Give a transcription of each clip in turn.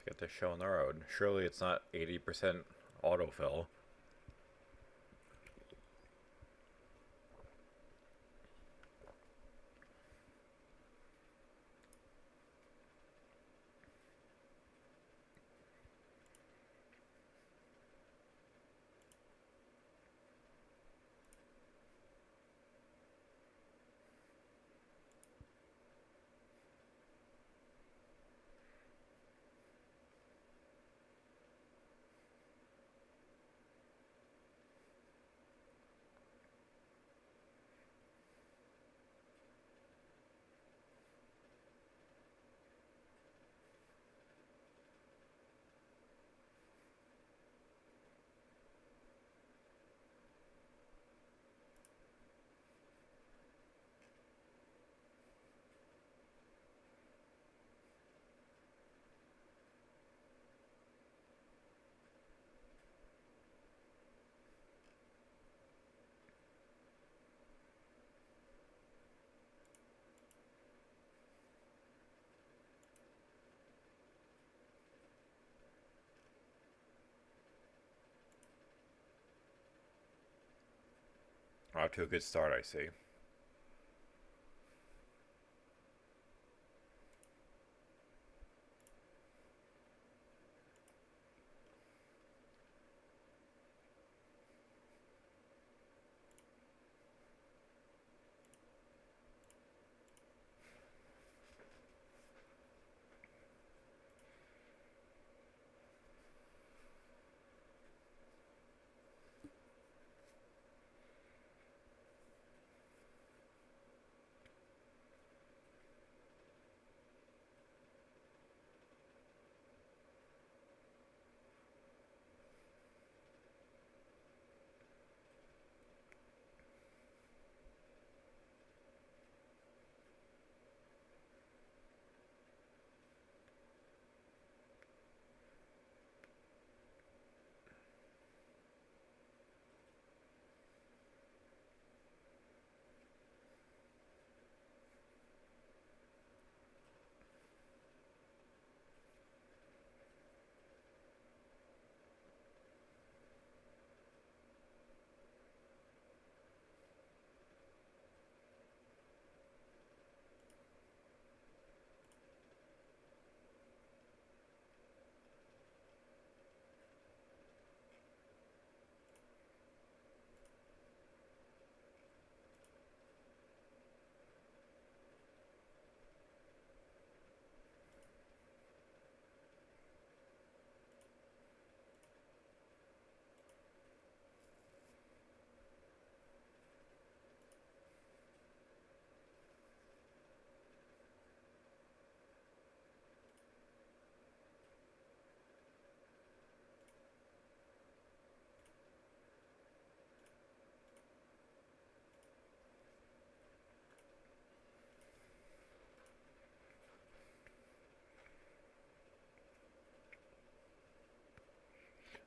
Get this show on the road. Surely it's not 80% autofill. Off to a good start, I see.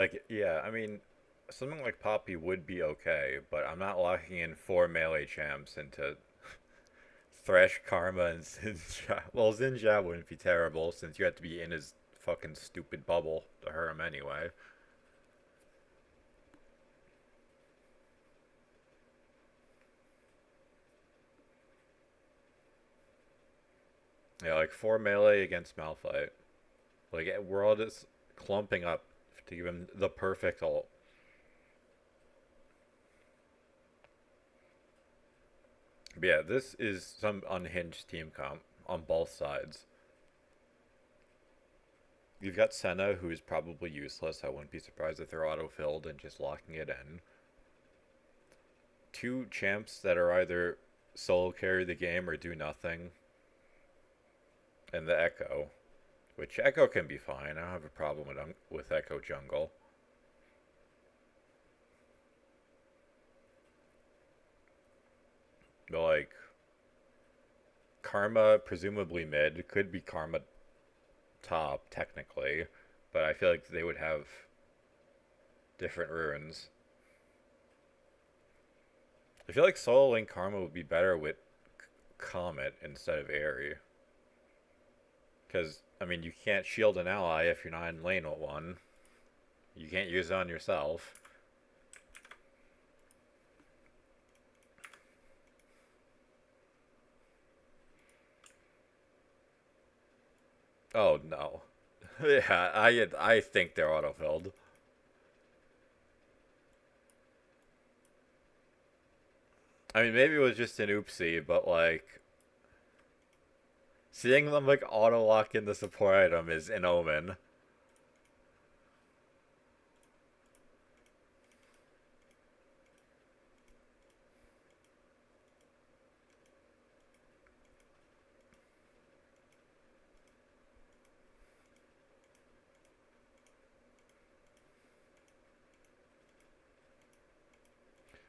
Like, yeah, I mean, something like Poppy would be okay, but I'm not locking in four melee champs into Thresh, Karma, and Zinja. Well, Zinja wouldn't be terrible since you have to be in his fucking stupid bubble to hurt him anyway. Yeah, like four melee against Malphite. Like, we're all just clumping up to give him the perfect ult. But yeah, this is some unhinged team comp on both sides. You've got Senna, who's probably useless. I wouldn't be surprised if they're auto-filled and just locking it in. Two champs that are either solo carry the game or do nothing. And the Echo, which Echo can be fine. I don't have a problem with Echo jungle. But like Karma, presumably mid, could be Karma top technically, but I feel like they would have different runes. I feel like solo link Karma would be better with Comet instead of Aerie. Because I mean, you can't shield an ally if you're not in lane with one. You can't use it on yourself. Oh no. Yeah, I think they're autofilled. I mean, maybe it was just an oopsie, but like seeing them like auto lock in the support item is an omen.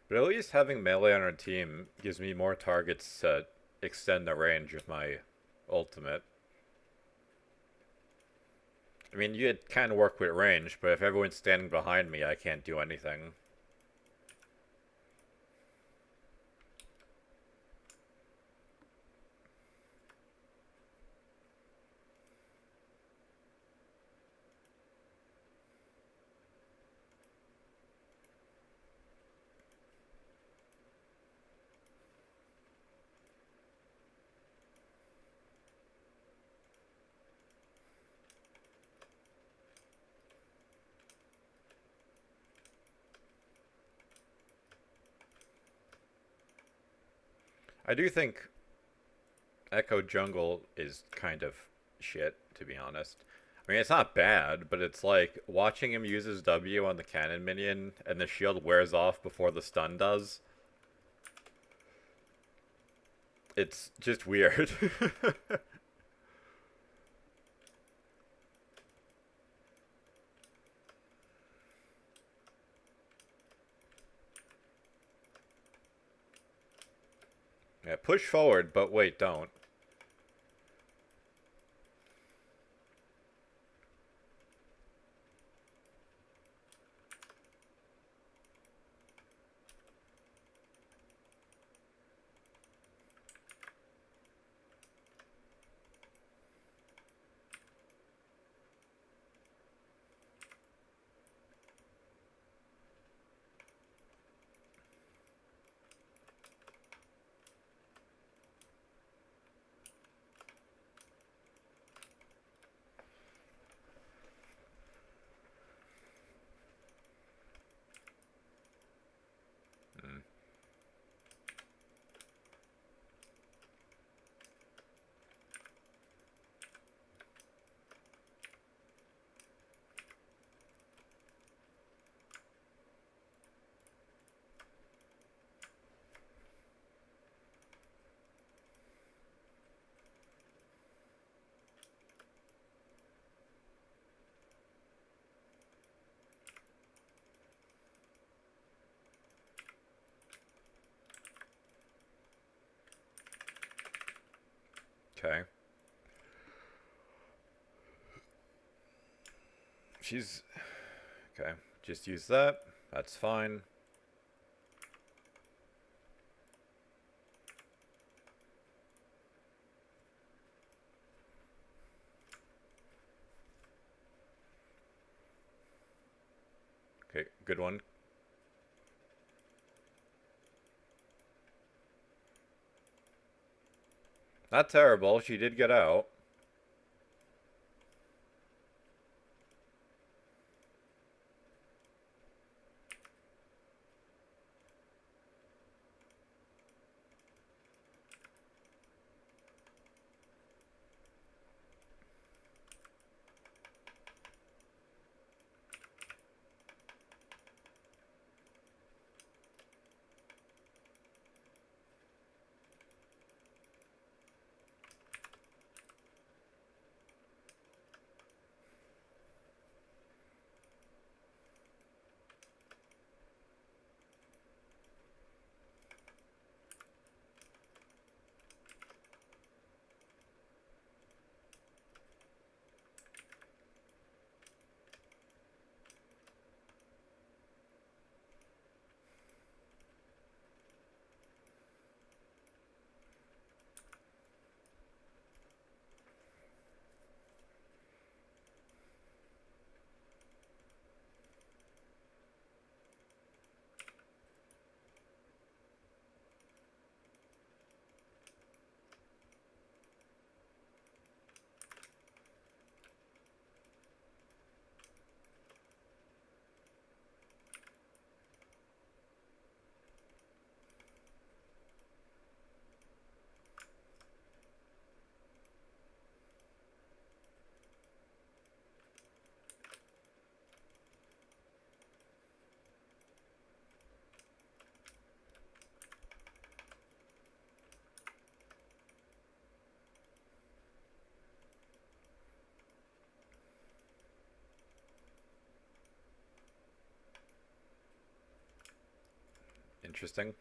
But at least having melee on our team gives me more targets to extend the range of my ultimate. I mean, you kind of work with range, but if everyone's standing behind me, I can't do anything. I do think Echo Jungle is kind of shit, to be honest. I mean, it's not bad, but it's like watching him use his W on the cannon minion and the shield wears off before the stun does. It's just weird. Yeah, push forward, but wait, don't. Mm. Okay. She's... Okay. Just use that. That's fine. Okay, good one. Not terrible. She did get out. interesting.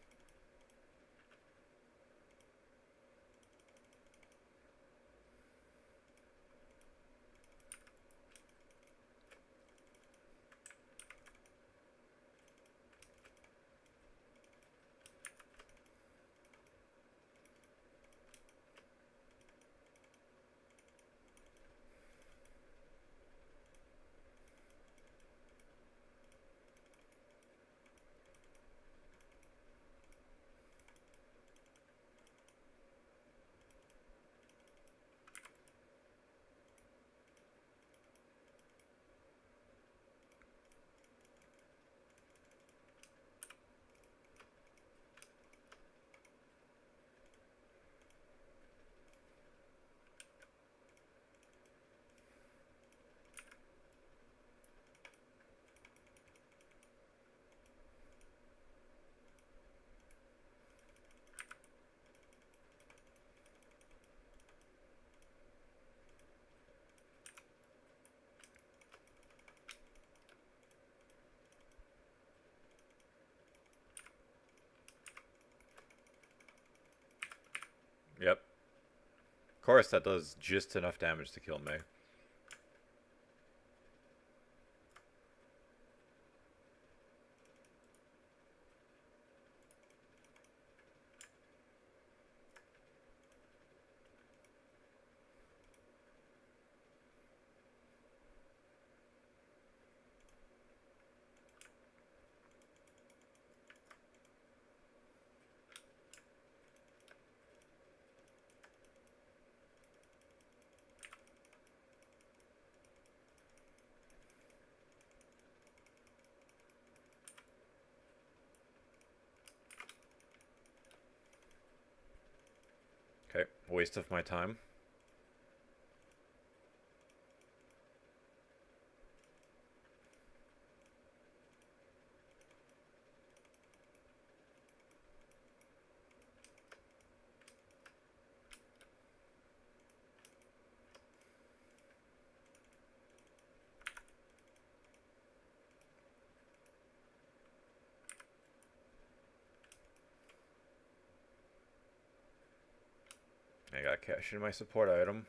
Yep. Of course, that does just enough damage to kill me. Okay, waste of my time. I got cash in my support item.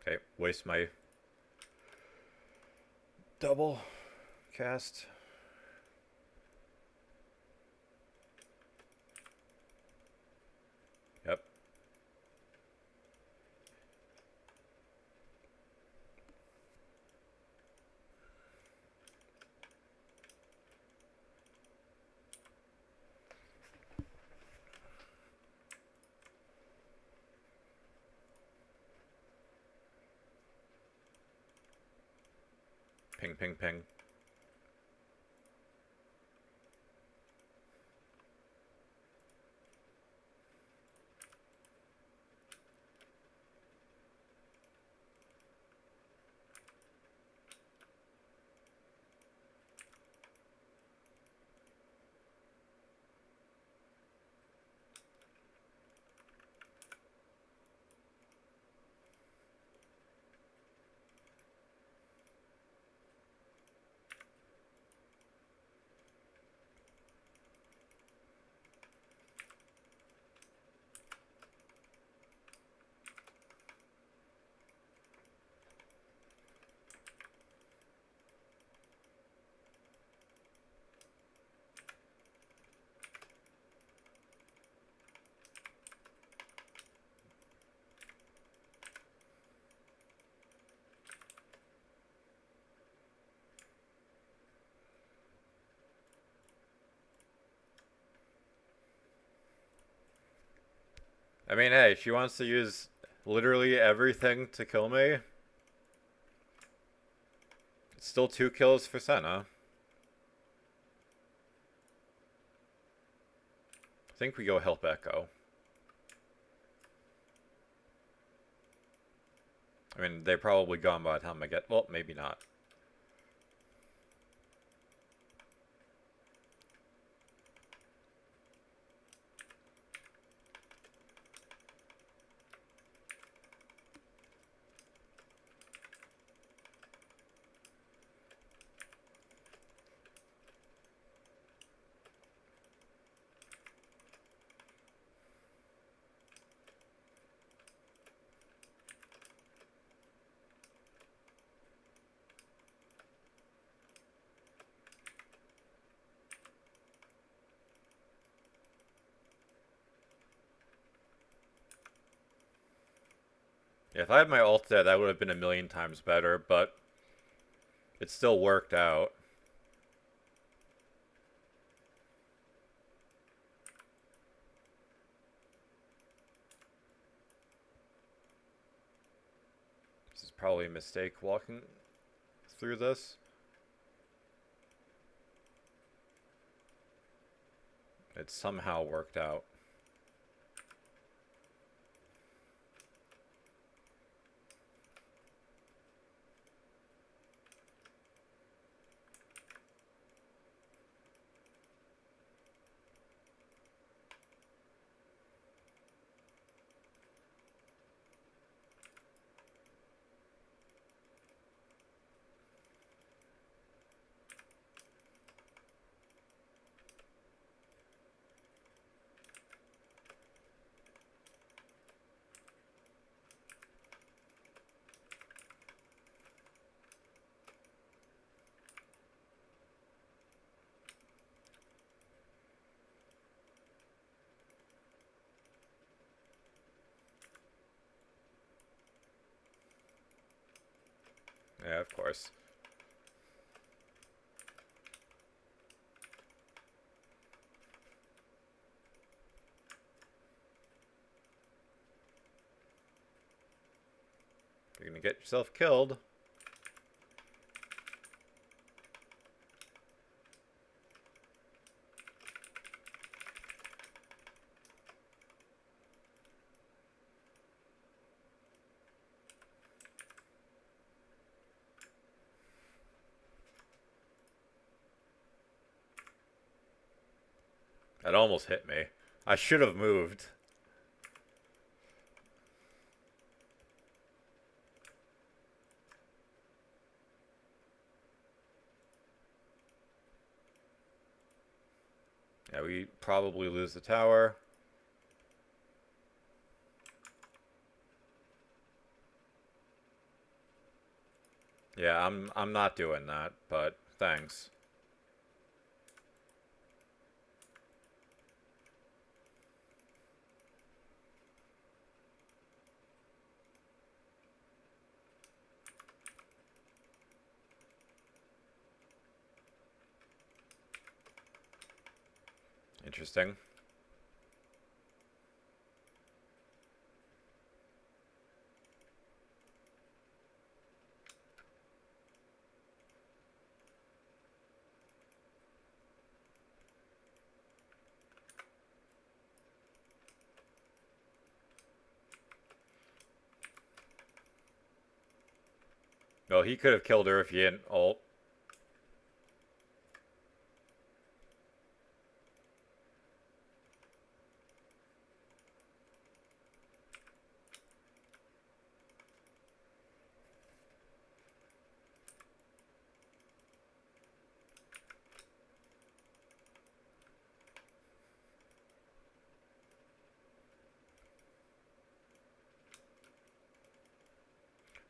Okay, waste my double cast. Yep. Ping, ping, ping. I mean, hey, she wants to use literally everything to kill me. It's still 2 kills for Senna. I think we go help Echo. I mean, they're probably gone by the time I get... Well, maybe not. Yeah, if I had my ult there, that would have been a million times better, but it still worked out. This is probably a mistake walking through this. It somehow worked out. Yeah, of course. You're gonna get yourself killed. That almost hit me. I should have moved. Yeah, we probably lose the tower. Yeah, I'm not doing that, but thanks. Interesting. Well, he could have killed her if he hadn't ult.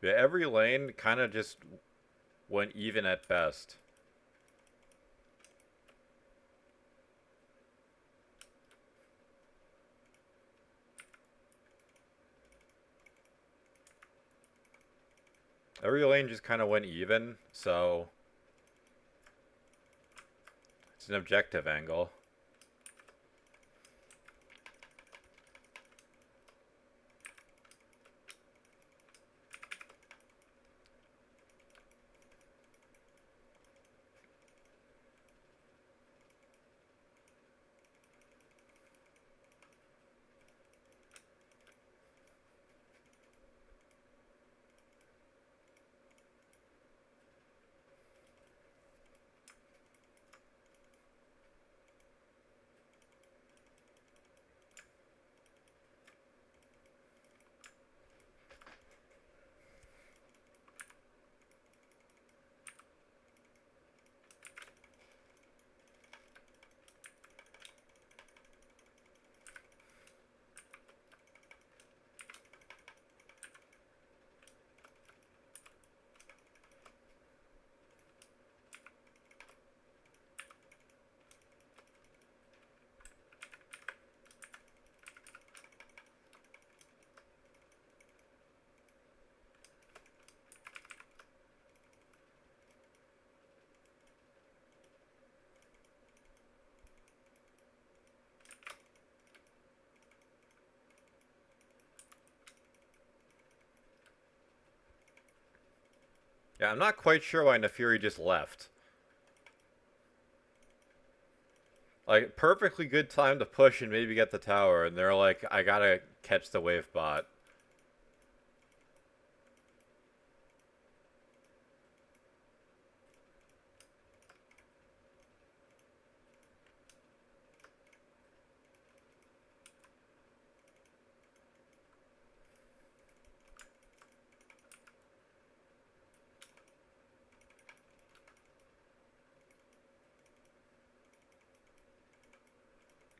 Yeah, every lane kind of just went even at best. Every lane just kind of went even, so it's an objective angle. Yeah, I'm not quite sure why Nefiri just left. Like, perfectly good time to push and maybe get the tower, and they're like, I gotta catch the wave bot.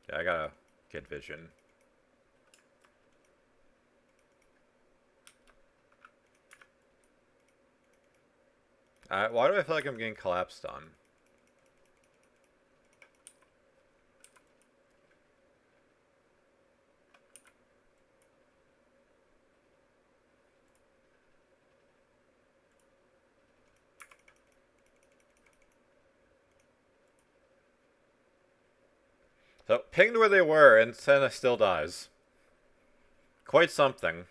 Yeah, I gotta get vision. Why do I feel like I'm getting collapsed on? So, pinged where they were, and Senna still dies. Quite something.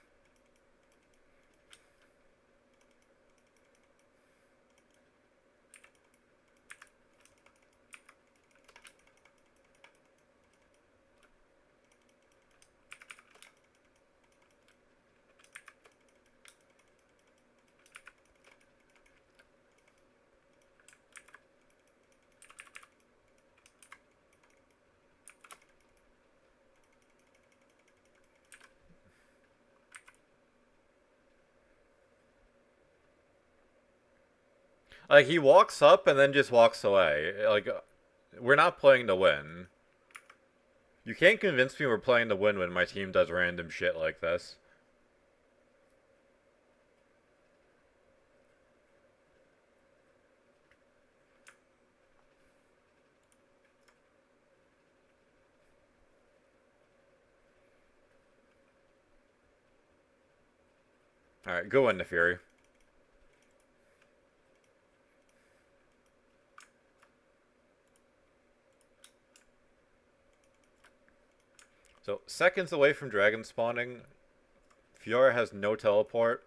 Like, he walks up and then just walks away. Like, we're not playing to win. You can't convince me we're playing to win when my team does random shit like this. Alright, go in, Nefiri. So, seconds away from dragon spawning. Fiora has no teleport.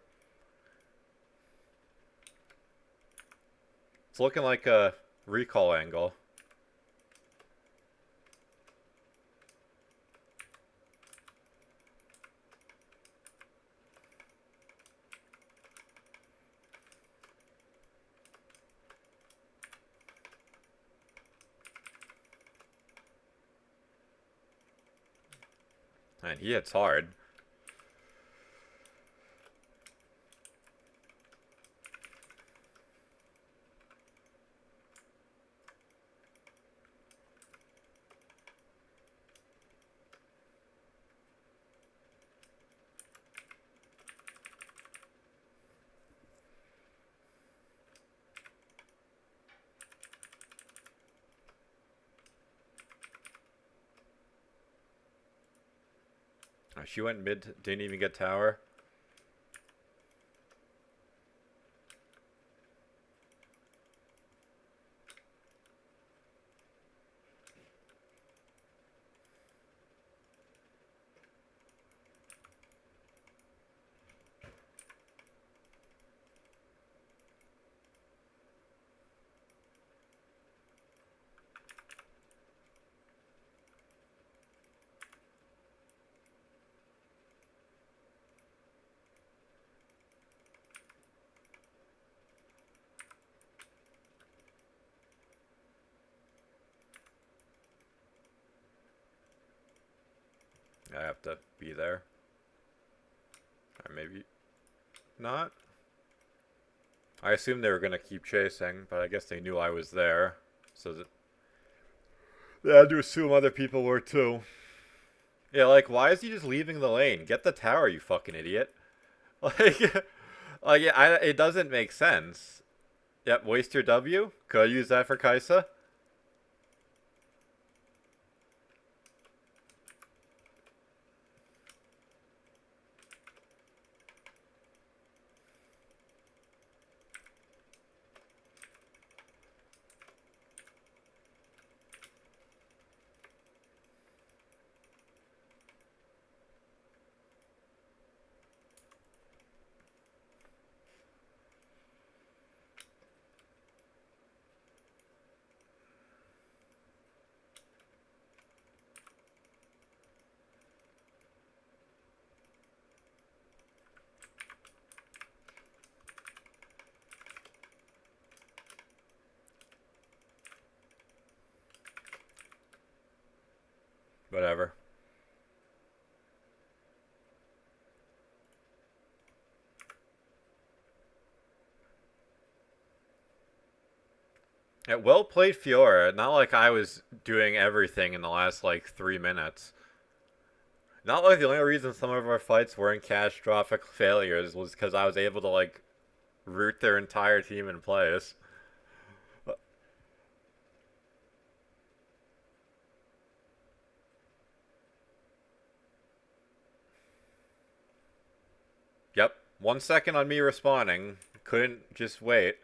It's looking like a recall angle. And he hits hard. She went mid, didn't even get tower. I have to be there. Or maybe not. I assumed they were gonna keep chasing, but I guess they knew I was there. So that they had to assume other people were too. Yeah, like, why is he just leaving the lane? Get the tower, you fucking idiot. Like, it doesn't make sense. Yep, waste your W. Could use that for Kaisa. Whatever. Yeah, well played, Fiora. Not like I was doing everything in the last like 3 minutes. Not like the only reason some of our fights weren't catastrophic failures was because I was able to like root their entire team in place. Yep, 1 second on me respawning. Couldn't just wait.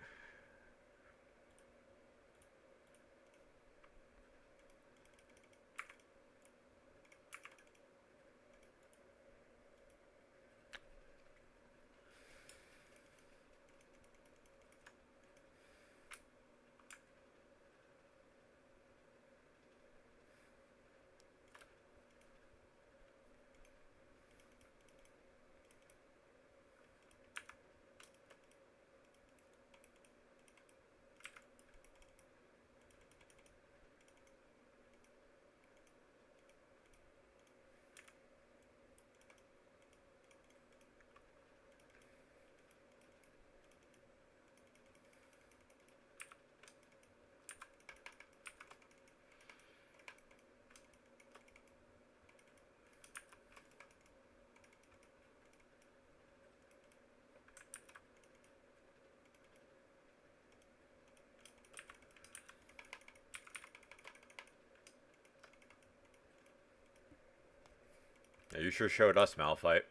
Yeah, you sure showed us Malphite.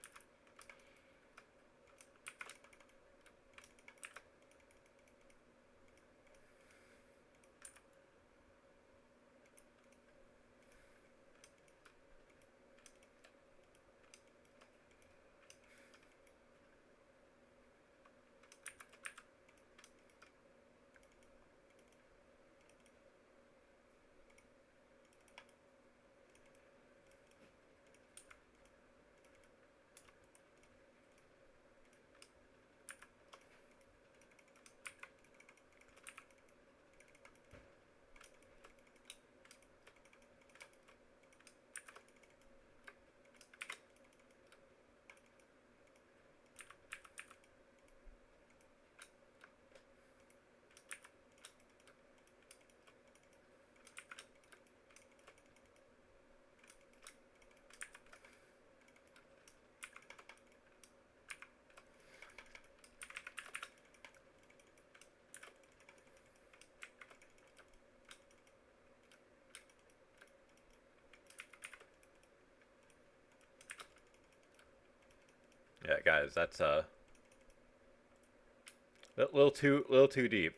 Yeah, guys, that's a little too deep.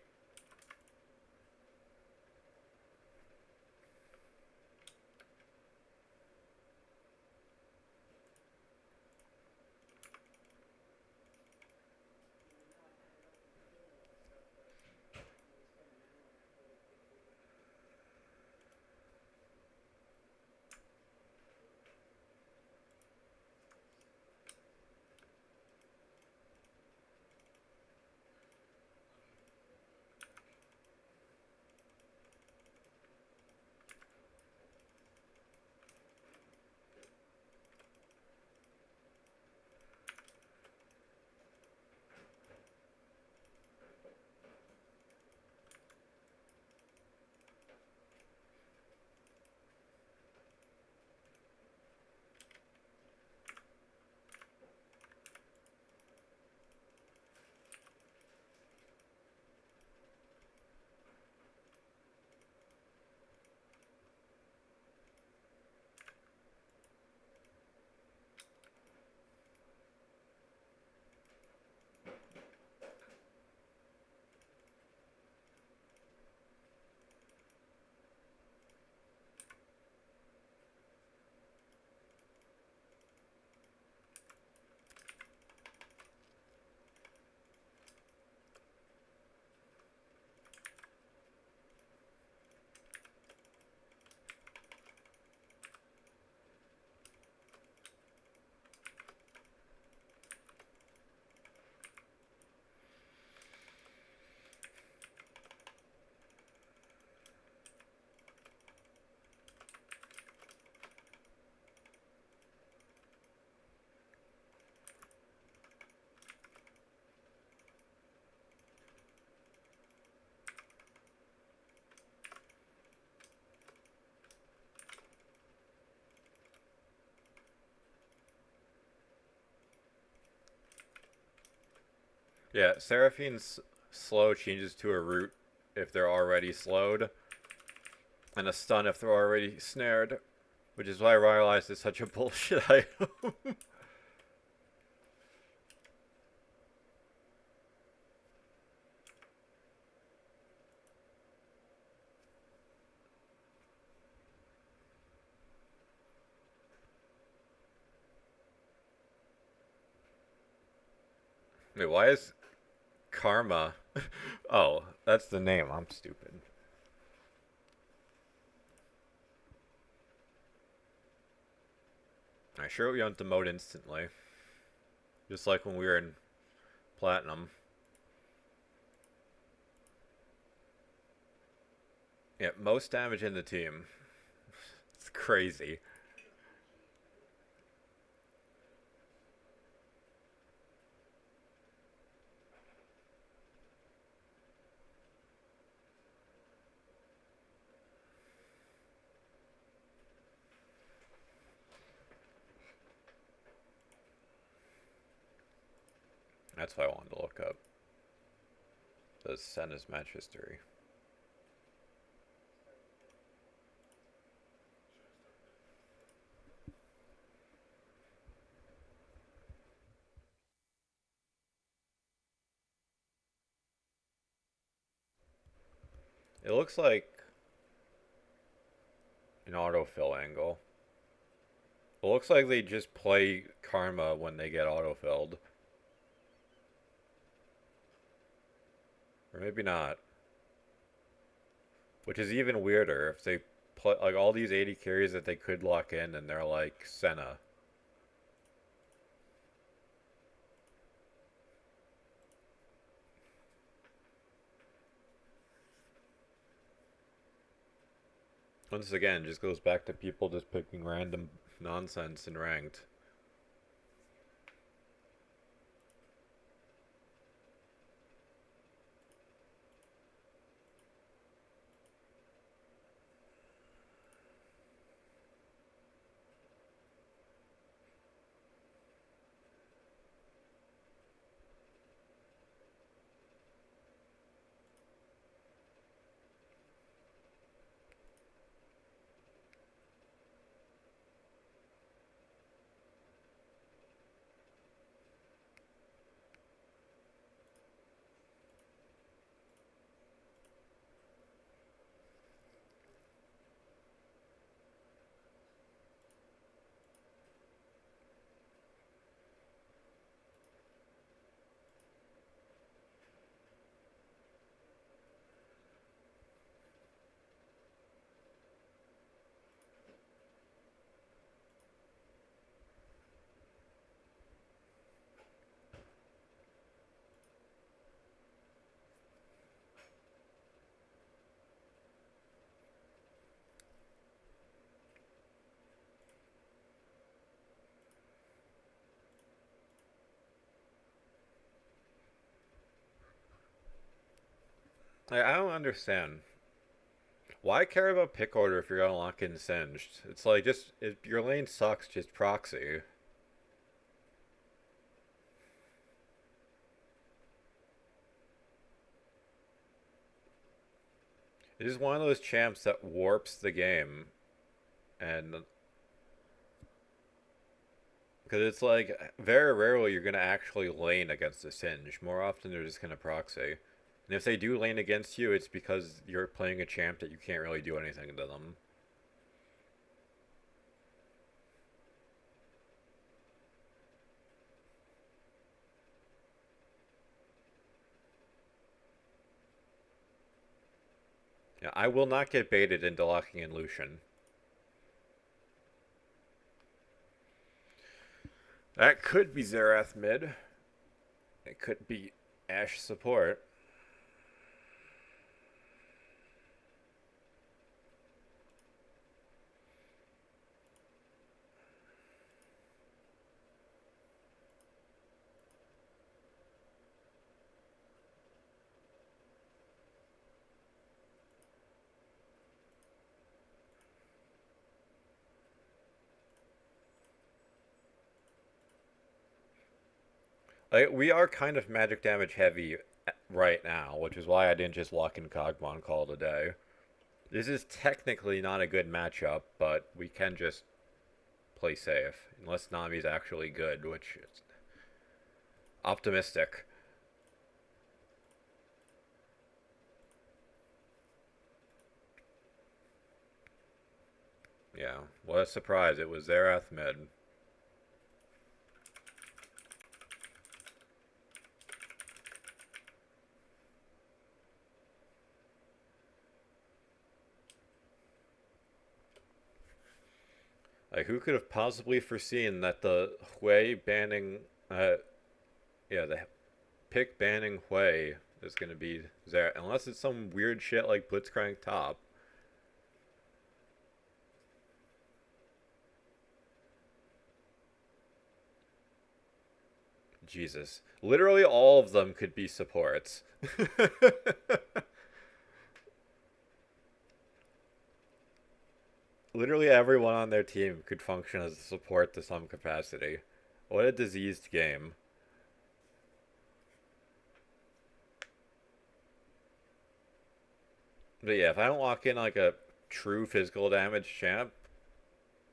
Yeah, Seraphine's slow changes to a root if they're already slowed, and a stun if they're already snared, which is why Rylai's is such a bullshit item. Wait, why is Karma? Oh, that's the name. I'm stupid. I sure we don't demote instantly. Just like when we were in Platinum. Yeah, most damage in the team. It's crazy. That's why I wanted to look up the Senna's match history. It looks like an autofill angle. It looks like they just play Karma when they get autofilled. Or maybe not. Which is even weirder if they play like all these 80 carries that they could lock in and they're like Senna. Once again, just goes back to people just picking random nonsense in ranked. Like, I don't understand. Why care about pick order if you're gonna lock in Singed? It's like just if your lane sucks, just proxy. It is one of those champs that warps the game, and because it's like very rarely you're gonna actually lane against a Singe. More often they're just gonna proxy. And if they do lane against you, it's because you're playing a champ that you can't really do anything to them. Yeah, I will not get baited into locking in Lucian. That could be Xerath mid. It could be Ashe support. Like, we are kind of magic damage heavy right now, which is why I didn't just lock in Kog'Maw and call it a day. This is technically not a good matchup, but we can just play safe. Unless Nami's actually good, which is optimistic. Yeah, what a surprise. It was Xerath mid. Like, who could have possibly foreseen that the Hui banning, yeah, the pick banning Hui is going to be Xerath, unless it's some weird shit like Blitzcrank top. Jesus. Literally all of them could be supports. Literally everyone on their team could function as a support to some capacity. What a diseased game. But yeah, if I don't lock in like a true physical damage champ,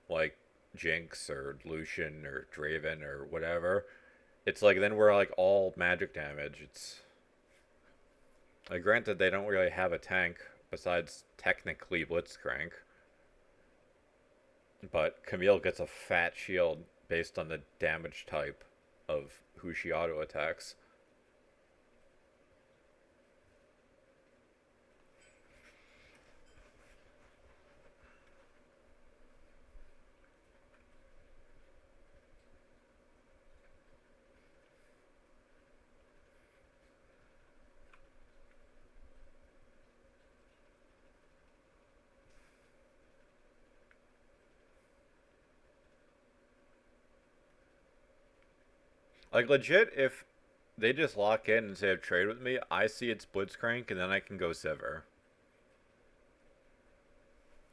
like Jinx or Lucian or Draven or whatever, it's like then we're like all magic damage. It's like, granted they don't really have a tank besides technically Blitzcrank, but Camille gets a fat shield based on the damage type of who she auto attacks. Like, legit, if they just lock in and say trade with me, I see it's Blitzcrank and then I can go Sivir.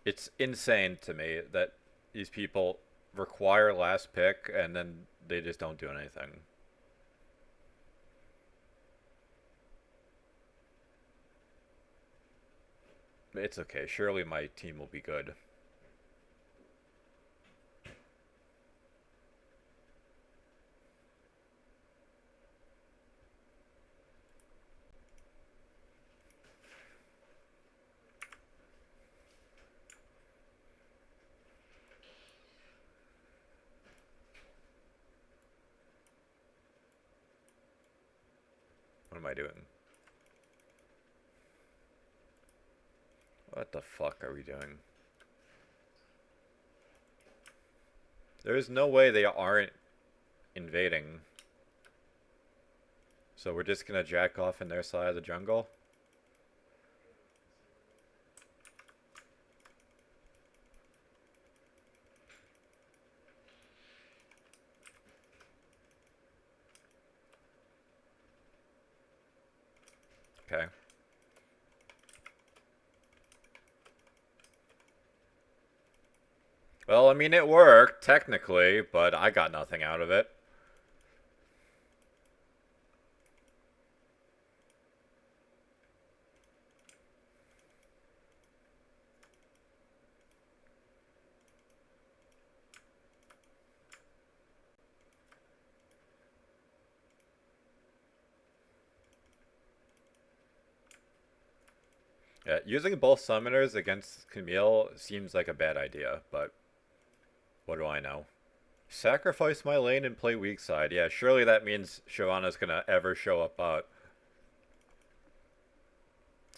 It's insane to me that these people require last pick and then they just don't do anything. It's okay. Surely my team will be good. What am I doing? What the fuck are we doing? There is no way they aren't invading. So we're just gonna jack off in their side of the jungle? Okay. Well, I mean, it worked, technically, but I got nothing out of it. Yeah, using both summoners against Camille seems like a bad idea, but what do I know? Sacrifice my lane and play weak side. Yeah, surely that means Shyvana's gonna ever show up bot.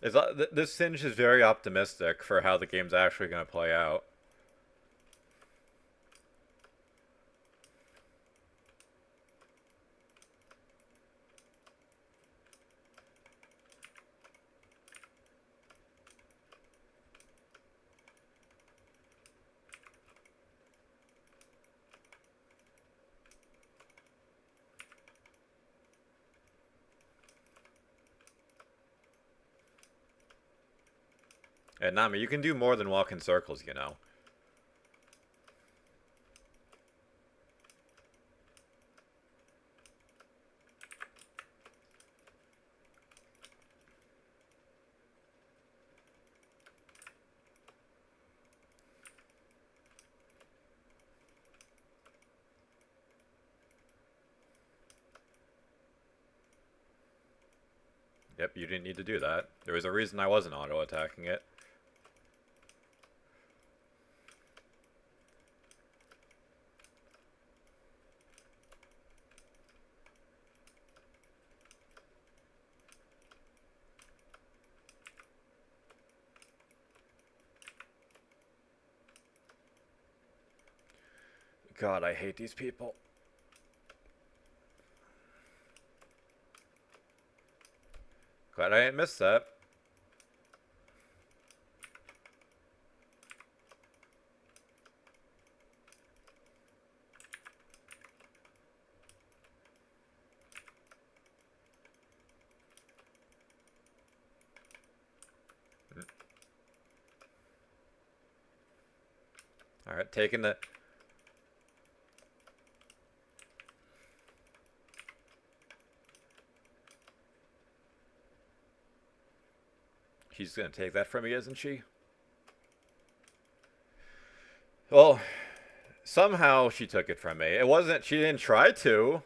This Singe is very optimistic for how the game's actually gonna play out. And Nami, you can do more than walk in circles, you know. Yep, you didn't need to do that. There was a reason I wasn't auto-attacking it. God, I hate these people. Glad I didn't miss that. Alright, taking the... She's gonna take that from me, isn't she? Well, somehow she took it from me. It wasn't... She didn't try to.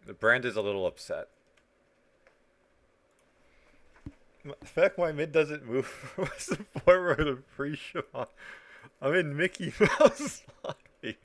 The brand is a little upset. The fact my mid doesn't move was the forward of pre-shot. I'm in Mickey Mouse lobby.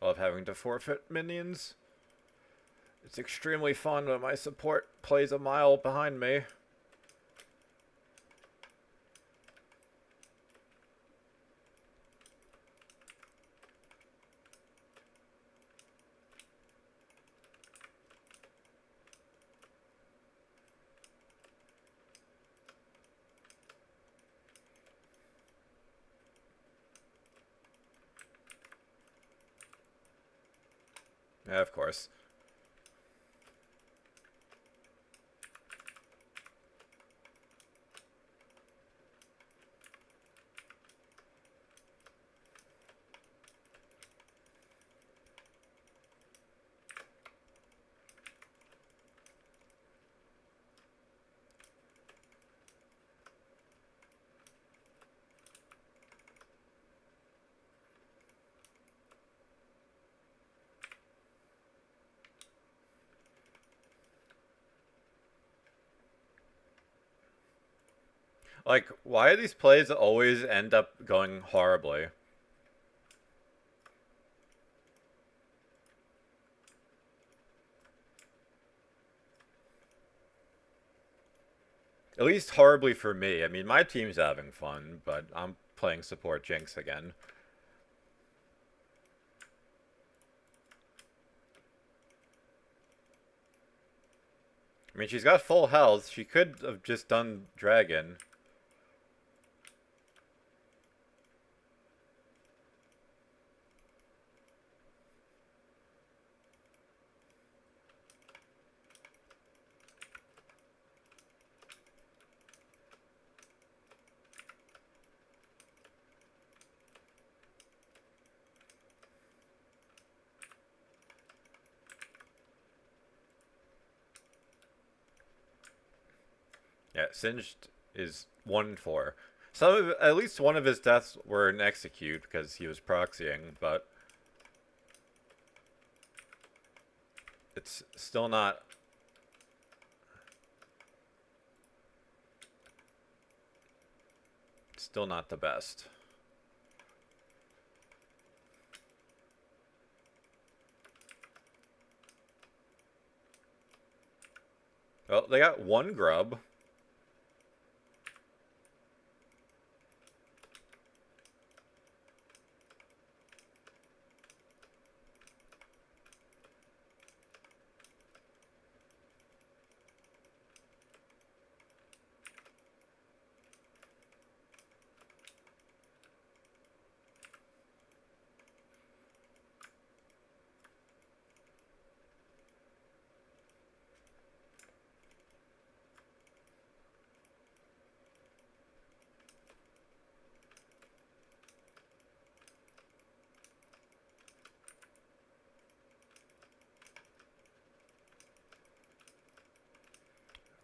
I love having to forfeit minions. It's extremely fun when my support plays a mile behind me. Yeah, of course. Like, why do these plays always end up going horribly? At least horribly for me. I mean, my team's having fun, but I'm playing support Jinx again. I mean, she's got full health. She could have just done Dragon. Yeah, Singed is 1-4. At least one of his deaths were an execute because he was proxying, but it's still not the best. Well, they got one grub.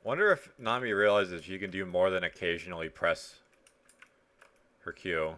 Wonder if Nami realizes she can do more than occasionally press her Q.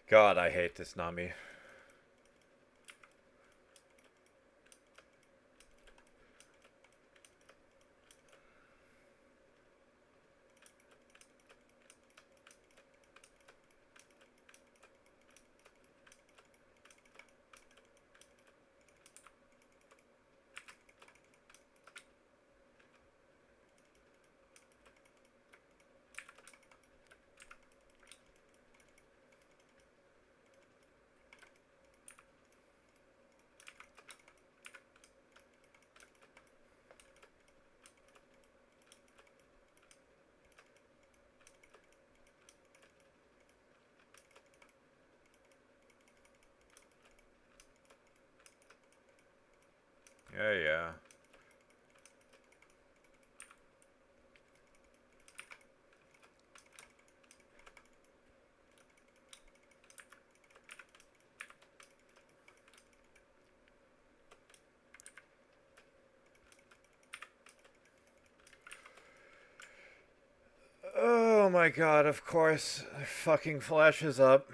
God, I hate this Nami. Yeah, yeah. Oh my god, of course. It fucking flashes up.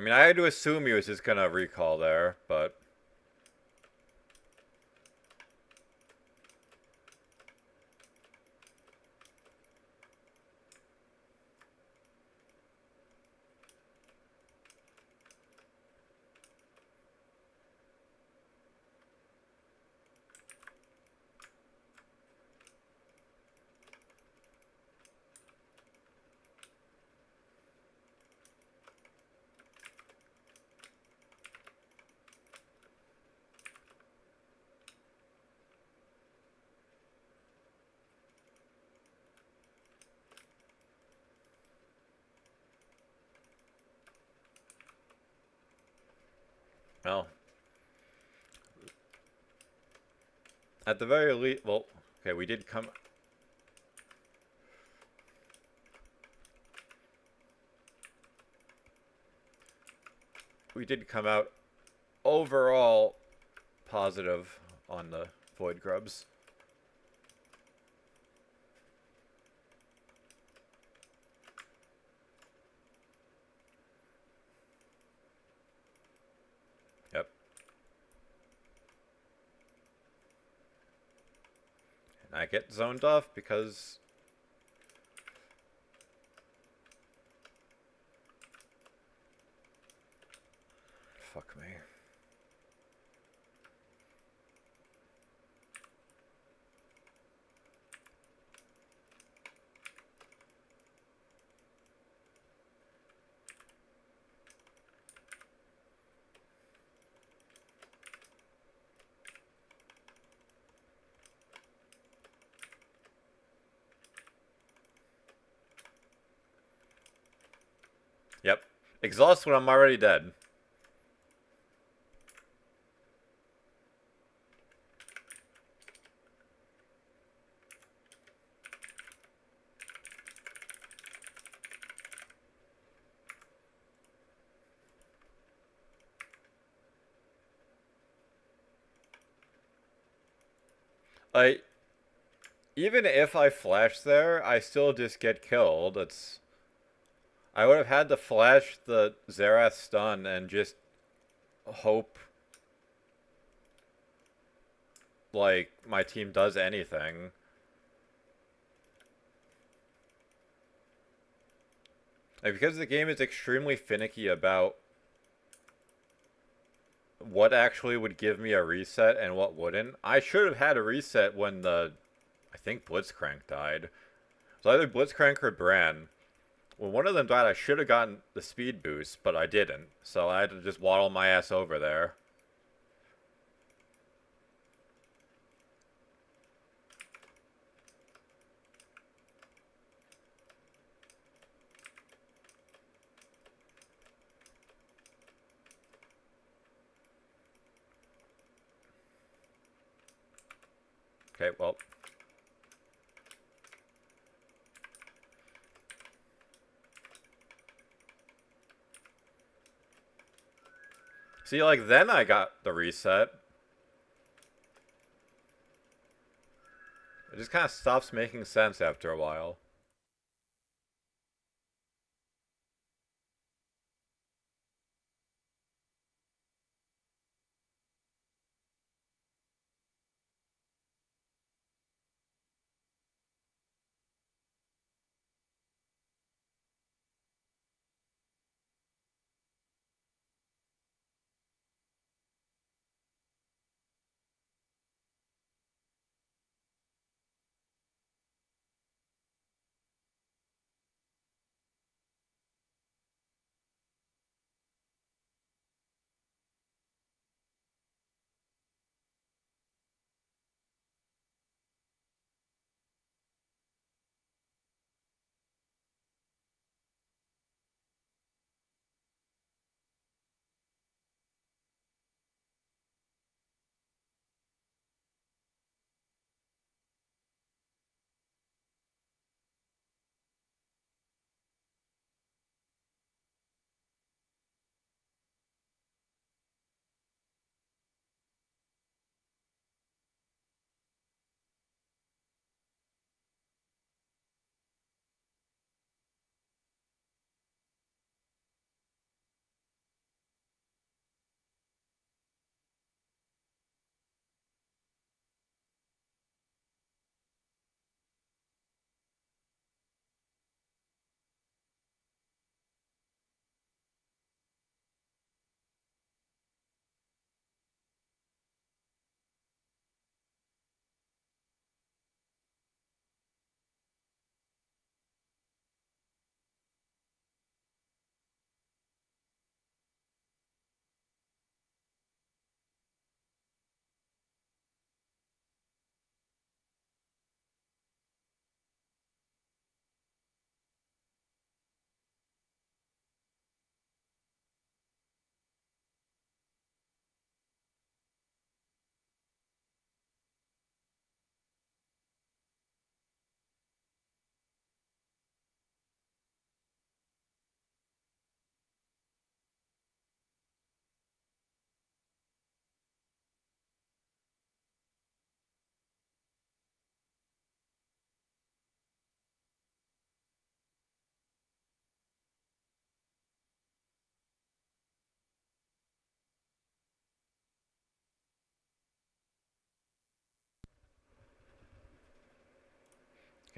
I mean, I had to assume he was just gonna recall there, but... Well, At the very least, well, okay, we did come out overall positive on the Void Grubs. Yep. And I get zoned off because fuck me. Yep. Exhaust when I'm already dead. I Even if I flash there, I still just get killed. I would have had to flash the Xerath stun and just hope like my team does anything. Like, because the game is extremely finicky about what actually would give me a reset and what wouldn't. I should have had a reset when I think Blitzcrank died. So either Blitzcrank or Bran. When one of them died, I should have gotten the speed boost, but I didn't. So I had to just waddle my ass over there. Okay, well. See, like, then I got the reset. It just kind of stops making sense after a while.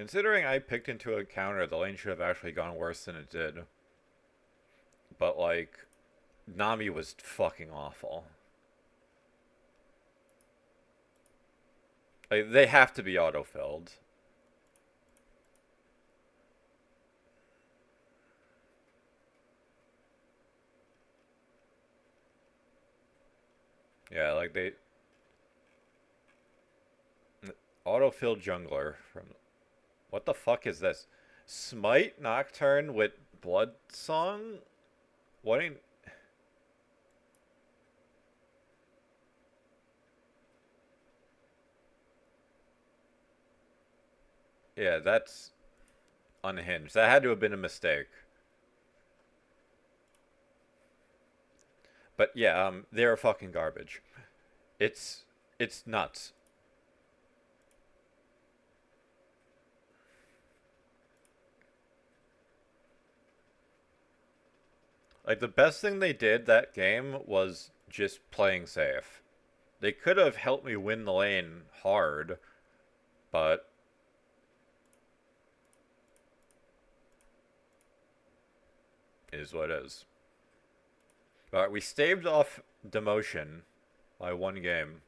Considering I picked into a counter, the lane should have actually gone worse than it did. But, like, Nami was fucking awful. Like, they have to be autofilled. Yeah, like they autofill jungler from what the fuck is this? Smite Nocturne with Blood Song? What ain't yeah, that's unhinged. That had to have been a mistake. But yeah, they're fucking garbage. It's it's nuts. Like the best thing they did that game was just playing safe. They could have helped me win the lane hard, but it is what it is. But we staved off demotion by one game.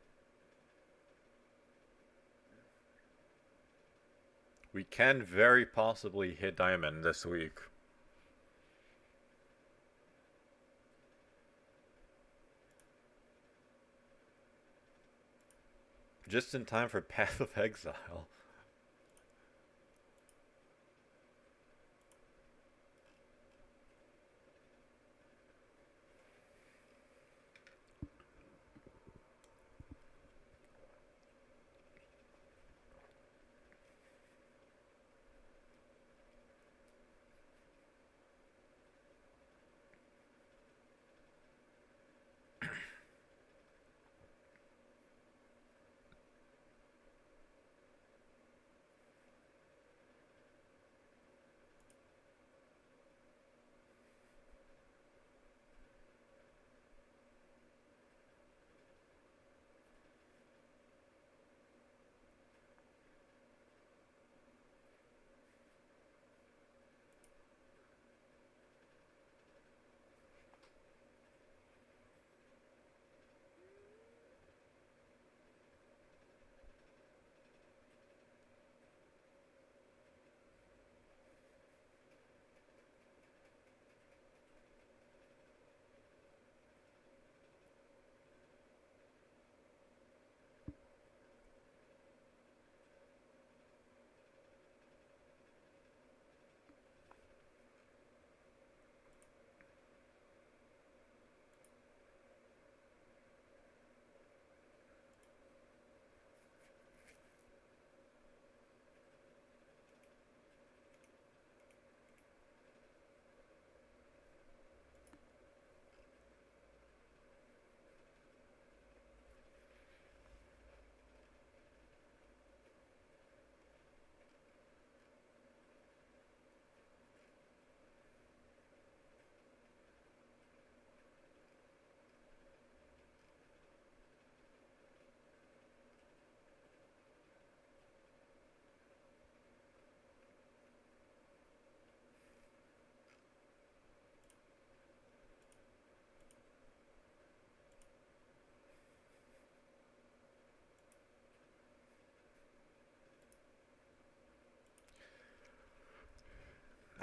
We can very possibly hit diamond this week. Just in time for Path of Exile.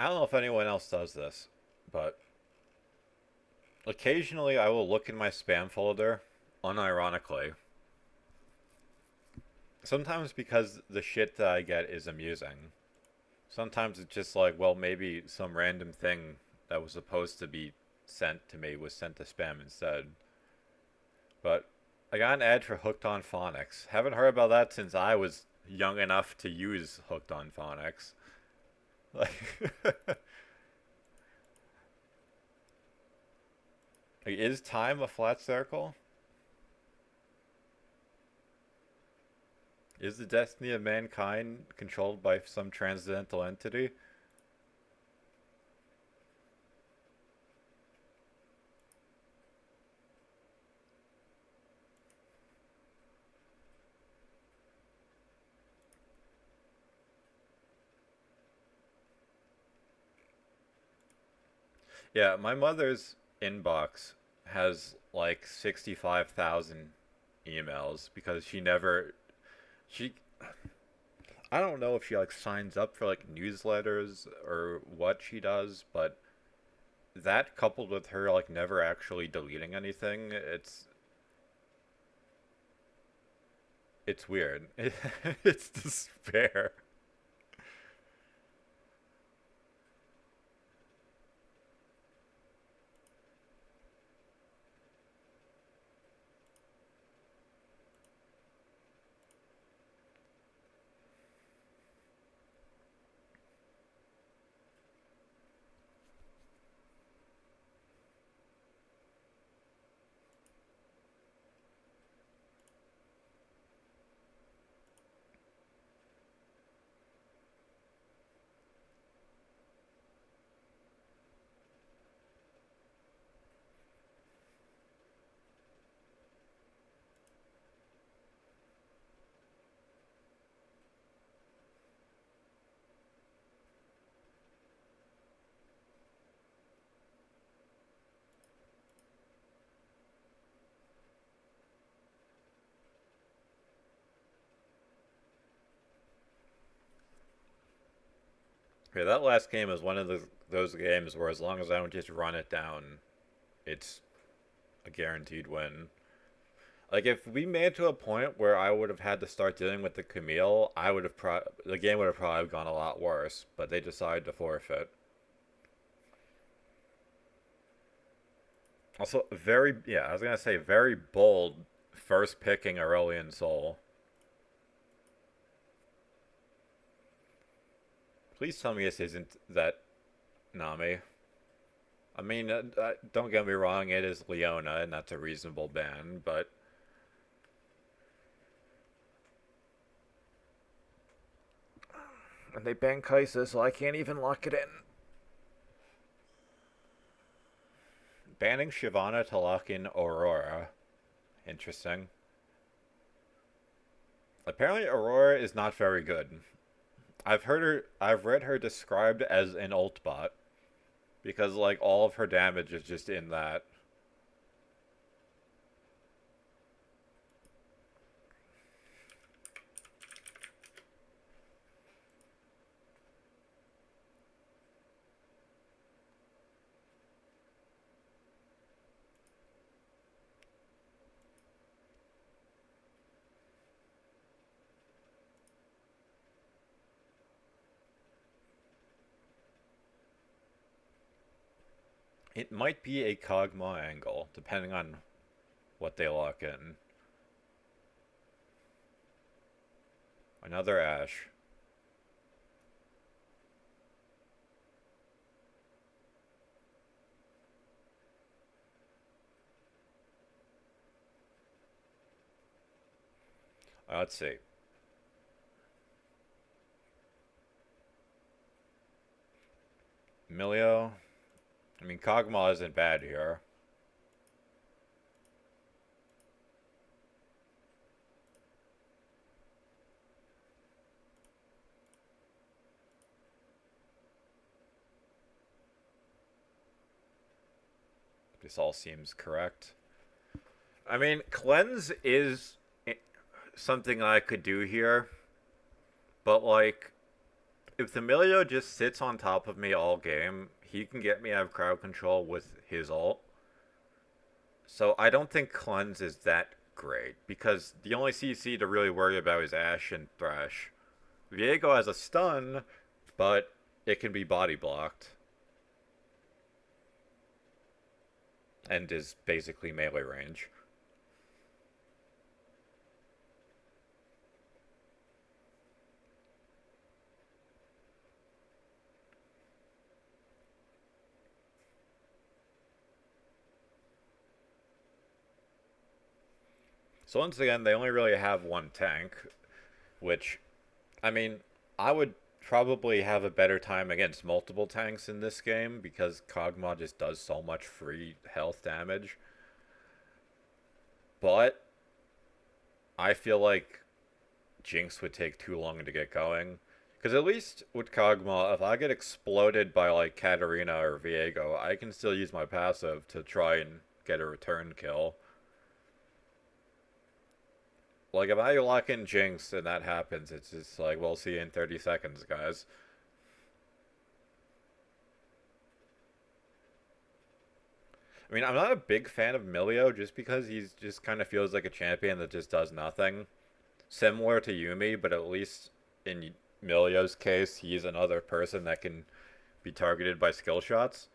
I don't know if anyone else does this, but occasionally I will look in my spam folder, unironically. Sometimes because the shit that I get is amusing. Sometimes it's just like, well, maybe some random thing that was supposed to be sent to me was sent to spam instead. But I got an ad for Hooked on Phonics. Haven't heard about that since I was young enough to use Hooked on Phonics. Like, is time a flat circle? Is the destiny of mankind controlled by some transcendental entity? Yeah, my mother's inbox has like 65,000 emails because she I don't know if she like signs up for like newsletters or what she does, but that coupled with her like never actually deleting anything, it's weird. It's despair. Yeah, that last game is one of those games where as long as I don't just run it down, it's a guaranteed win. Like if we made to a point where I would have had to start dealing with the Camille, the game would have probably gone a lot worse. But they decided to forfeit. Also, I was gonna say very bold first picking Aurelion Sol. Please tell me this isn't that Nami. I mean, don't get me wrong, it is Leona, and that's a reasonable ban, but and they banned Kaisa, so I can't even lock it in. Banning Shyvana to lock in Aurora. Interesting. Apparently, Aurora is not very good. I've read her described as an ult bot because like all of her damage is just in that. It might be a Kog'Maw angle, depending on what they lock in. Another Ashe. Let's see. Milio. I mean, Kog'Maw isn't bad here. This all seems correct. I mean, cleanse is something I could do here, but like, if the Milio just sits on top of me all game, he can get me out of crowd control with his ult. So I don't think cleanse is that great because the only CC to really worry about is Ashe and Thresh. Viego has a stun, but it can be body blocked and is basically melee range. So once again, they only really have one tank, which, I mean, I would probably have a better time against multiple tanks in this game because Kog'Maw just does so much free health damage. But I feel like Jinx would take too long to get going Because at least with Kog'Maw, if I get exploded by like Katarina or Viego, I can still use my passive to try and get a return kill. Like if I lock in Jinx and that happens, it's just like, we'll see you in 30 seconds, guys. I mean, I'm not a big fan of Milio just because he's just kind of feels like a champion that just does nothing. Similar to Yumi, but at least in Milio's case, he's another person that can be targeted by skill shots.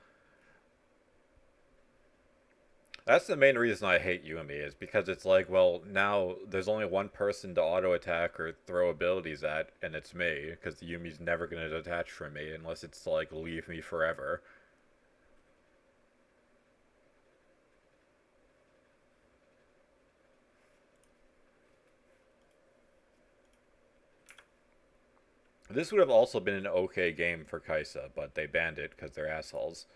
That's the main reason I hate Yumi, is because it's like, well, now there's only one person to auto attack or throw abilities at, and it's me, because Yumi's never going to detach from me unless it's to, like, leave me forever. This would have also been an okay game for Kaisa, but they banned it because they're assholes.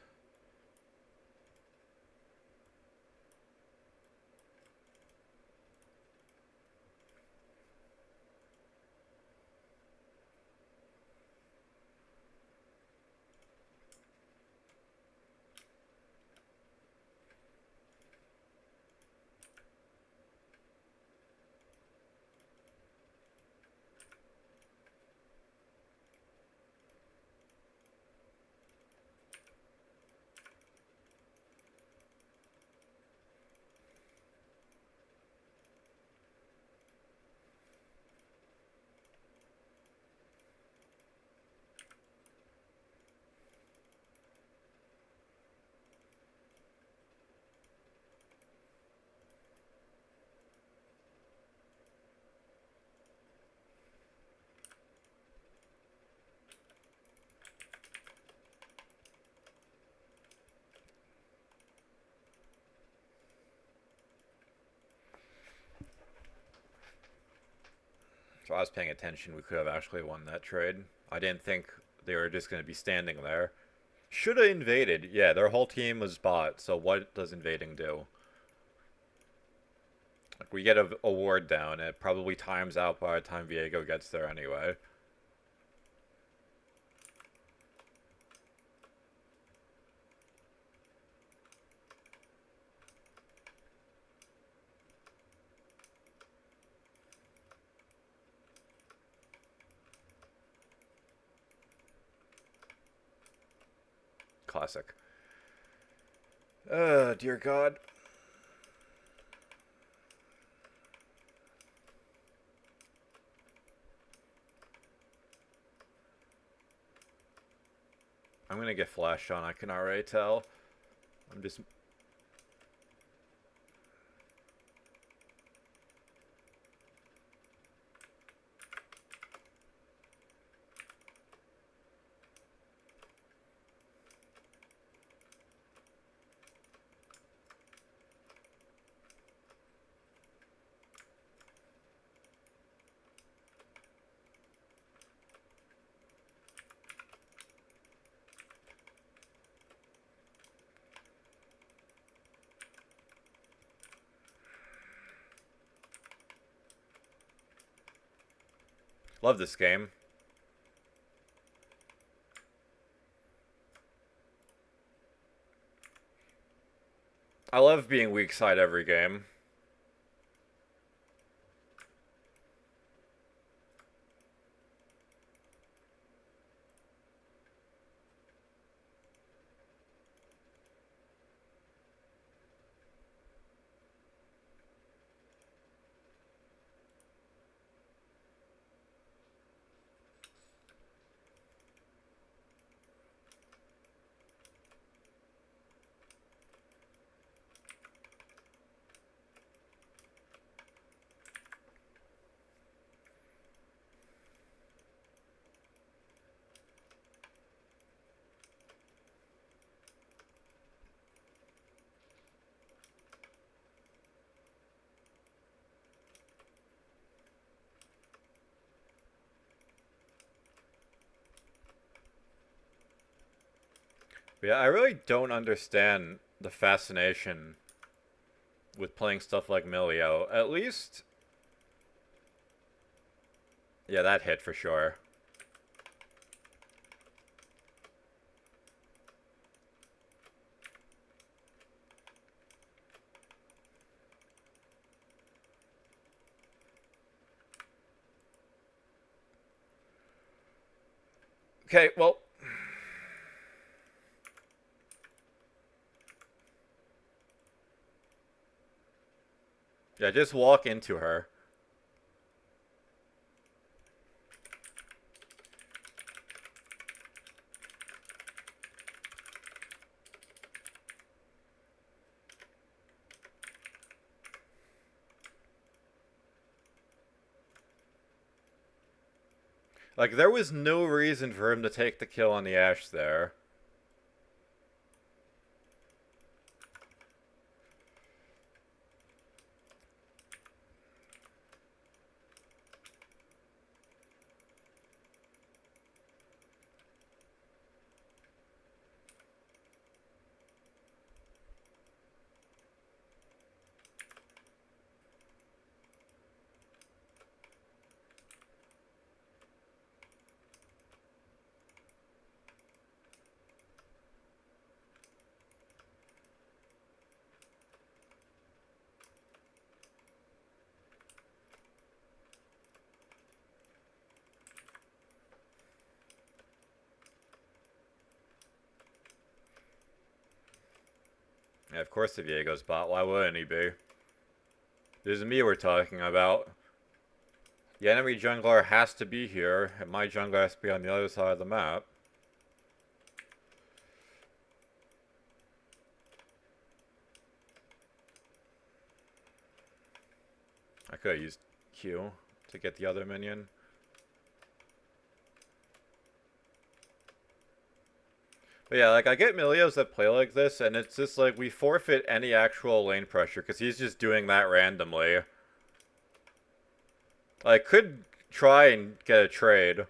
If I was paying attention, we could have actually won that trade. I didn't think they were just going to be standing there. Should have invaded. Yeah, their whole team was bot, so what does invading do? Like, we get a ward down, and it probably times out by the time Viego gets there anyway. Classic. Dear God. I'm gonna get flashed on, I can already tell. I'm just... Love this game. I love being weak side every game. Yeah, I really don't understand the fascination with playing stuff like Milio. At least... Yeah, that hit for sure. Okay, well, yeah, just walk into her. Like, there was no reason for him to take the kill on the Ashe there. Yeah, of course the Viego's bot. Why wouldn't he be? This is me we're talking about. The enemy jungler has to be here, and my jungler has to be on the other side of the map. I could have used Q to get the other minion. But yeah, like, I get Milios that play like this, and it's just like, we forfeit any actual lane pressure, because he's just doing that randomly. I could try and get a trade.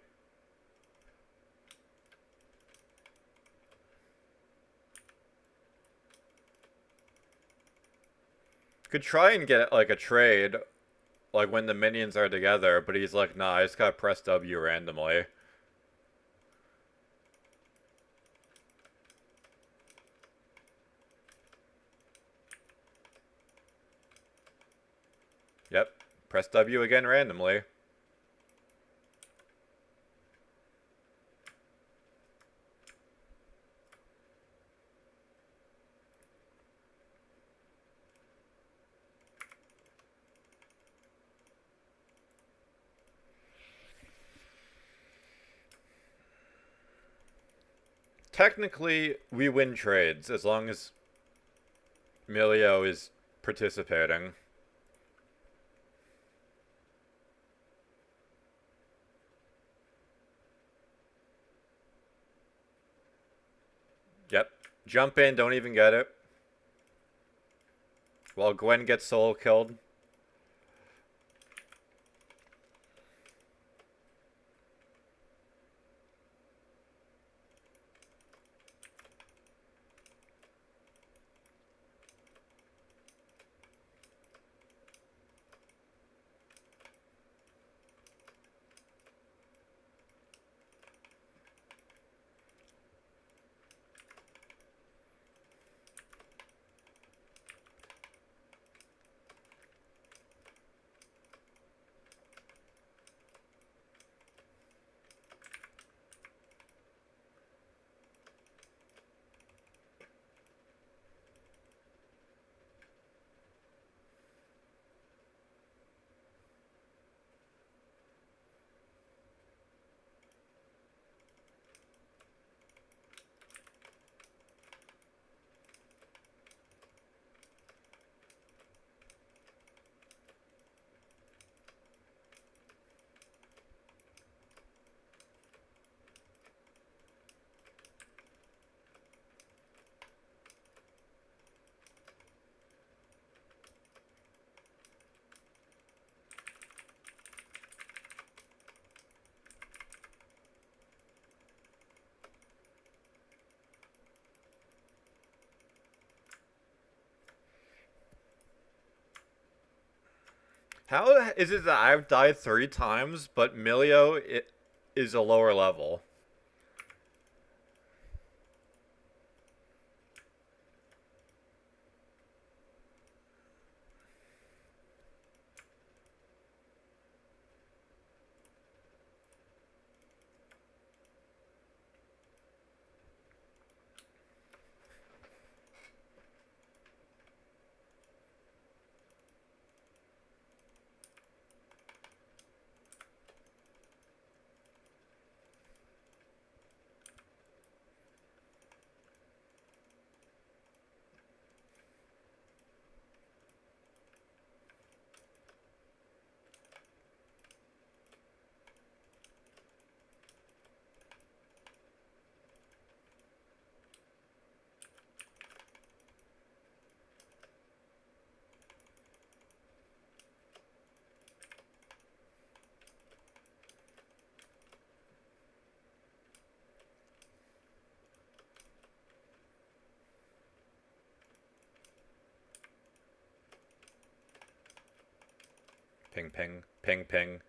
Could try and get, like, a trade, like, when the minions are together, but he's like, nah, I just gotta press W randomly. Yep, press W again randomly. Technically, we win trades, as long as Milio is participating. Yep. Jump in, don't even get it. While Gwen gets solo killed. How is it that I've died 3 times, but Milio is a lower level? Ping ping. Ping ping.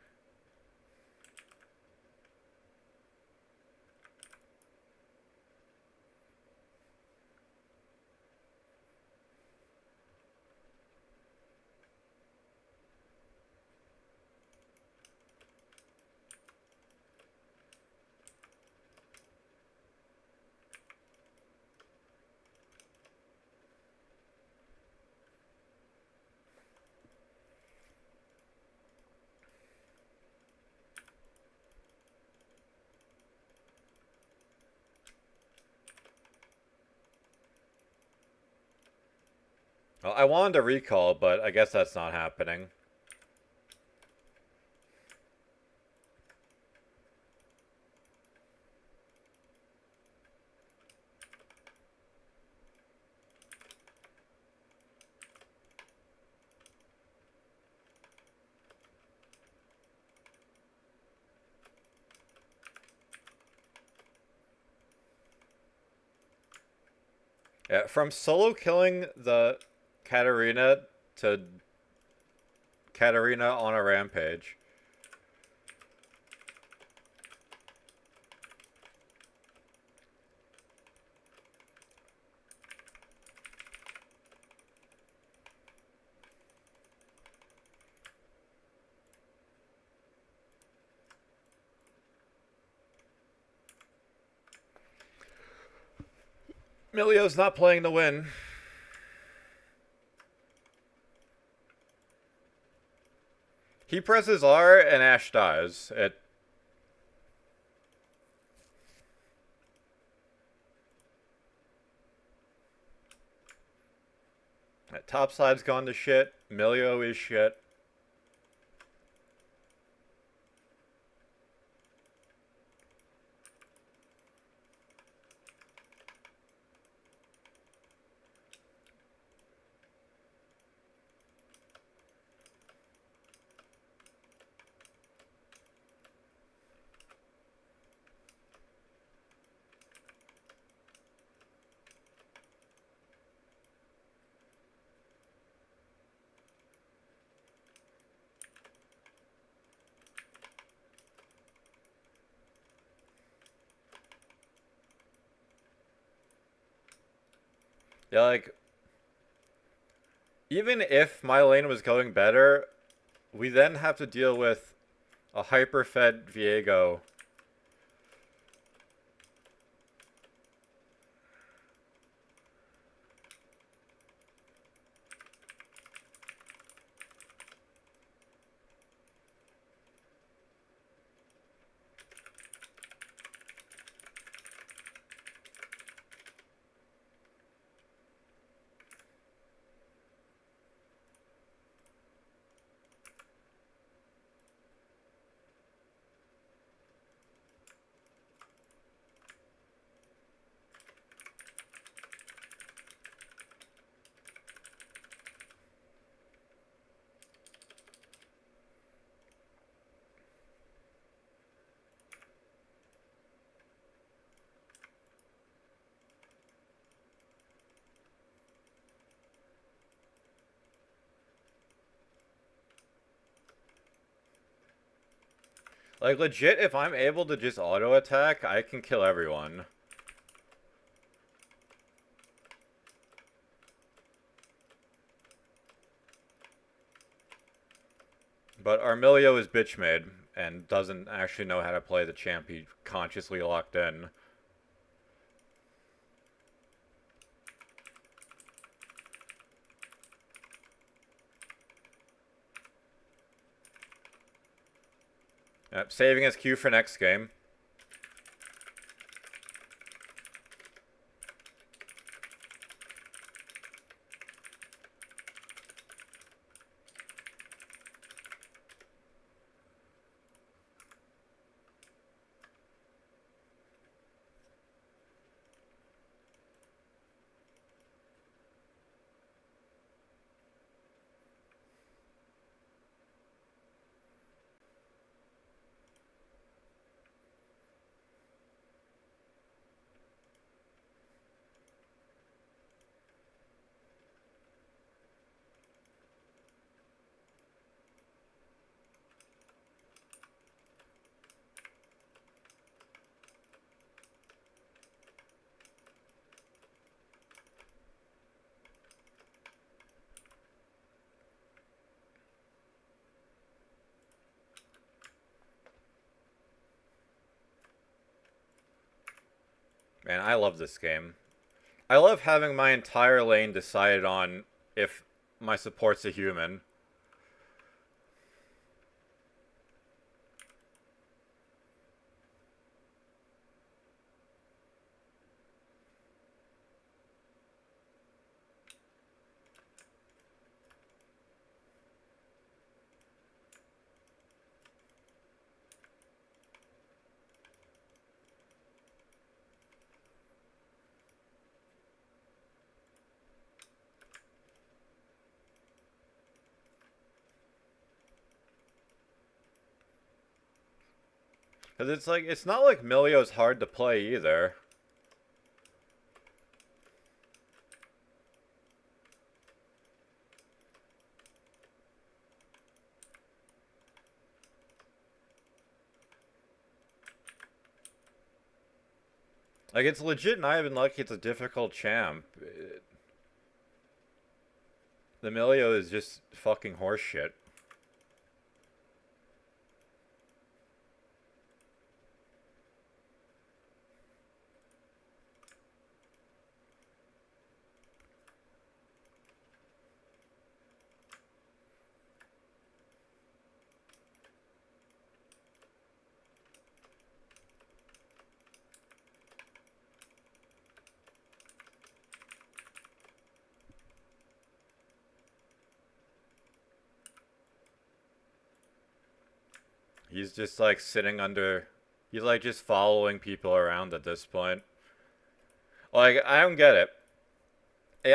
Well, I wanted to recall, but I guess that's not happening. Yeah, from solo killing the Katarina to Katarina on a rampage. Milio's not playing to win. He presses R and Ashe dies. Top side's gone to shit. Milio is shit. Yeah, like, even if my lane was going better, we then have to deal with a hyper-fed Viego. Like, legit, if I'm able to just auto-attack, I can kill everyone. But Armilio is bitch made and doesn't actually know how to play the champ he consciously locked in. Yep, saving his Q for next game. Man, I love this game. I love having my entire lane decided on if my support's a human. Because it's like, it's not like Milio's hard to play either. Like, it's legit not even like it's a difficult champ. The Milio is just fucking horseshit. He's just like sitting under. He's like just following people around at this point. Like, I don't get it.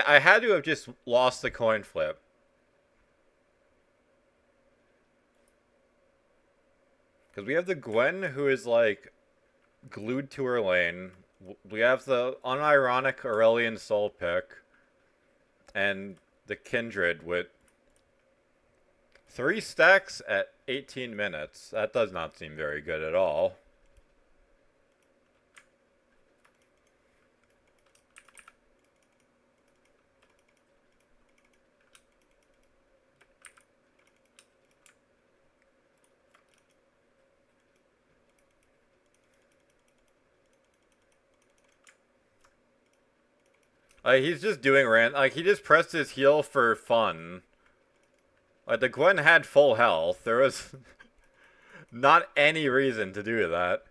I had to have just lost the coin flip. Because we have the Gwen who is like glued to her lane. We have the unironic Aurelion Soul pick. And the Kindred with 3 stacks at 18 minutes. That does not seem very good at all. Like, he's just doing like, he just pressed his heal for fun. Like, the Gwen had full health. There was not any reason to do that.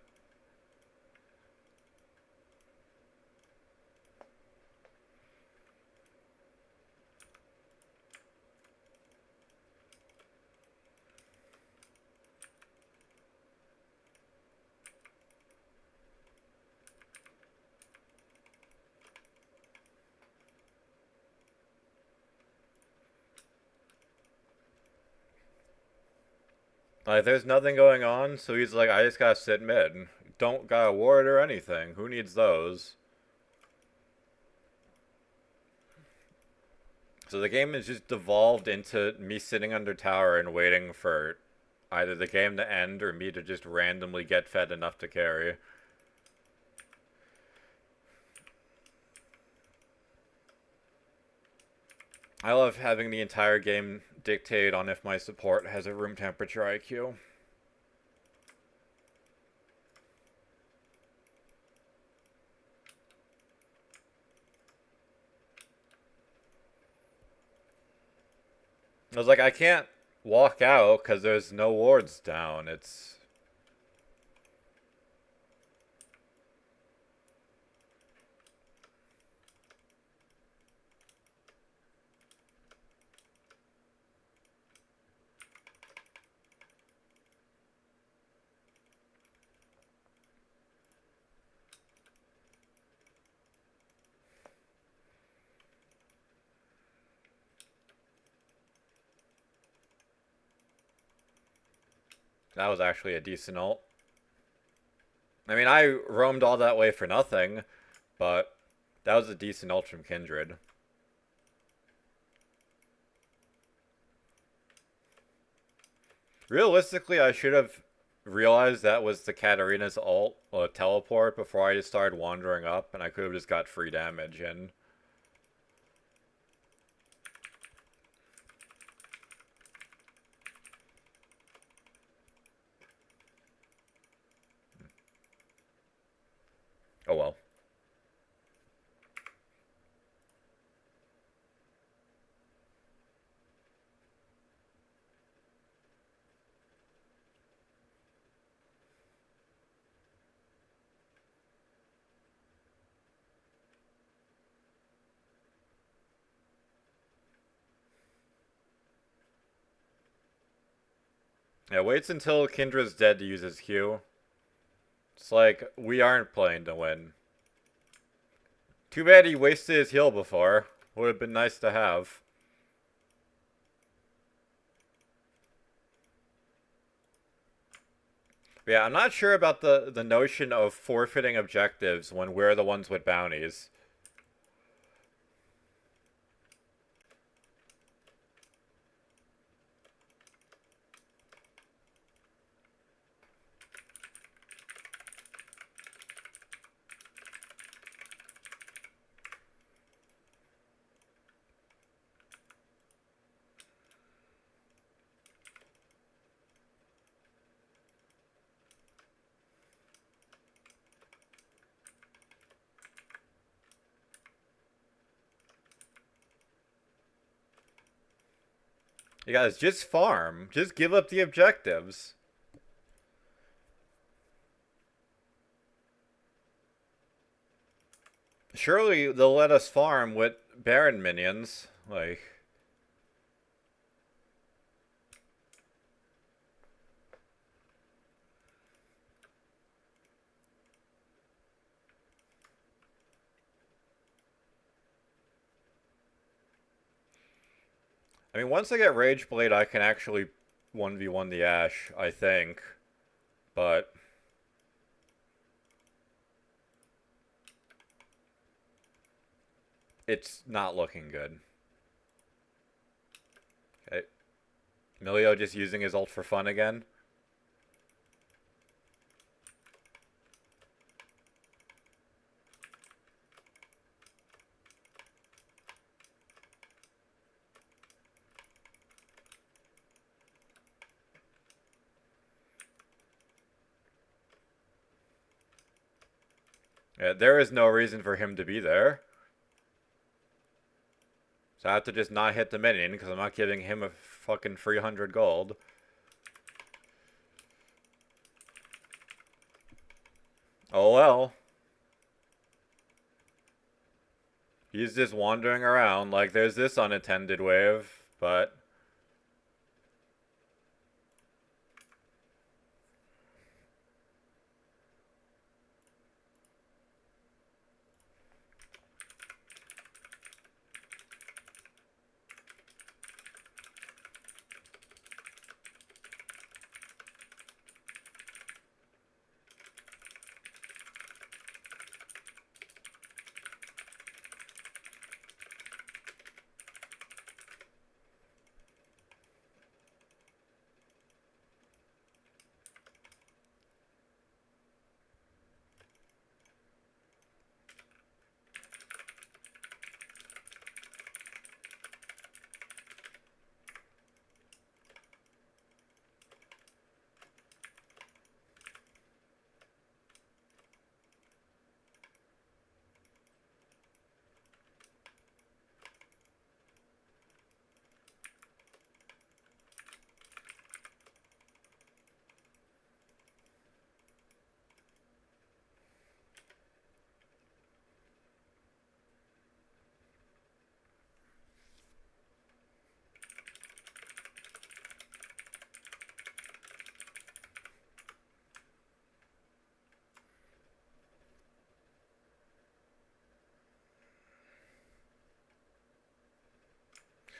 Like, there's nothing going on, so he's like, I just gotta sit mid. Don't got a ward or anything. Who needs those? So the game has just devolved into me sitting under tower and waiting for either the game to end or me to just randomly get fed enough to carry. I love having the entire game dictate on if my support has a room temperature IQ. I was like, I can't walk out because there's no wards down. It's... That was actually a decent ult. I mean, I roamed all that way for nothing, but that was a decent ult from Kindred. Realistically, I should have realized that was the Katarina's ult, or teleport, before I just started wandering up, and I could have just got free damage in. Oh well. Yeah, waits until Kindra's dead to use his Q. It's like, we aren't playing to win. Too bad he wasted his heal before. Would have been nice to have. Yeah, I'm not sure about the notion of forfeiting objectives when we're the ones with bounties. You guys, just farm. Just give up the objectives. Surely they'll let us farm with Baron minions. Like... I mean, once I get Rage Blade, I can actually 1v1 the Ashe, I think. But... it's not looking good. Okay. Milio just using his ult for fun again. Yeah, there is no reason for him to be there. So I have to just not hit the minion because I'm not giving him a fucking 300 gold. Oh well. He's just wandering around like there's this unattended wave, but...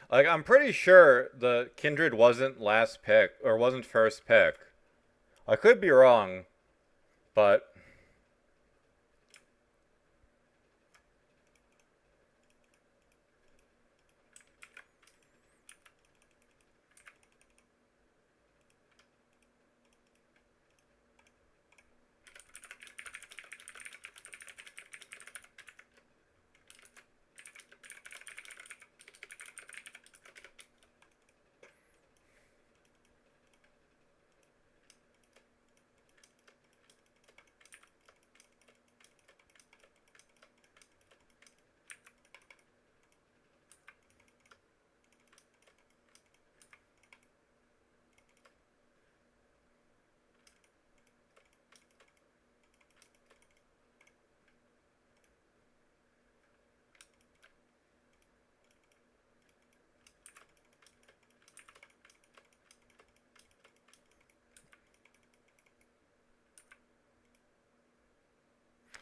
like, I'm pretty sure the Kindred wasn't last pick, or wasn't first pick. I could be wrong, but...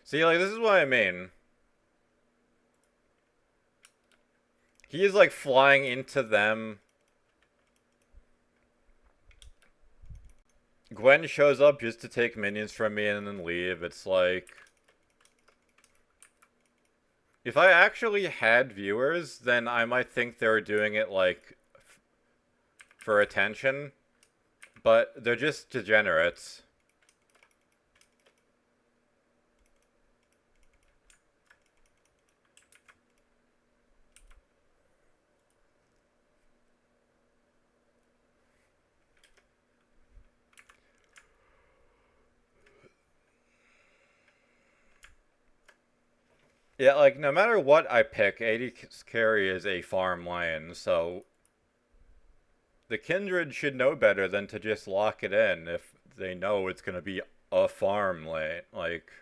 See, like, this is what I mean. He is, like, flying into them. Gwen shows up just to take minions from me and then leave. It's like... If I actually had viewers, then I might think they were doing it, like, for attention. But they're just degenerates. Yeah, like, no matter what I pick, AD carry is a farm lane, so the Kindred should know better than to just lock it in if they know it's going to be a farm lane. Like,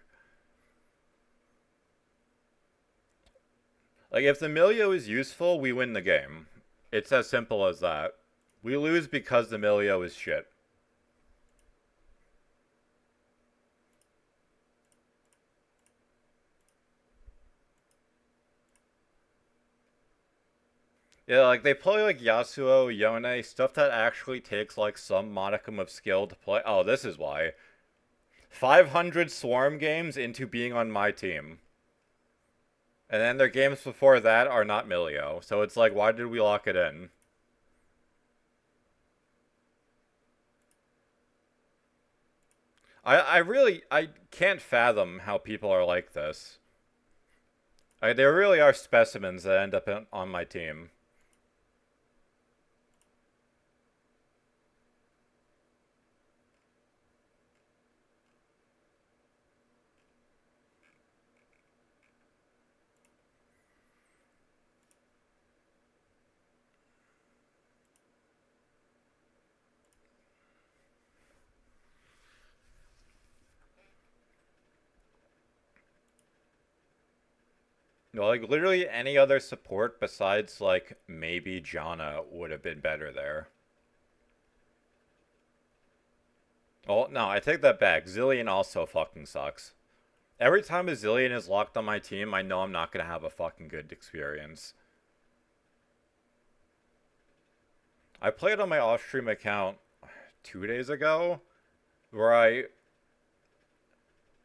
if the Milio is useful, we win the game. It's as simple as that. We lose because the Milio is shit. Yeah, like, they play, like, Yasuo, Yone, stuff that actually takes, like, some modicum of skill to play. Oh, this is why. 500 Swarm games into being on my team. And then their games before that are not Milio. So it's like, why did we lock it in? I can't fathom how people are like this. There really are specimens that end up on my team. No, like, literally any other support besides, like, maybe Janna would have been better there. Oh, no, I take that back. Zilean also fucking sucks. Every time a Zilean is locked on my team, I know I'm not gonna have a fucking good experience. I played on my off-stream account 2 days ago, where I...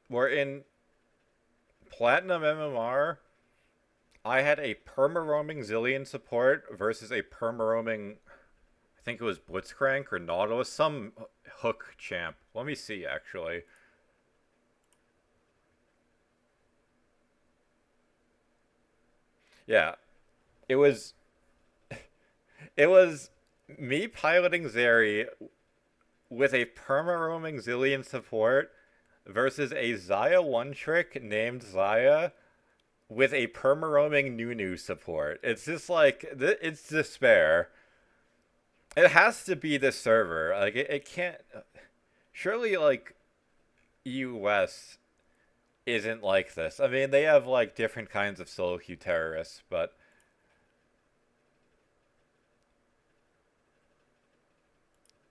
where in Platinum MMR, I had a perma-roaming Zilean support versus a perma-roaming... I think it was Blitzcrank or Nautilus, some hook champ. Let me see, actually. Yeah, it was... It was me piloting Zeri with a perma-roaming Zilean support versus a Xayah one-trick named Xayah with a perma-roaming Nunu support. It's just like, it's despair. It has to be the server. Like, it can't... Surely, like, US isn't like this. I mean, they have, like, different kinds of solo queue terrorists, but...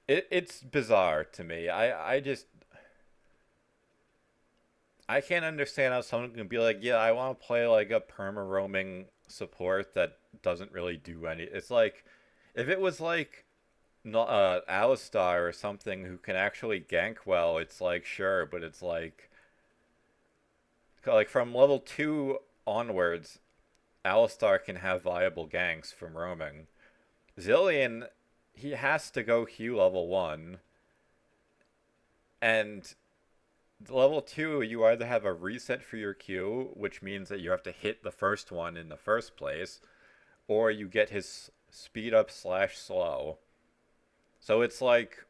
it's bizarre to me. I just... I can't understand how someone can be like, yeah, I want to play like a perma roaming support that doesn't really do any. It's like, if it was like, Alistar or something who can actually gank well, it's like sure, but it's like from level 2 onwards, Alistar can have viable ganks from roaming. Zilean, he has to go Q level 1, and level 2, you either have a reset for your Q, which means that you have to hit the first one in the first place, or you get his speed up slash slow. So it's like,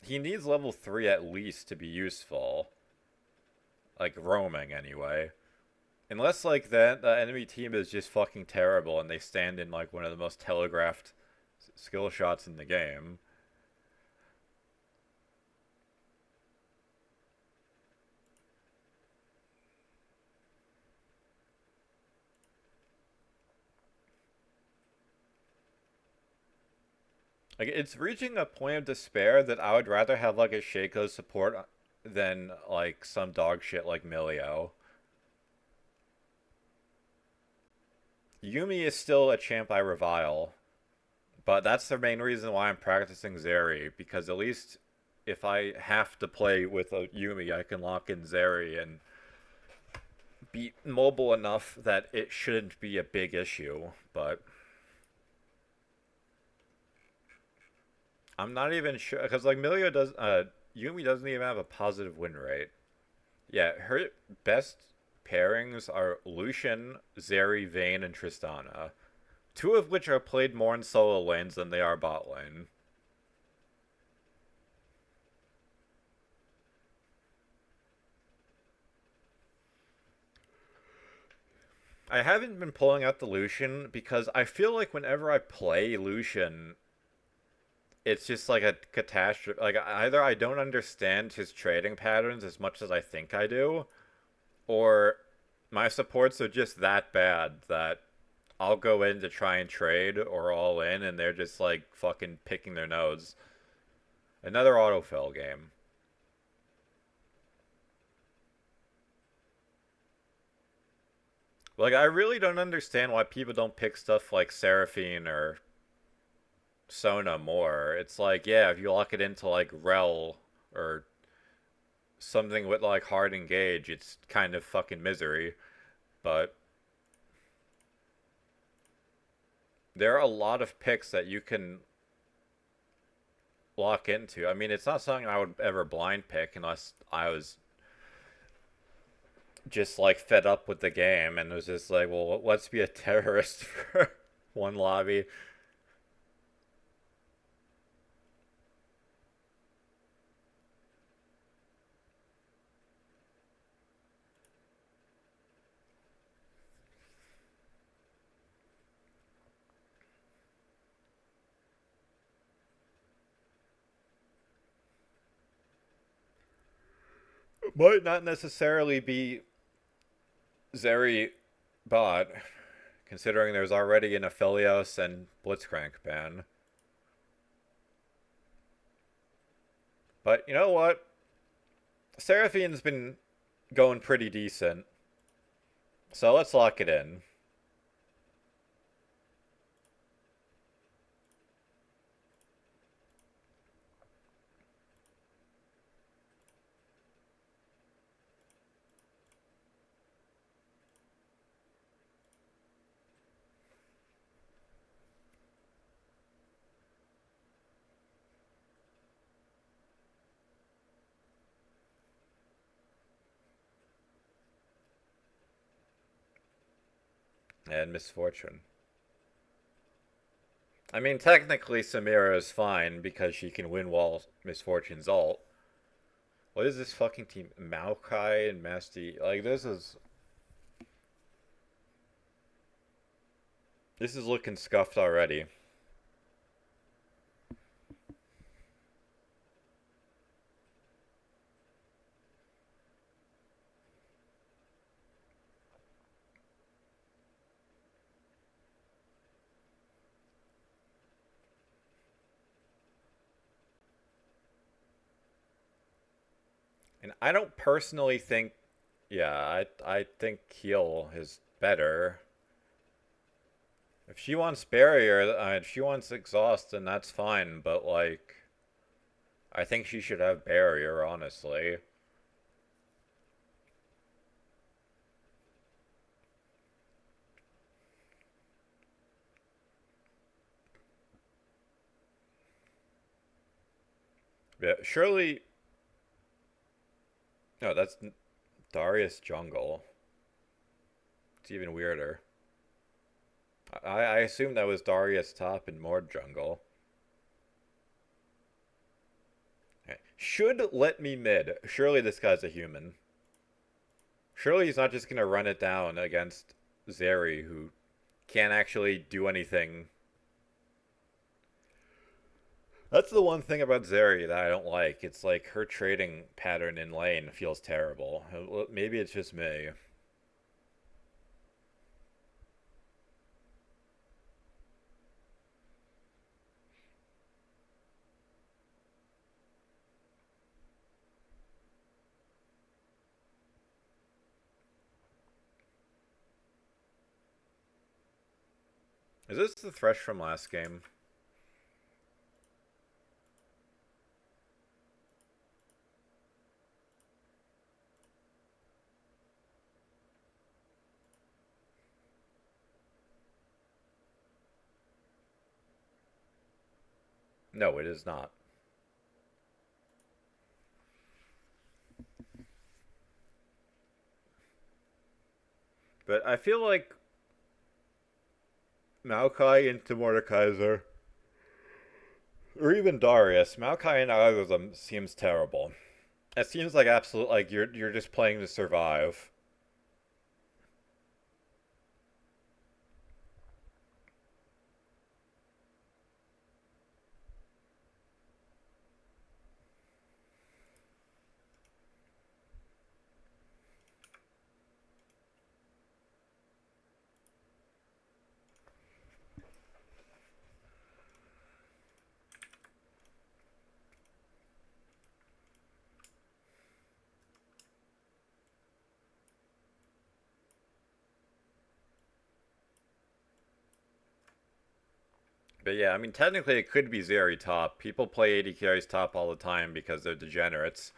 he needs level 3 at least to be useful. Like, roaming anyway. Unless, like, the enemy team is just fucking terrible and they stand in, like, one of the most telegraphed skill shots in the game. Like, it's reaching a point of despair that I would rather have, like, a Shaco support than, like, some dog shit like Milio. Yumi is still a champ I revile, but that's the main reason why I'm practicing Zeri, because at least if I have to play with a Yumi, I can lock in Zeri and be mobile enough that it shouldn't be a big issue. But I'm not even sure because like Yumi doesn't even have a positive win rate. Yeah, her best pairings are Lucian, Zeri, Vayne, and Tristana. Two of which are played more in solo lanes than they are bot lane. I haven't been pulling out the Lucian because I feel like whenever I play Lucian, it's just like a catastrophe. Like either I don't understand his trading patterns as much as I think I do, or my supports are just that bad that I'll go in to try and trade or all in, and they're just like fucking picking their nose. Another autofill game. Like I really don't understand why people don't pick stuff like Seraphine or Sona more. It's like, yeah, if you lock it into like Rel or something with like hard engage, it's kind of fucking misery. But there are a lot of picks that you can lock into. I mean, it's not something I would ever blind pick unless I was just like fed up with the game and was just like, well, let's be a terrorist for one lobby. Might not necessarily be Zeri bot, considering there's already an Aphelios and Blitzcrank ban. But you know what? Seraphine's been going pretty decent. So let's lock it in. And Misfortune. I mean, technically Samira is fine because she can win while Misfortune's ult. What is this fucking team? Maokai and Masty. Like, This is looking scuffed already. And I don't personally think. Yeah, I think Heal is better. If she wants Barrier, if she wants Exhaust, then that's fine. But, like, I think she should have Barrier, honestly. Yeah, surely. No, that's Darius jungle. It's even weirder. I assume that was Darius top and Mord jungle. Okay. Should let me mid. Surely this guy's a human. Surely he's not just gonna run it down against Zeri, who can't actually do anything. That's the one thing about Zeri that I don't like. It's like her trading pattern in lane feels terrible. Maybe it's just me. Is this the Thresh from last game? No, it is not. But I feel like Maokai into Mordekaiser, or even Darius, Maokai and either of them seems terrible. It seems like absolute like you're just playing to survive. But yeah, I mean technically it could be Zeri top. People play AD carries top all the time because they're degenerates.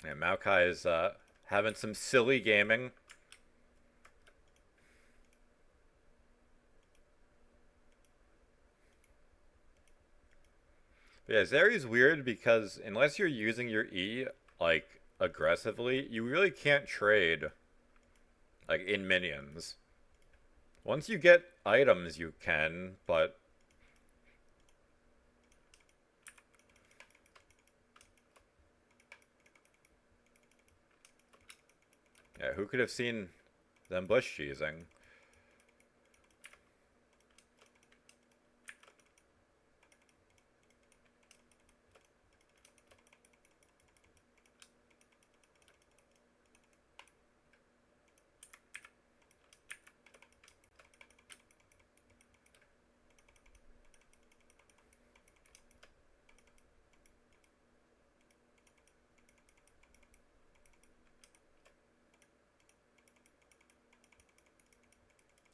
Yeah, Maokai is having some silly gaming. But yeah, Zeri's weird because unless you're using your E like aggressively, you really can't trade like in minions. Once you get items, you can, but yeah, who could have seen them bush cheesing?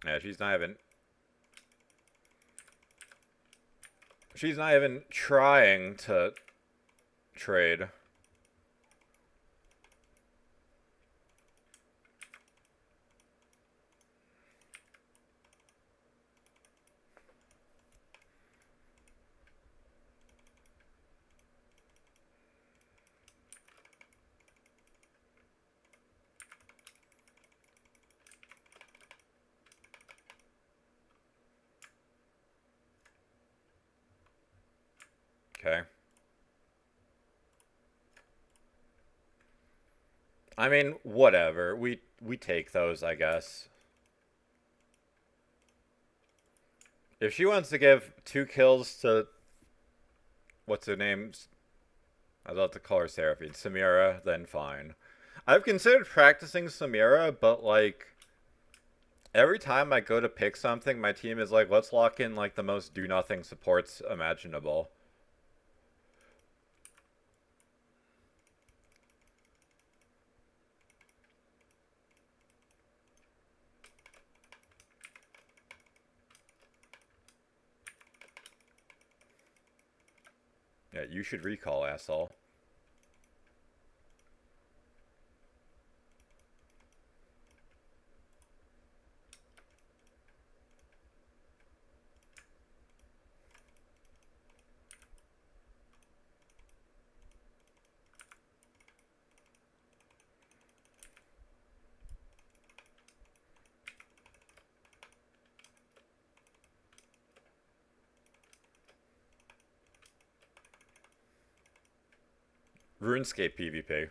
Yeah, she's not even trying to trade. Okay. I mean, whatever. We take those, I guess. If she wants to give 2 kills to what's her name? I was about to call her Seraphine. Samira, then fine. I've considered practicing Samira, but like every time I go to pick something, my team is like, let's lock in like the most do nothing supports imaginable. Yeah, you should recall, asshole. RuneScape PvP.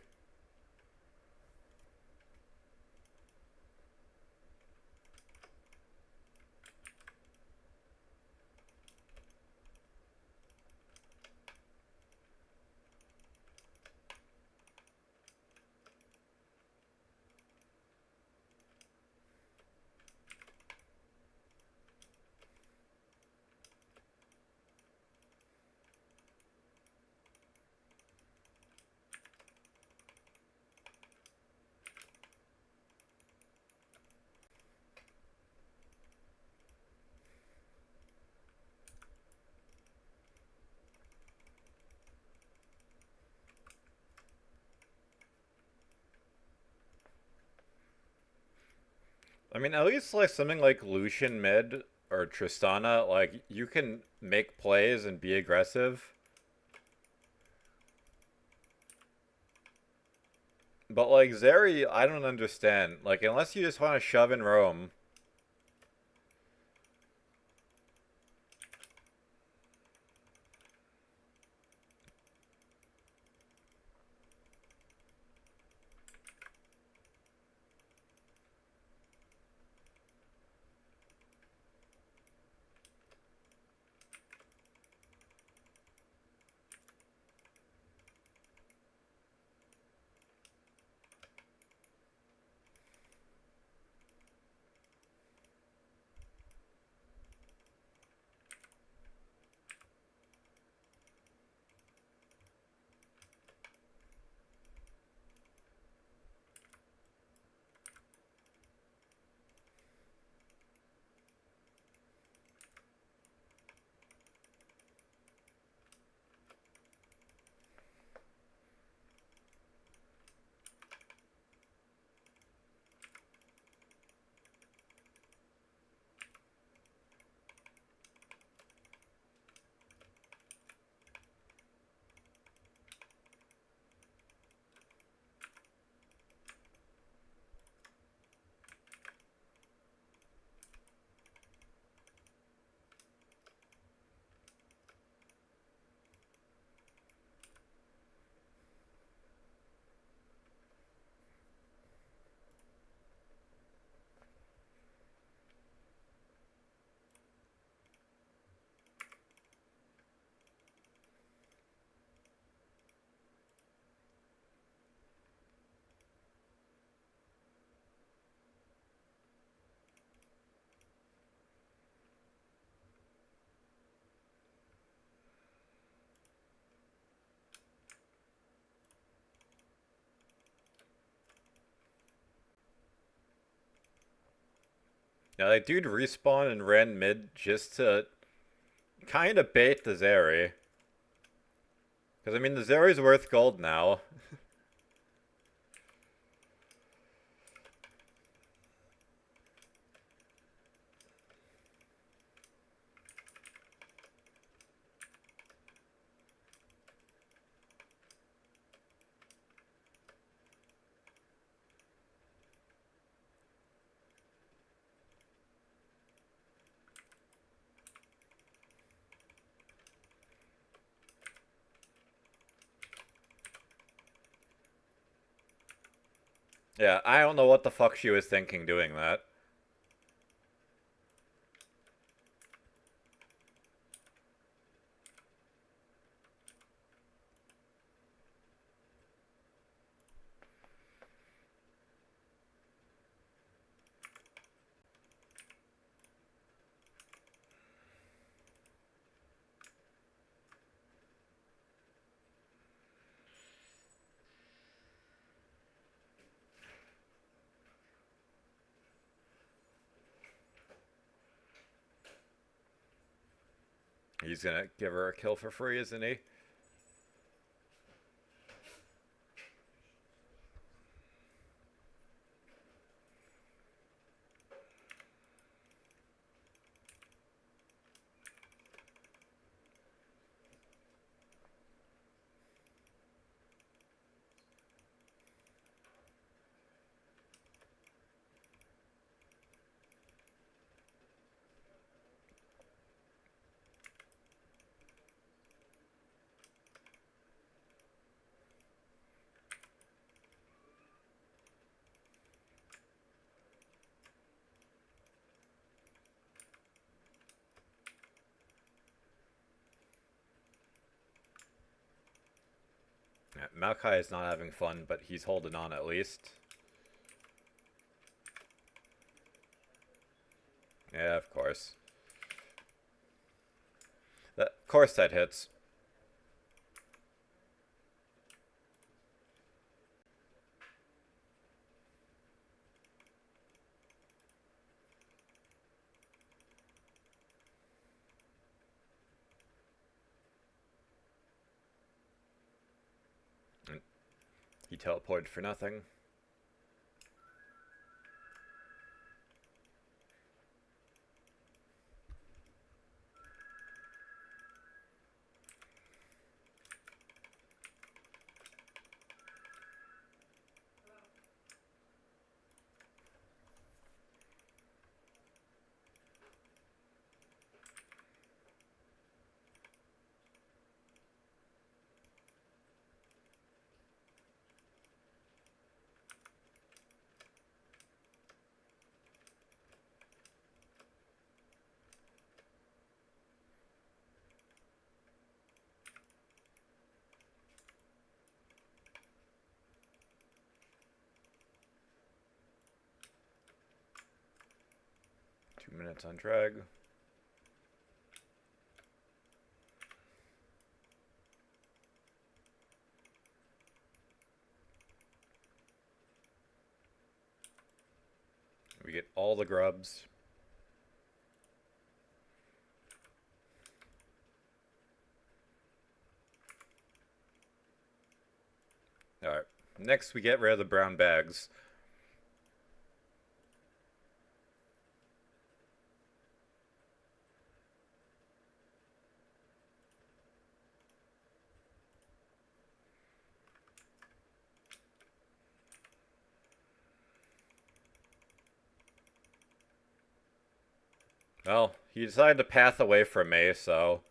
I mean, at least like something like Lucian mid or Tristana, like you can make plays and be aggressive. But like Zeri, I don't understand. Like unless you just want to shove and roam. Now that dude respawned and ran mid just to kind of bait the Zeri. Because I mean the Zeri's worth gold now. Yeah, I don't know what the fuck she was thinking doing that. He's gonna give her a kill for free, isn't he? Yeah, Maokai is not having fun, but he's holding on at least. Yeah, of course. Of course that hits. And he teleported for nothing. Two minutes on drag. We get all the grubs. Alright. Next, we get rid of the brown bags. Well, he decided to path away from me, so...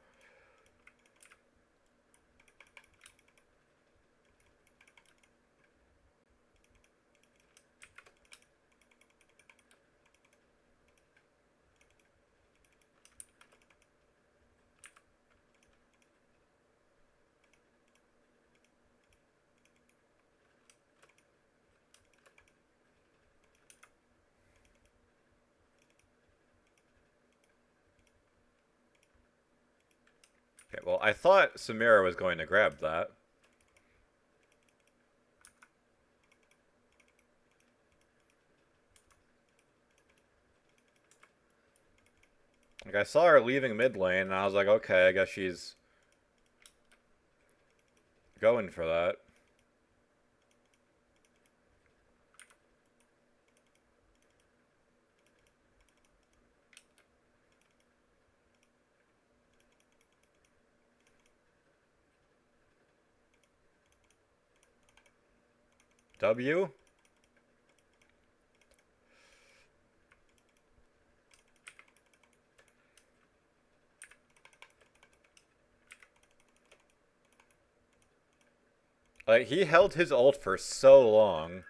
Okay, well, I thought Samira was going to grab that. Like, I saw her leaving mid lane, and I was like, okay, I guess she's going for that. W? Like, he held his ult for so long.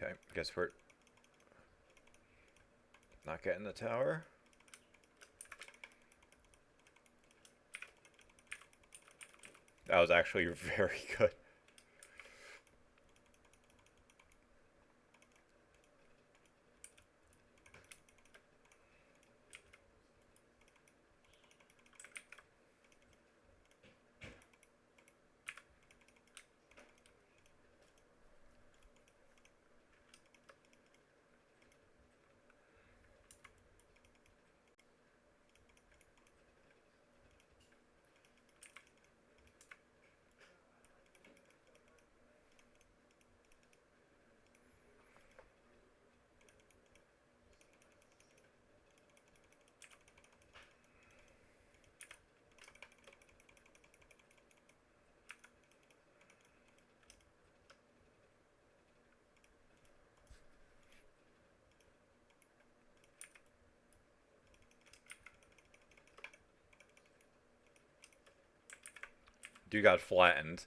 Okay, guess we're not getting the tower. That was actually very good. Dude got flattened.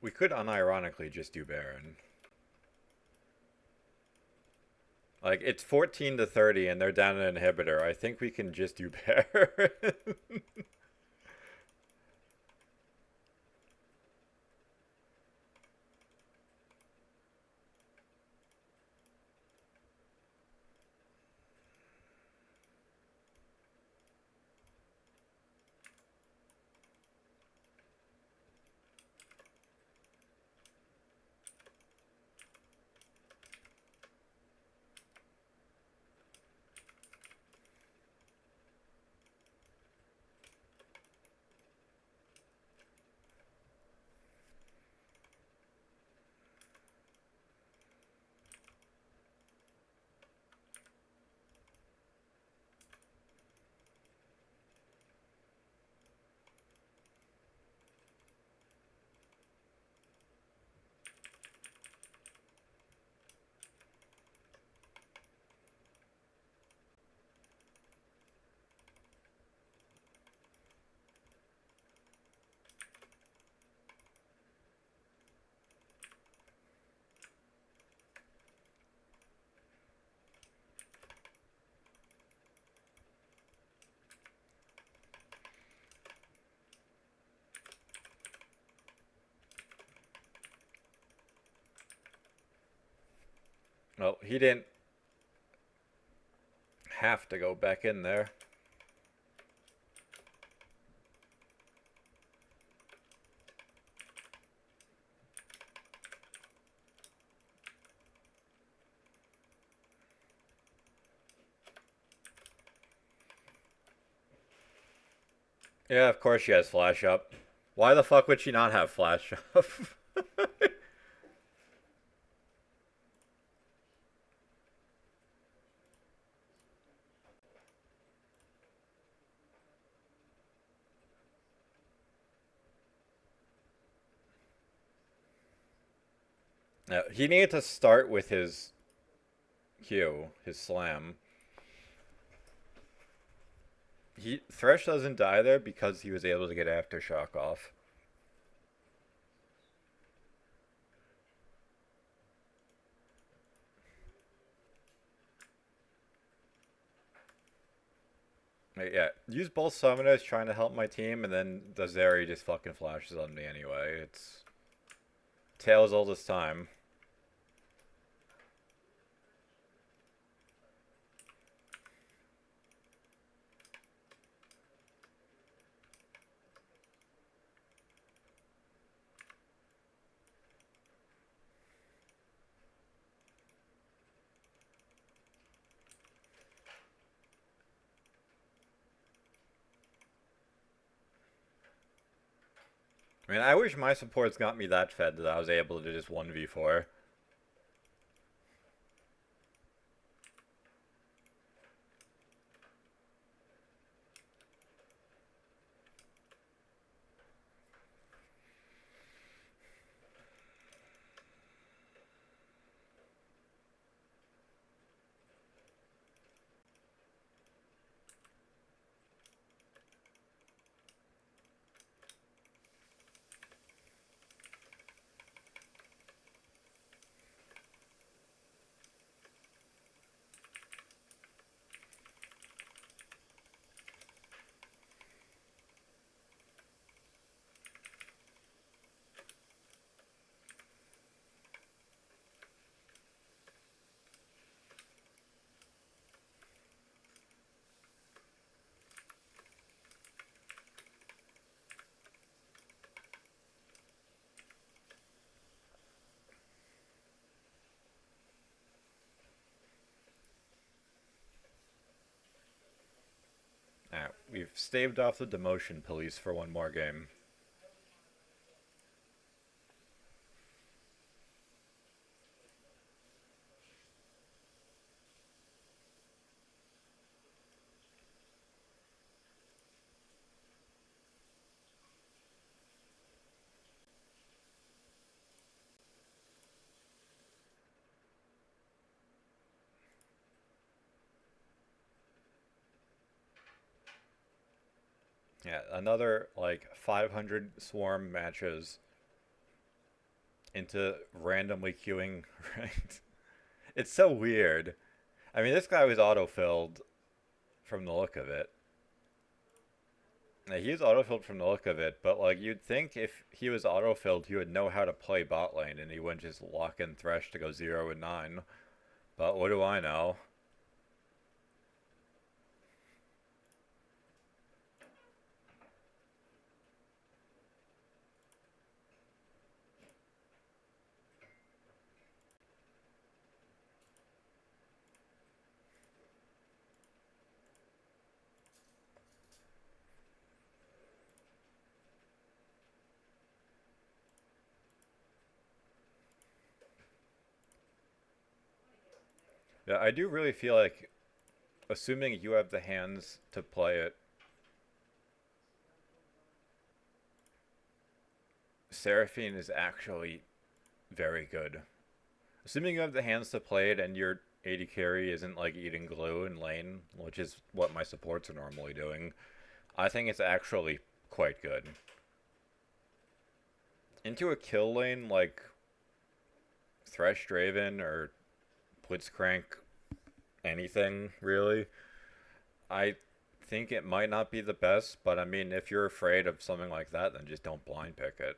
We could unironically just do Baron. Like, it's 14 to 30 and they're down an inhibitor. I think we can just do Baron. Well, he didn't have to go back in there. Yeah, of course she has flash up. Why the fuck would she not have flash up? No, he needed to start with his Q, his slam. Thresh doesn't die there because he was able to get Aftershock off. Yeah, use both summoners trying to help my team, and then the Zeri just fucking flashes on me anyway. It's Tails all this time. I mean, I wish my supports got me that fed that I was able to just 1v4. Alright, we've staved off the demotion police for one more game. Yeah, another like 500 swarm matches into randomly queuing ranked. It's so weird. I mean, this guy was auto-filled from the look of it. Yeah, he was auto-filled from the look of it, but like you'd think if he was auto-filled, he would know how to play bot lane and he wouldn't just lock in Thresh to go 0 and 9. But what do I know? Yeah, I do really feel like, assuming you have the hands to play it, Seraphine is actually very good. Assuming you have the hands to play it and your AD carry isn't like eating glue in lane, which is what my supports are normally doing, I think it's actually quite good. Into a kill lane like Thresh Draven or Blitzcrank, anything really, I think it might not be the best, but I mean, if you're afraid of something like that, then just don't blind pick it.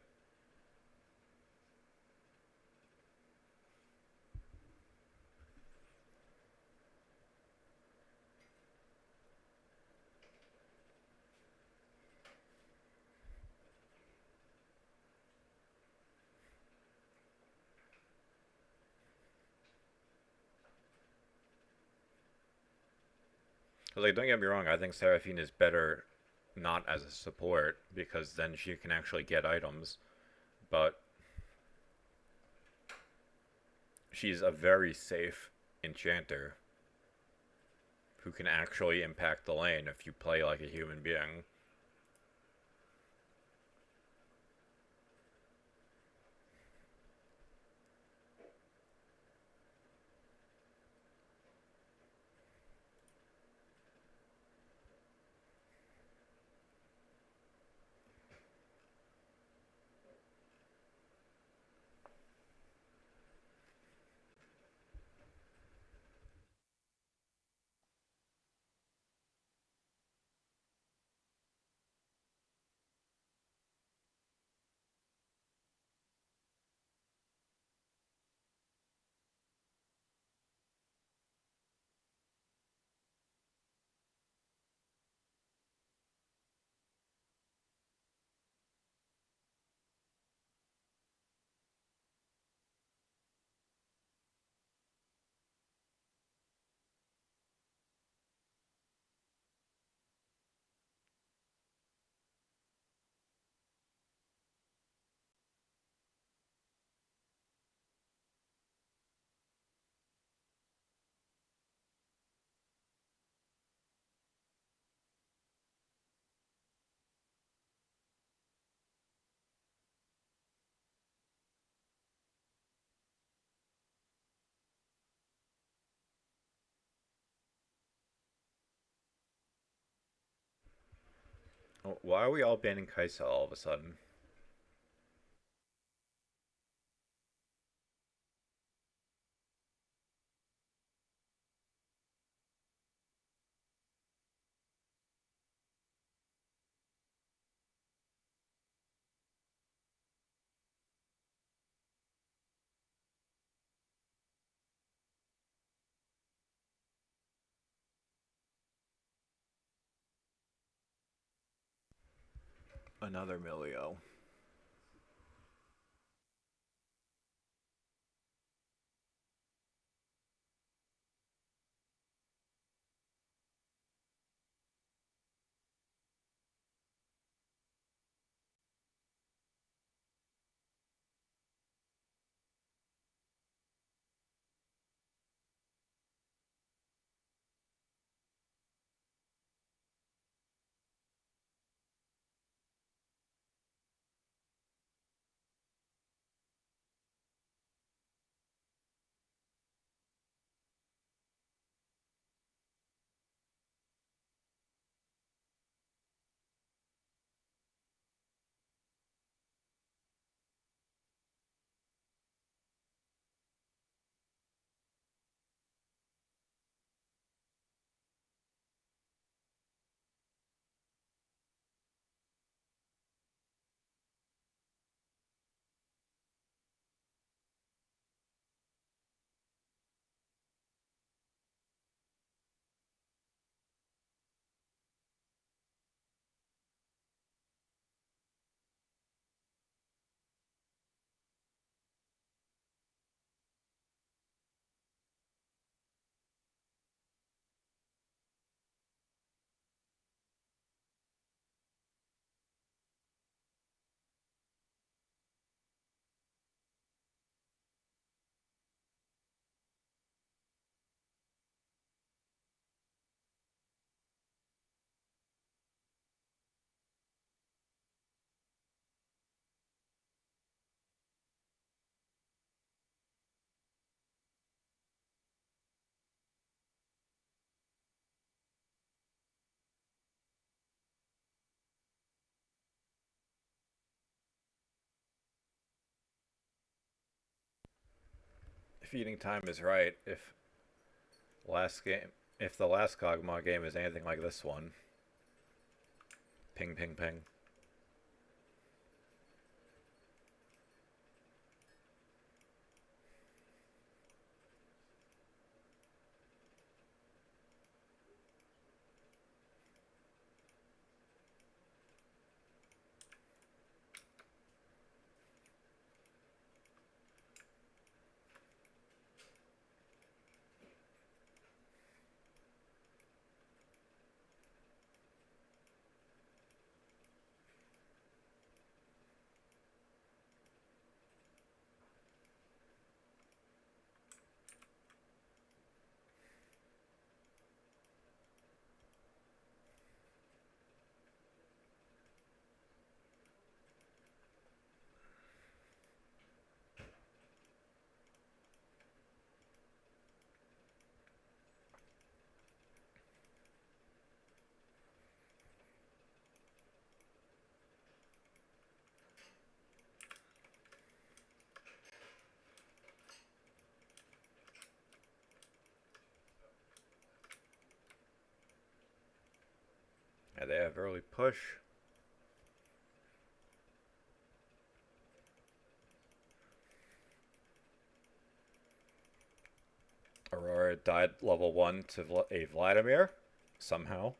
Like, don't get me wrong, I think Seraphine is better not as a support because then she can actually get items, but she's a very safe enchanter who can actually impact the lane if you play like a human being. Why are we all banning Kaisa all of a sudden? Another Milio. Feeding time is right. Last game, if the last Kog'Maw game is anything like this one, ping, ping, ping. Yeah, they have early push. Aurora died level 1 to a Vladimir, somehow.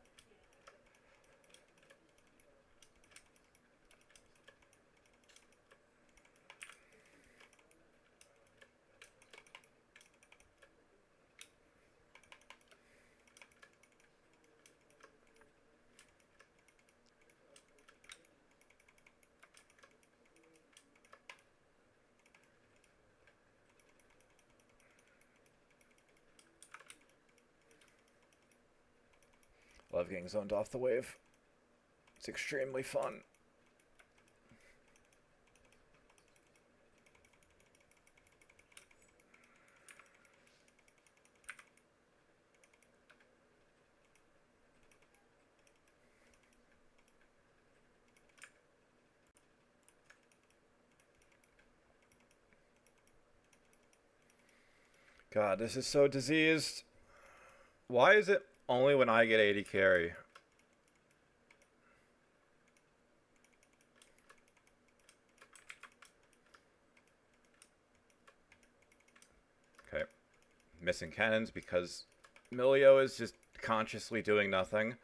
Love getting zoned off the wave. It's extremely fun. God, this is so diseased. Why is it only when I get 80 carry? Okay. Missing cannons because Milio is just consciously doing nothing.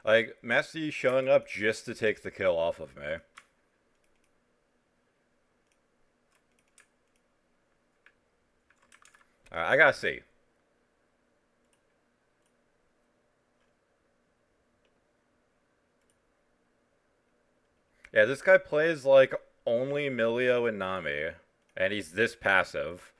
Like, Master Yi showing up just to take the kill off of me. Alright, I gotta see. Yeah, this guy plays like only Milio and Nami, and he's this passive.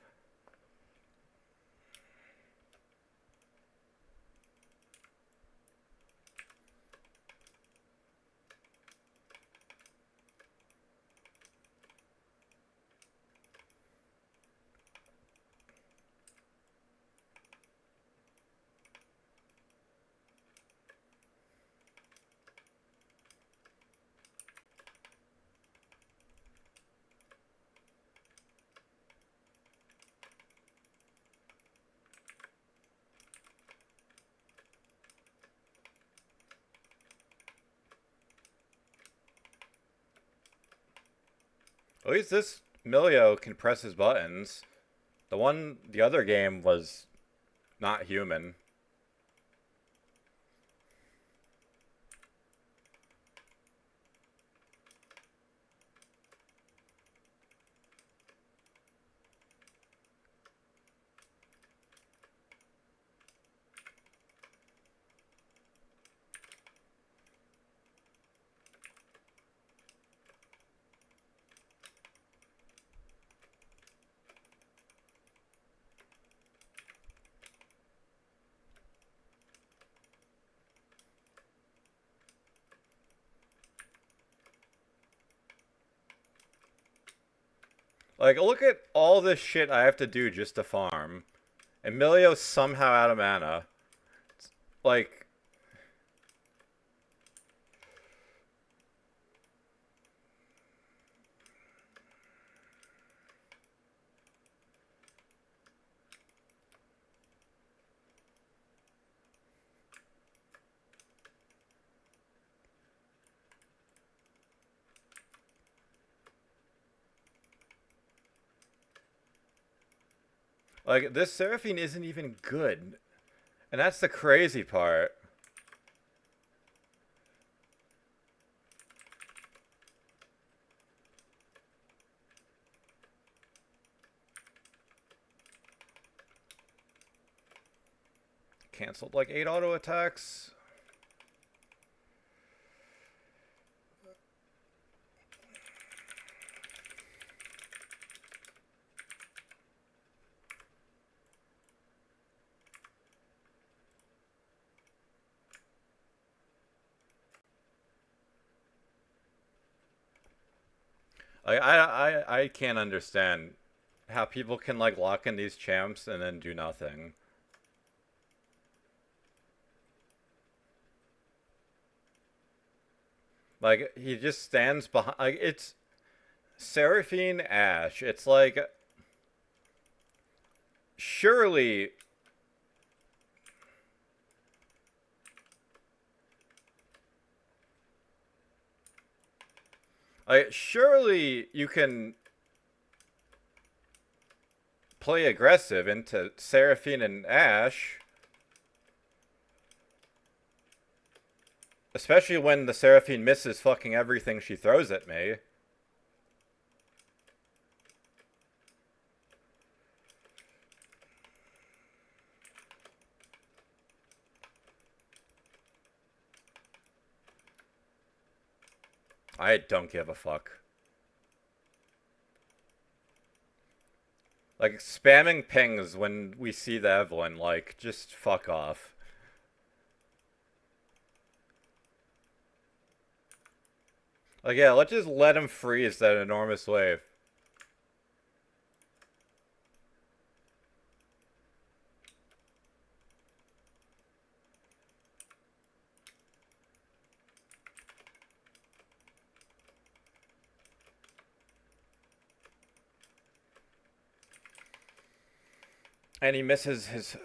At least this Milio can press his buttons. The other game was not human. Like, look at all this shit I have to do just to farm. And Milio's somehow out of mana. Like, this Seraphine isn't even good. And that's the crazy part. Cancelled like 8 auto attacks. I can't understand how people can like lock in these champs and then do nothing. Like, he just stands behind. Like, it's Seraphine Ashe. It's like, surely. Like, surely you can play aggressive into Seraphine and Ashe. Especially when the Seraphine misses fucking everything she throws at me. I don't give a fuck. Like, spamming pings when we see the Evelyn, like, just fuck off. Like, yeah, let's just let him freeze that enormous wave. And he misses his...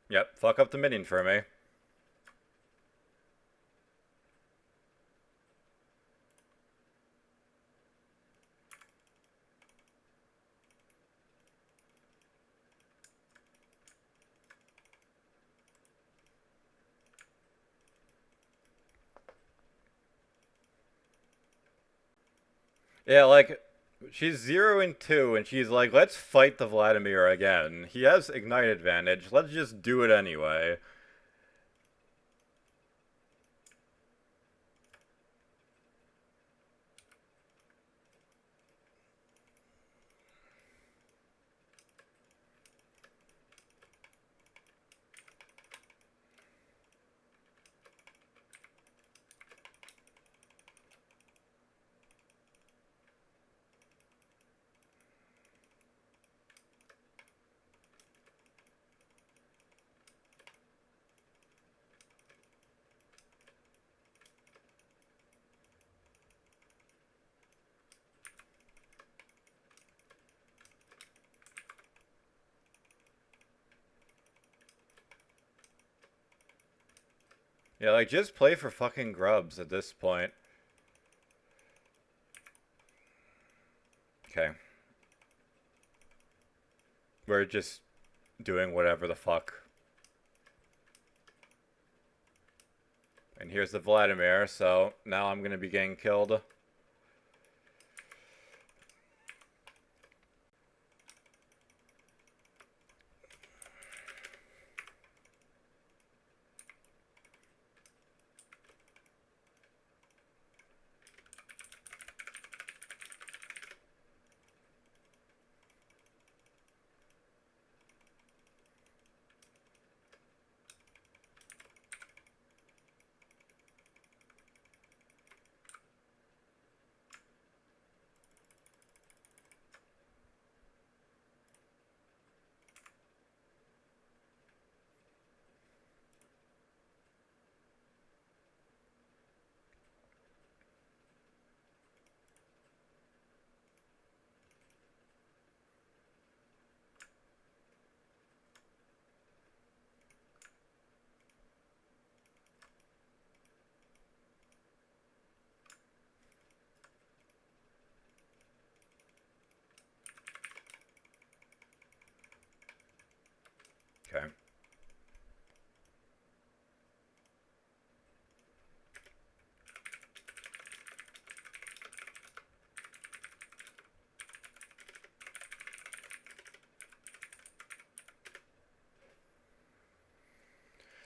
Yep, fuck up the minion for me. Yeah, like, she's 0 and 2, and she's like, let's fight the Vladimir again. He has Ignite advantage, let's just do it anyway. Yeah, like, just play for fucking grubs at this point. Okay. We're just doing whatever the fuck. And here's the Vladimir, so now I'm gonna be getting killed. Okay.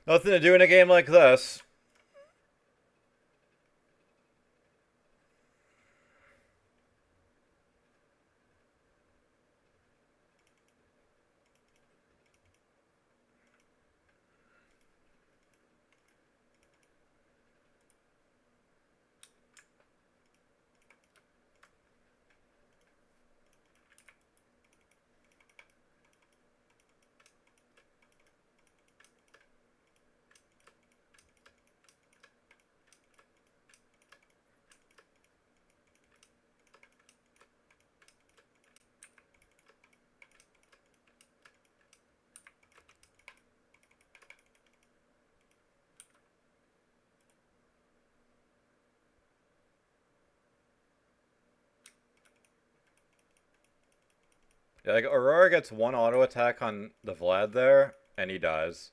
Nothing to do in a game like this. Yeah, like Aurora gets one auto attack on the Vlad there, and he dies.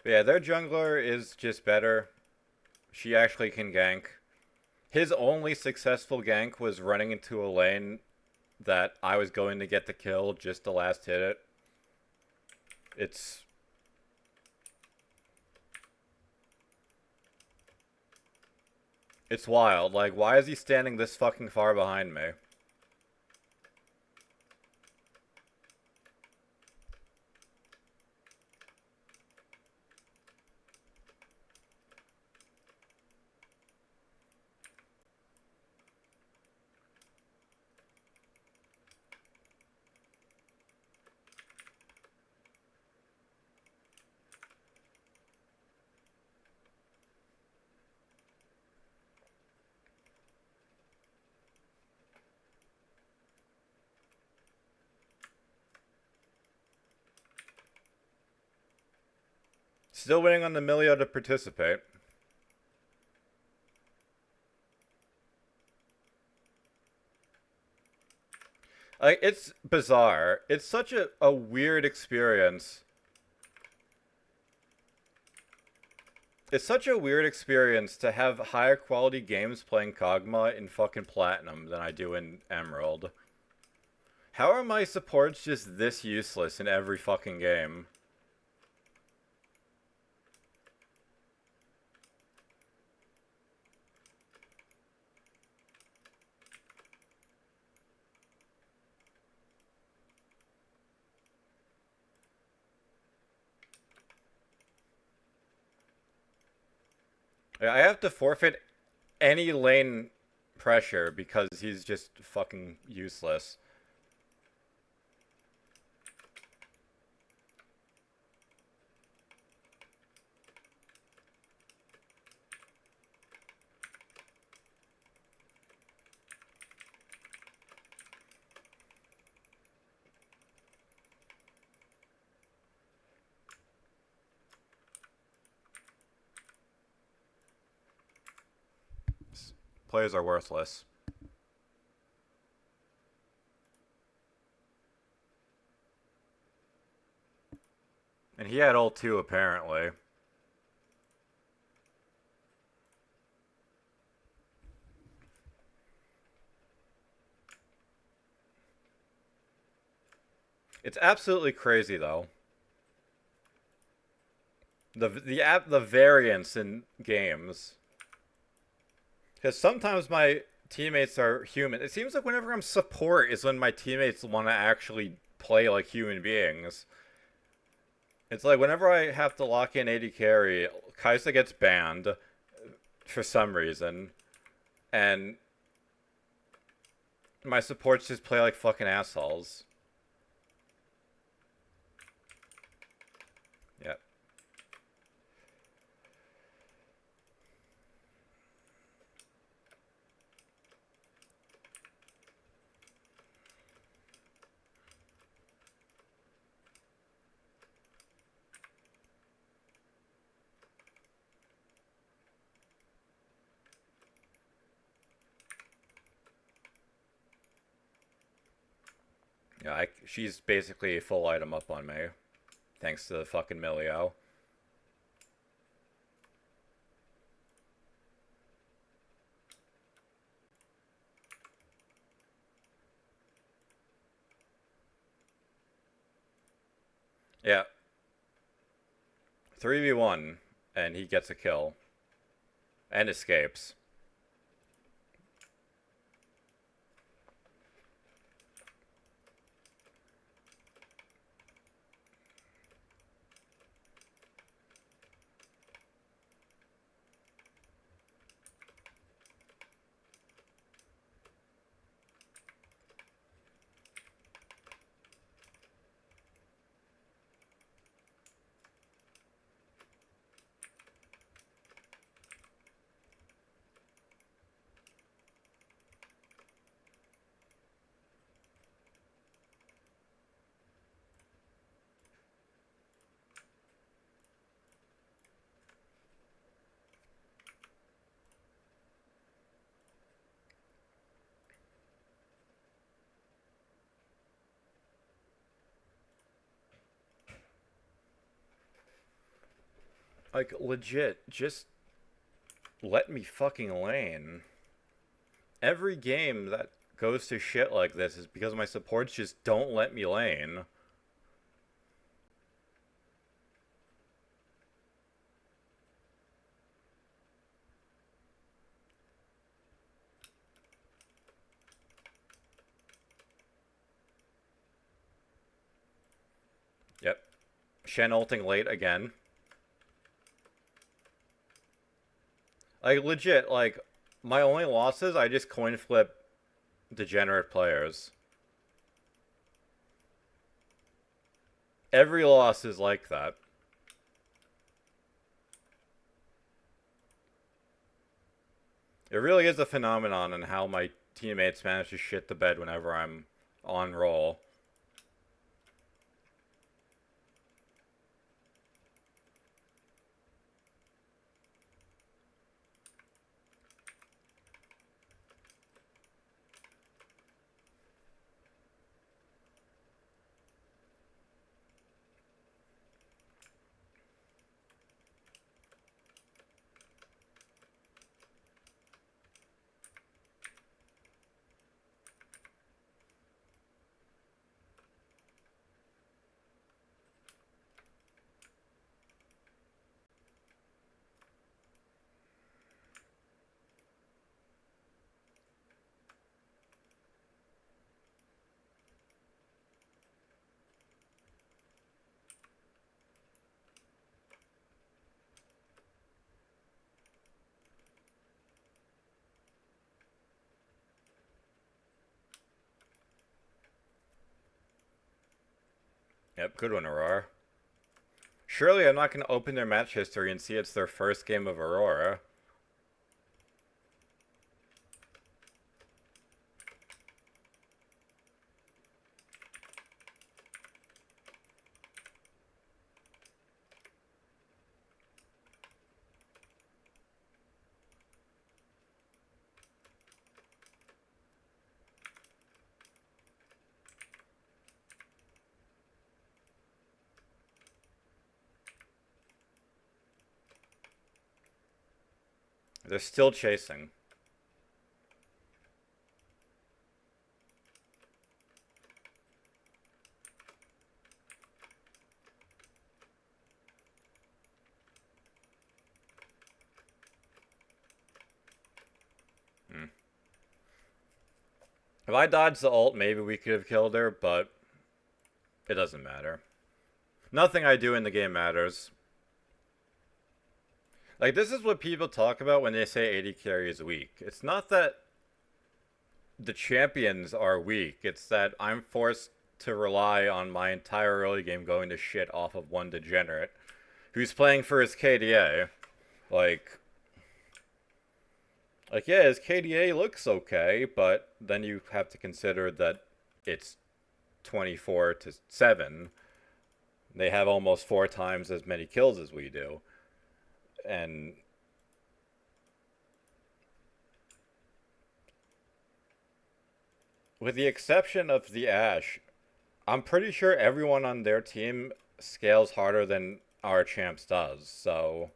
But yeah, their jungler is just better. She actually can gank. His only successful gank was running into a lane that I was going to get the kill just to last hit it. It's wild. Like, why is he standing this fucking far behind me? Still waiting on the Milio to participate. Like, it's bizarre. It's such a weird experience. It's such a weird experience to have higher quality games playing Kog'Maw in fucking Platinum than I do in Emerald. How are my supports just this useless in every fucking game? I have to forfeit any lane pressure because he's just fucking useless. Players are worthless. And he had ult too, apparently. It's absolutely crazy, though. The variance in games. Because sometimes my teammates are human. It seems like whenever I'm support is when my teammates want to actually play like human beings. It's like whenever I have to lock in AD carry, Kai'Sa gets banned for some reason, and my supports just play like fucking assholes. Yeah. Yeah, she's basically a full item up on me. Thanks to the fucking Milio. Yeah. 3v1, and he gets a kill. And escapes. Like, legit, just let me fucking lane. Every game that goes to shit like this is because my supports just don't let me lane. Yep. Shen ulting late again. Like, legit, like, my only losses, I just coin flip degenerate players. Every loss is like that. It really is a phenomenon in how my teammates manage to shit the bed whenever I'm on roll. Yep, good one, Aurora. Surely I'm not going to open their match history and see it's their first game of Aurora. They're still chasing. Hmm. If I dodged the ult, maybe we could have killed her, but it doesn't matter. Nothing I do in the game matters. Like, this is what people talk about when they say AD carry is weak. It's not that the champions are weak, it's that I'm forced to rely on my entire early game going to shit off of one degenerate who's playing for his KDA. Like, yeah, his KDA looks okay, but then you have to consider that it's 24-7. They have almost 4 times as many kills as we do. And with the exception of the Ashe, I'm pretty sure everyone on their team scales harder than our champs does, so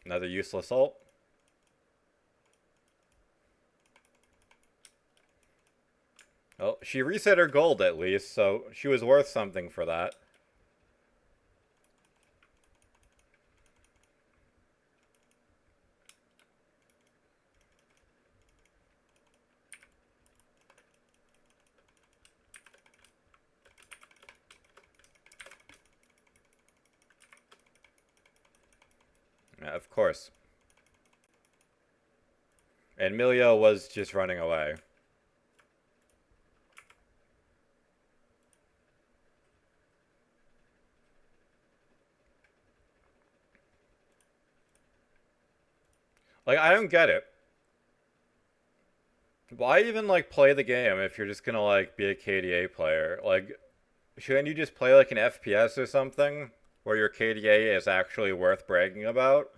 another useless ult. Well, she reset her gold at least, so she was worth something for that. Yeah, of course. And Milio was just running away. Like, I don't get it. Why even, like, play the game if you're just gonna, like, be a KDA player? Like, shouldn't you just play, like, an FPS or something? where your KDA is actually worth bragging about.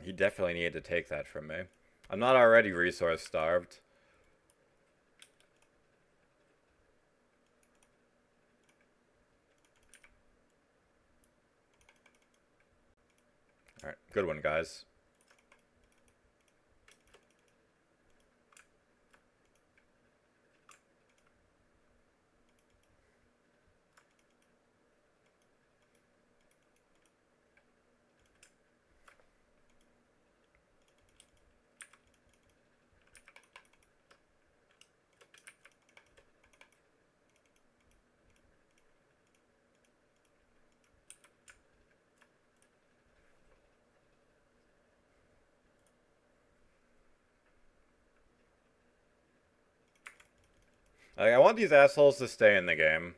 He definitely needed to take that from me. I'm not already resource starved. Alright, good one, guys. Like, I want these assholes to stay in the game.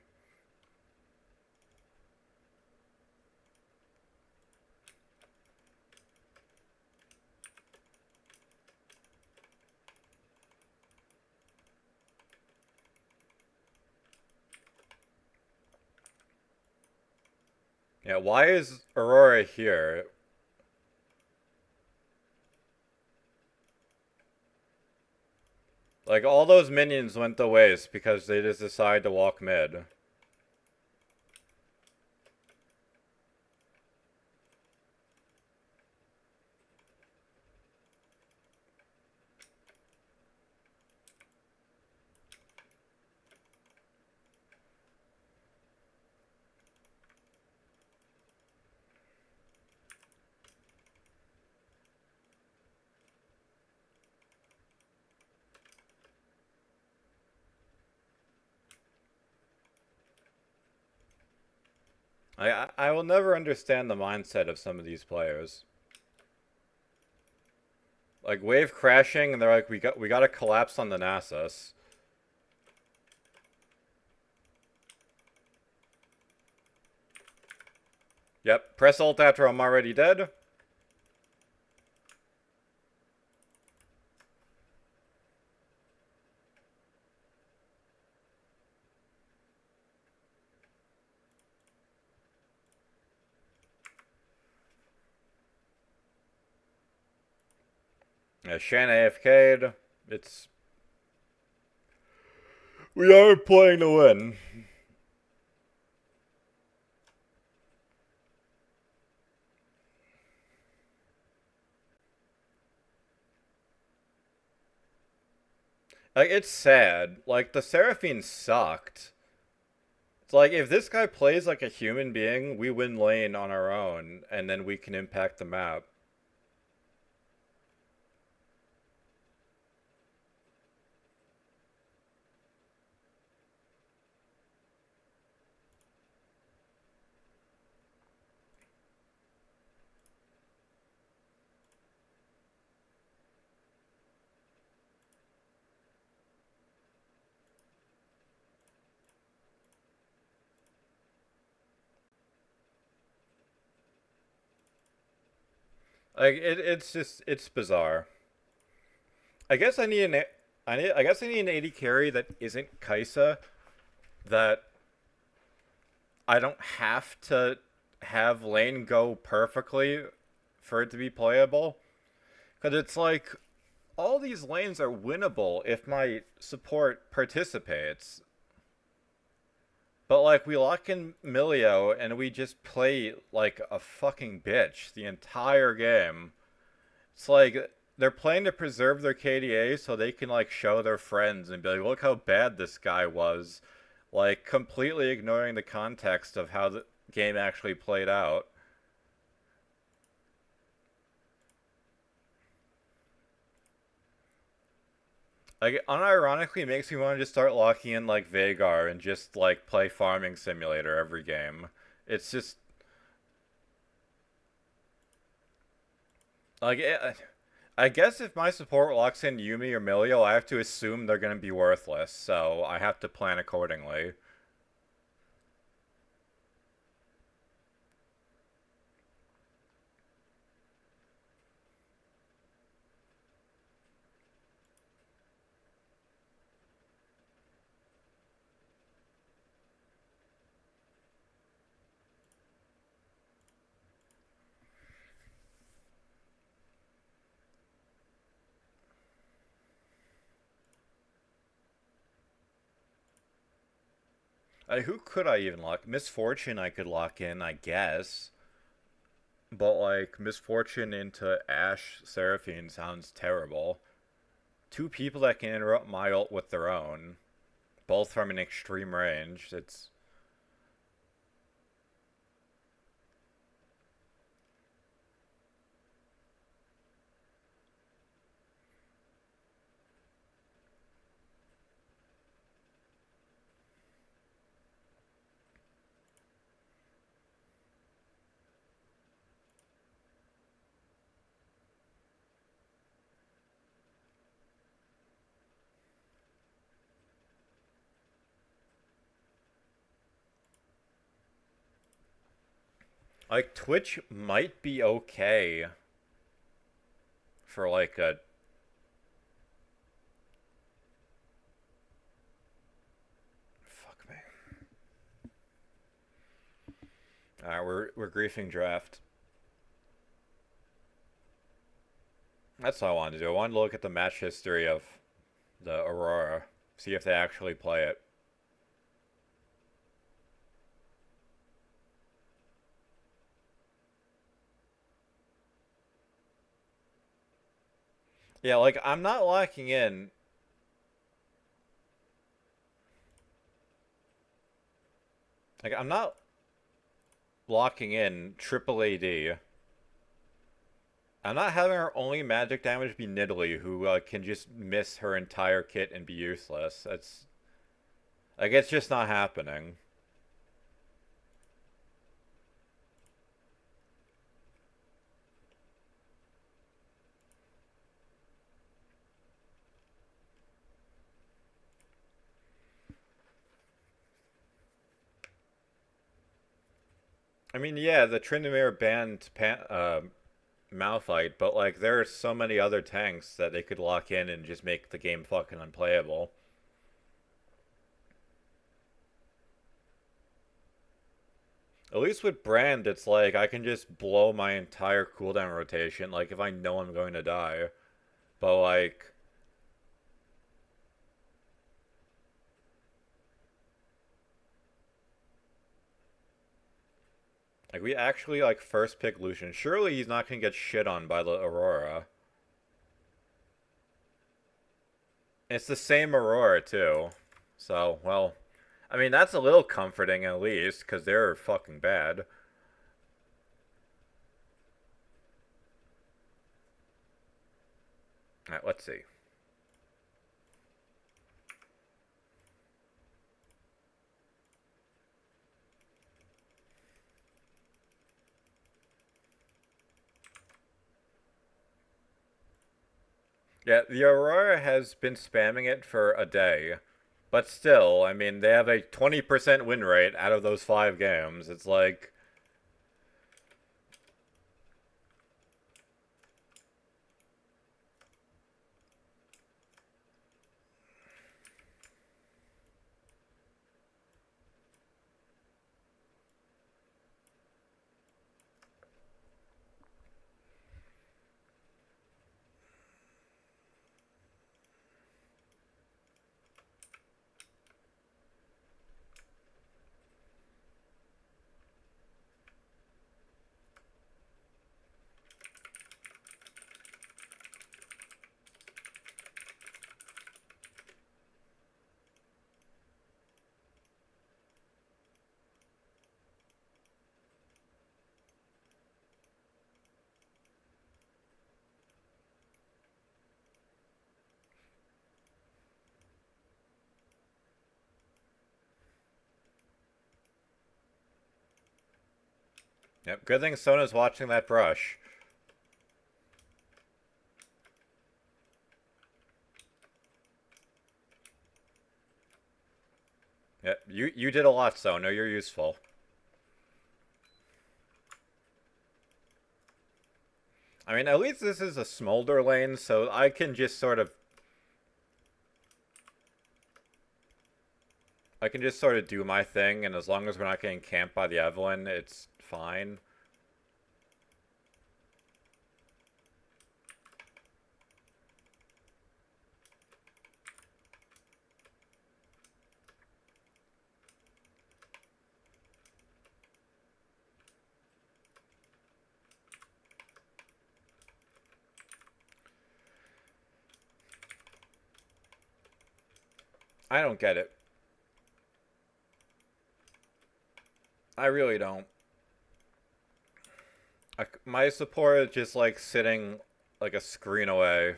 Yeah, why is Aurora here? Like, all those minions went to waste because they just decided to walk mid. I will never understand the mindset of some of these players. Like, wave crashing, and they're like, we got to collapse on the Nasus. Yep, press ult after I'm already dead. Yeah, Shan AFK'd. It's... We are playing to win. Like, it's sad. Like, the Seraphine sucked. It's like, if this guy plays like a human being, we win lane on our own, and then we can impact the map. Like, it's just, it's bizarre. I guess I need an... I guess I need an AD carry that isn't Kai'Sa, that I don't have to have lane go perfectly for it to be playable. Because it's like, all these lanes are winnable if my support participates. But like, we lock in Milio and we just play like a fucking bitch the entire game. It's like, they're playing to preserve their KDA so they can like show their friends and be like, look how bad this guy was. Like, completely ignoring the context of how the game actually played out. Like, unironically makes me want to just start locking in like Veigar and just like play Farming Simulator every game. It's just like I guess if my support locks in Yumi or Milio, I have to assume they're going to be worthless, so I have to plan accordingly. Who could I even lock? Miss Fortune I could lock in, I guess. But, like, Miss Fortune into Ashe Seraphine sounds terrible. Two people that can interrupt my ult with their own, both from an extreme range. It's like Twitch might be okay for like a fuck me. Alright, we're griefing draft. That's what I wanted to do. I wanted to look at the match history of the Aurora, see if they actually play it. Yeah, like I'm not locking in. Like I'm not locking in triple AD. I'm not having her only magic damage be Nidalee, who can just miss her entire kit and be useless. That's like it's just not happening. I mean, yeah, the Tryndamere banned Malphite, but like there are so many other tanks that they could lock in and just make the game fucking unplayable. At least with Brand, it's like I can just blow my entire cooldown rotation, like if I know I'm going to die. But like we actually like first pick Lucian. Surely he's not gonna get shit on by the Aurora. It's the same Aurora too. So, well, I mean that's a little comforting at least, because they're fucking bad. Alright, let's see. Yeah, the Aurora has been spamming it for a day. But still, I mean, they have a 20% win rate out of those 5 games. It's like, yep, good thing Sona's watching that brush. Yeah, you did a lot, so no, you're useful. I mean, at least this is a smolder lane, so I can just sort of... I can just sort of do my thing, and as long as we're not getting camped by the Evelyn, it's fine. I don't get it. I really don't. My support is just like sitting like a screen away.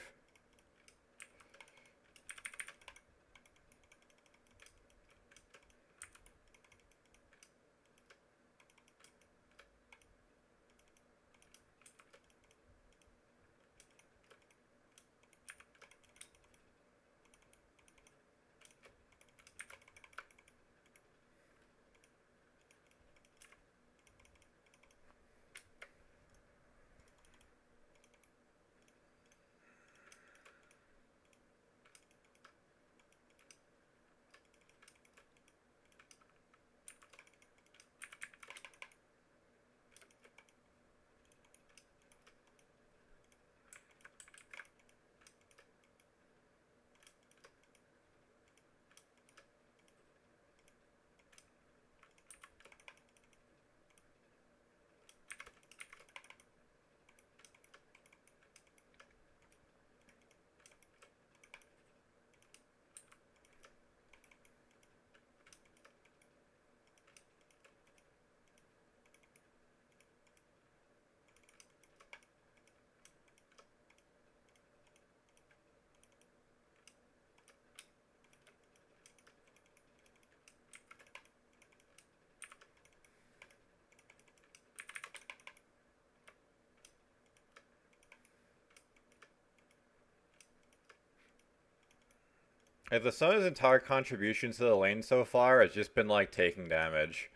If the Sun's entire contribution to the lane so far has just been like taking damage.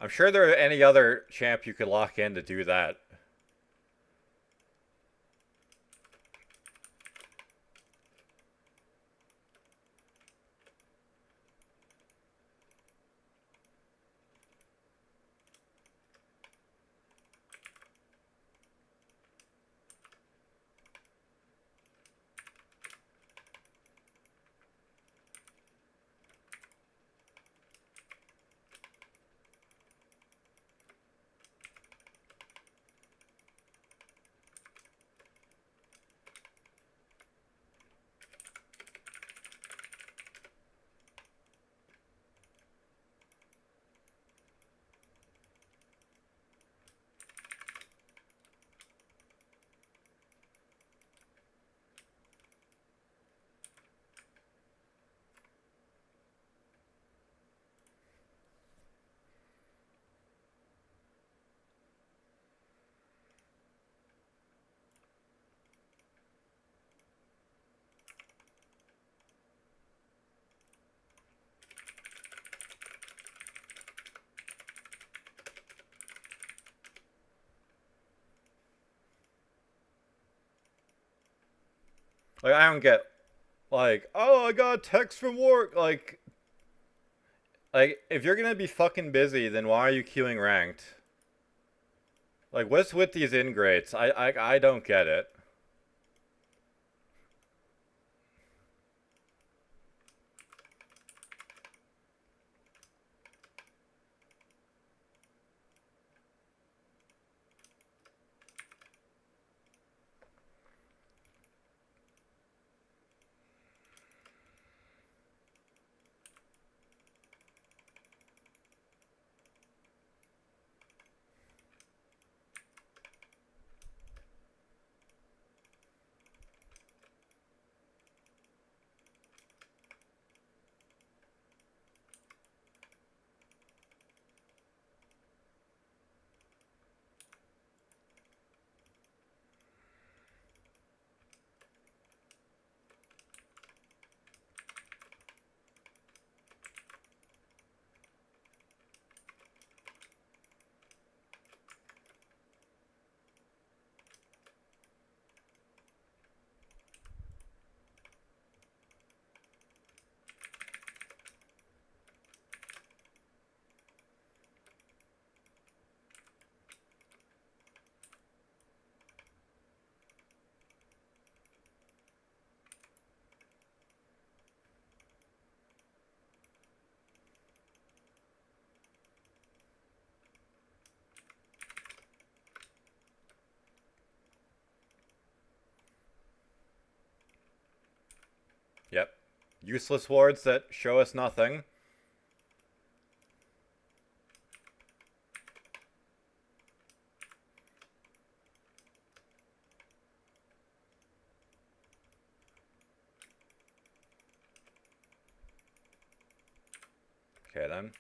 I'm sure there are any other champ you could lock in to do that. Like, I don't get, like, oh, I got a text from work. Like, if you're gonna be fucking busy, then why are you queuing ranked? Like, what's with these ingrates? I don't get it. Yep. Useless wards that show us nothing. Okay, then.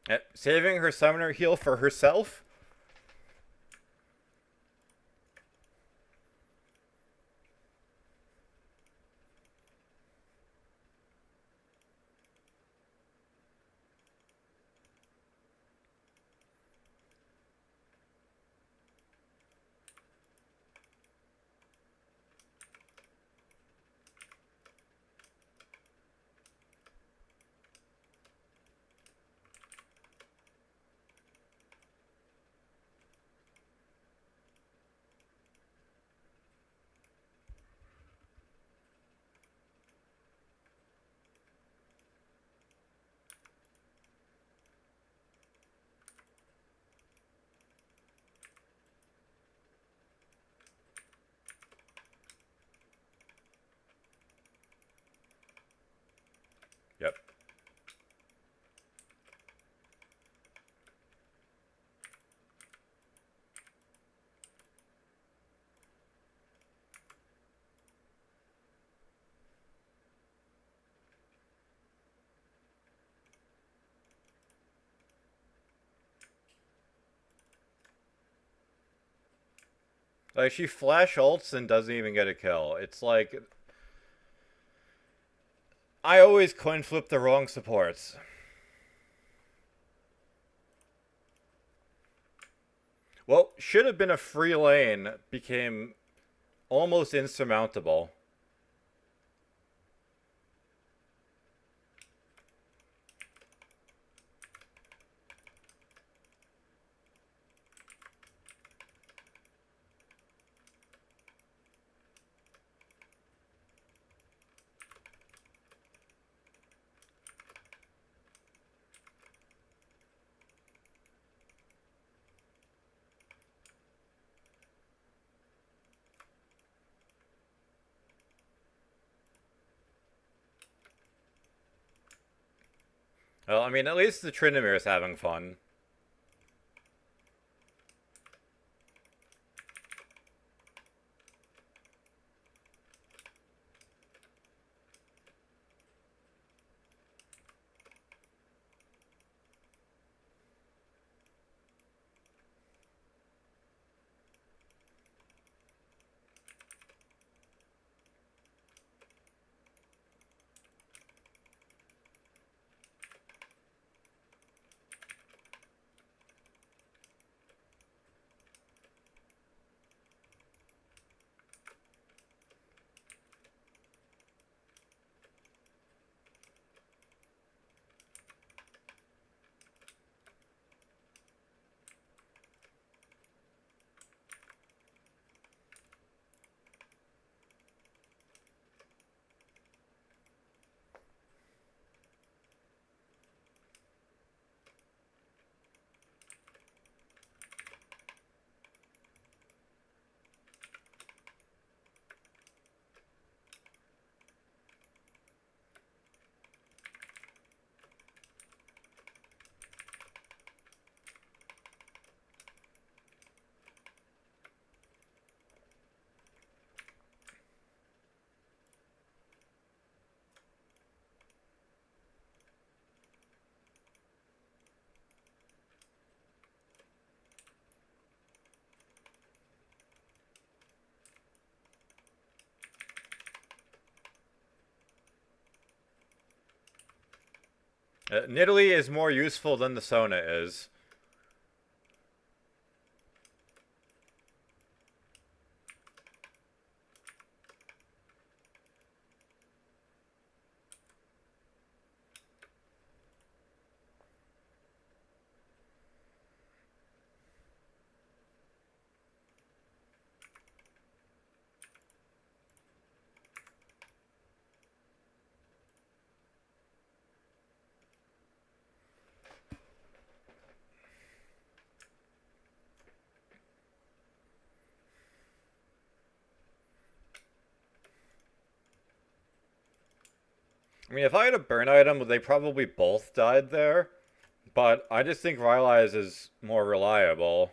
Yep. Saving her summoner heal for herself? Yep. Like, she flash ults and doesn't even get a kill. It's like... I always coin flip the wrong supports. Well, should have been a free lane, became almost insurmountable. Well, I mean, at least the Tryndamere is having fun. Nidalee is more useful than the Sona is. I mean, if I had a burn item, they probably both died there. But I just think Rylai's is more reliable.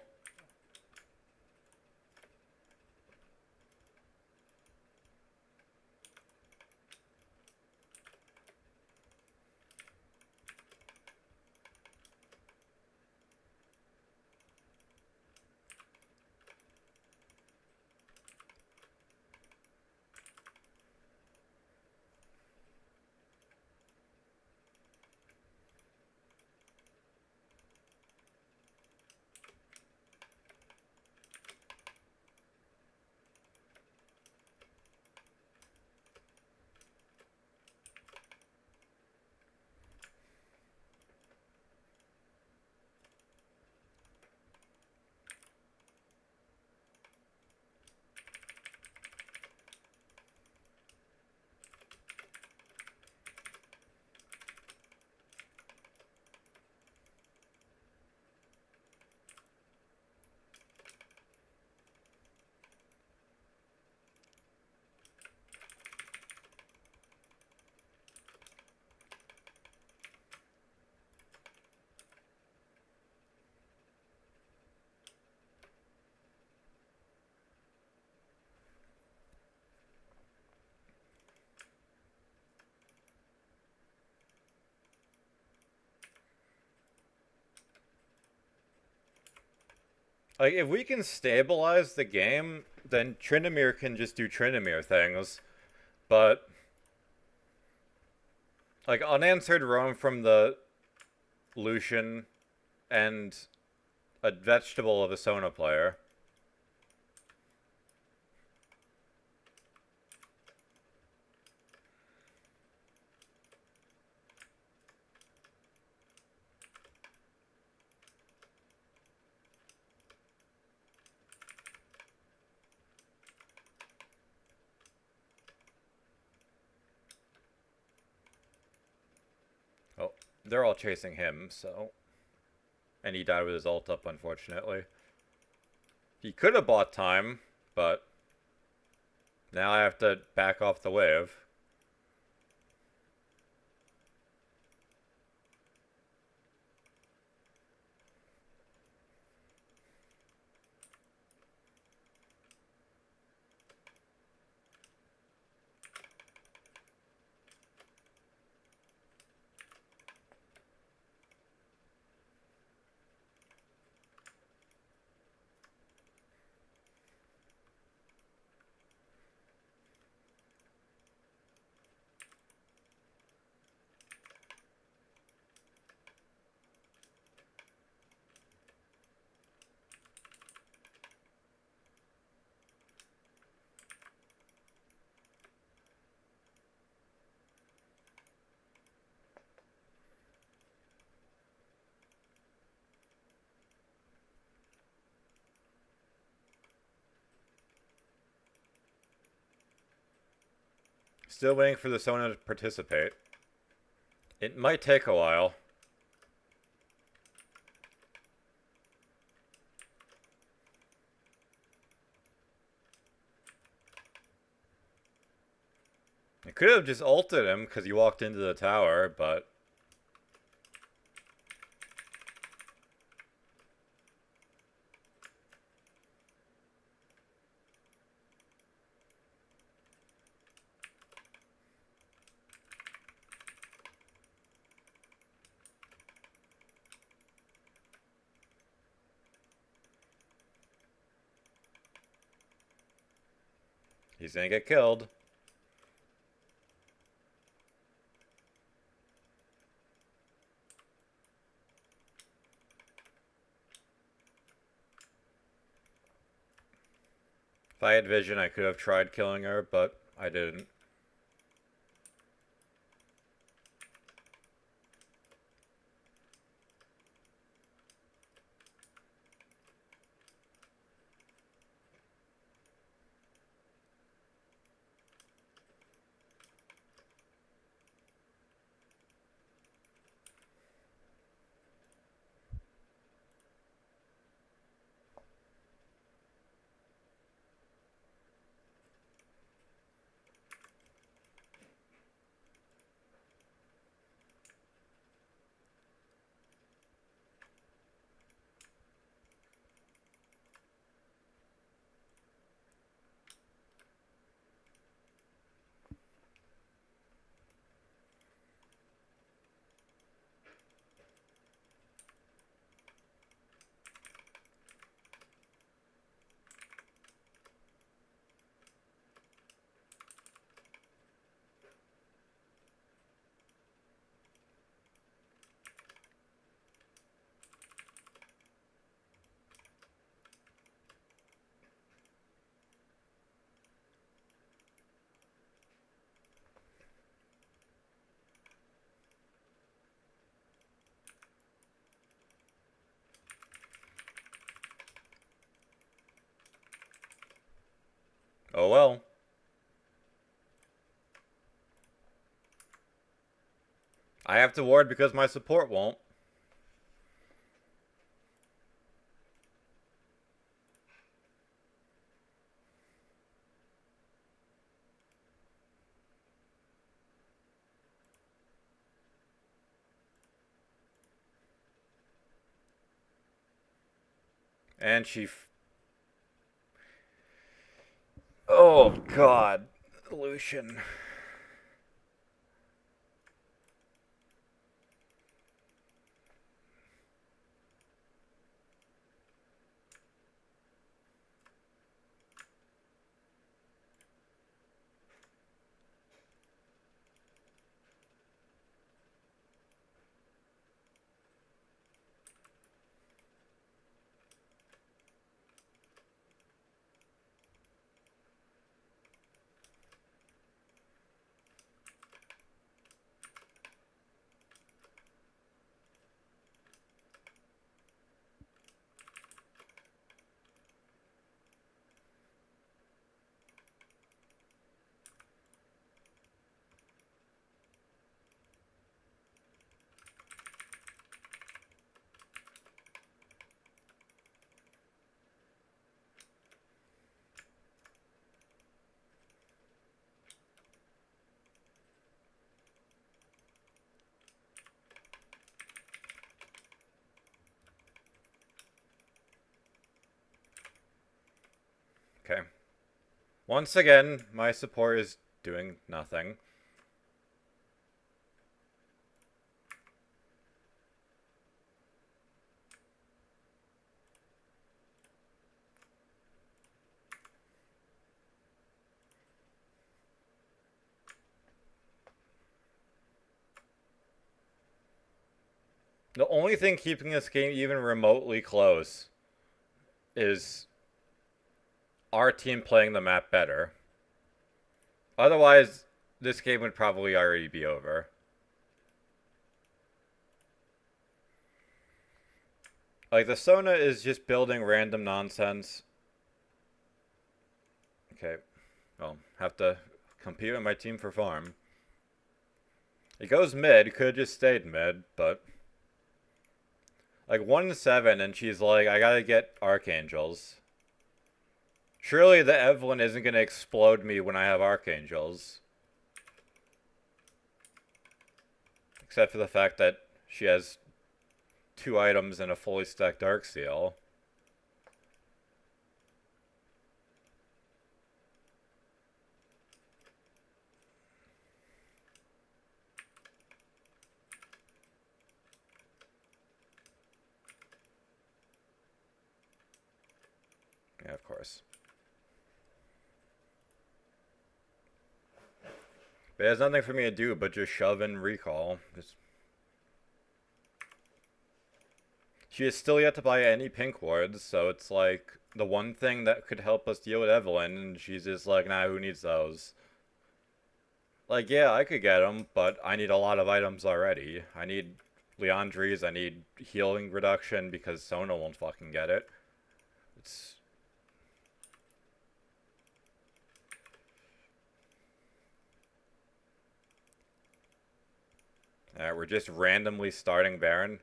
Like, if we can stabilize the game, then Tryndamere can just do Tryndamere things. But, like, unanswered roam from the Lucian and a vegetable of a Sona player. Oh, they're all chasing him, so. And he died with his ult up, unfortunately. He could have bought time, but now I have to back off the wave. Still waiting for the Sona to participate. It might take a while. I could have just ulted him because he walked into the tower, but he's gonna get killed. If I had vision, I could have tried killing her, but I didn't. Oh well. I have to ward because my support won't. And she... Oh, God. Lucian. Okay. Once again, my support is doing nothing. The only thing keeping this game even remotely close is our team playing the map better. Otherwise, this game would probably already be over. Like, the Sona is just building random nonsense. Okay. Well, have to compete with my team for farm. It goes mid. Could have just stayed mid, but... Like, 1-7, and she's like, I gotta get Archangels. Surely the Evelynn isn't gonna explode me when I have Archangels. Except for the fact that she has 2 items and a fully stacked Darksteel. Yeah, of course. But there's nothing for me to do but just shove in recall. She is still yet to buy any pink wards, so it's like the one thing that could help us deal with Evelynn, and she's just like, nah, who needs those? Like, yeah, I could get them, but I need a lot of items already. I need Leandries, I need healing reduction because Sona won't fucking get it. It's... Alright, we're just randomly starting Baron.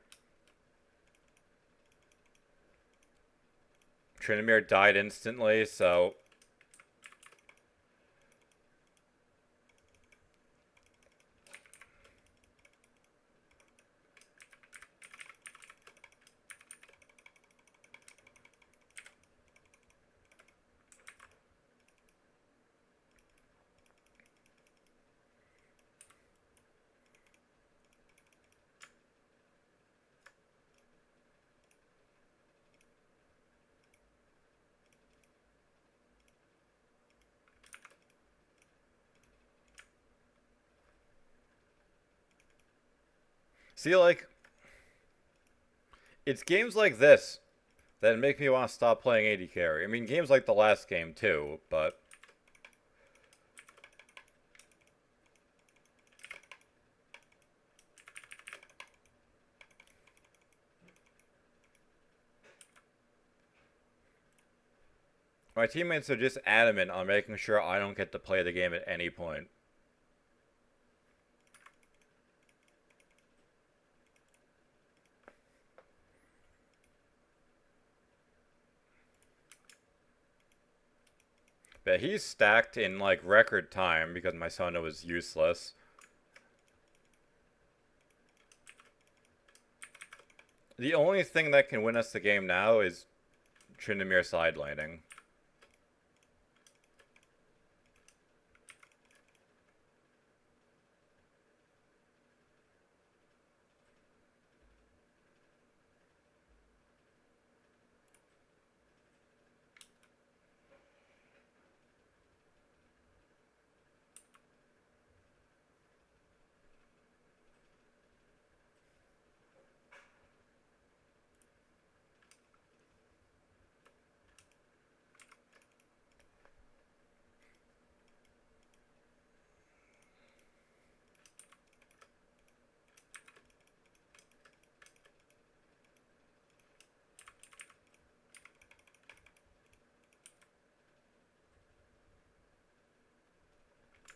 Tryndamere died instantly, so... See, like... It's games like this that make me want to stop playing AD carry. I mean, games like the last game, too, but... My teammates are just adamant on making sure I don't get to play the game at any point. But he's stacked in, like, record time because my Sona was useless. The only thing that can win us the game now is Tryndamere side laning.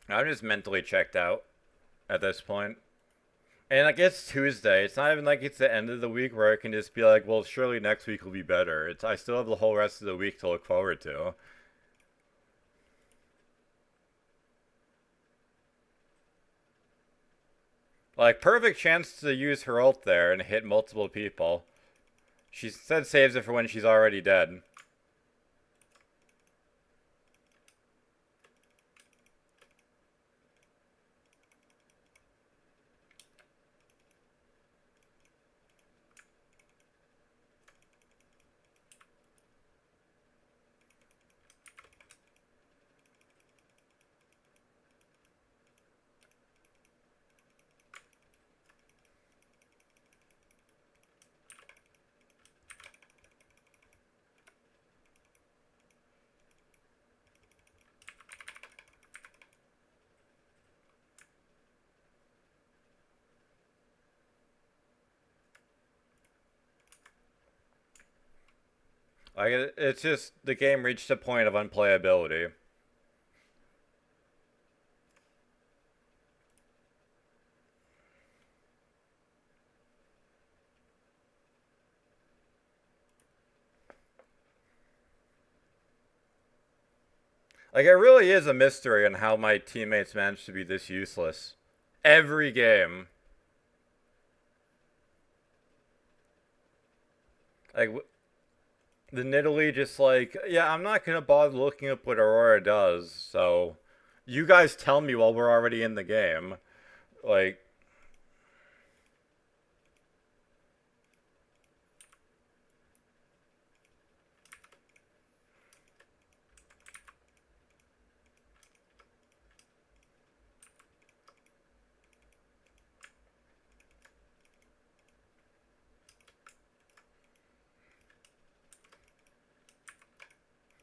I'm just mentally checked out at this point. And like it's Tuesday. It's not even like it's the end of the week where I can just be like, well, surely next week will be better. It's I still have the whole rest of the week to look forward to. Like perfect chance to use her ult there and hit multiple people. She said saves it for when she's already dead. Like it's just the game reached a point of unplayability. Like it really is a mystery on how my teammates managed to be this useless. Every game. Like the Nidalee just like, yeah, I'm not gonna bother looking up what Aurora does, so you guys tell me while we're already in the game. Like,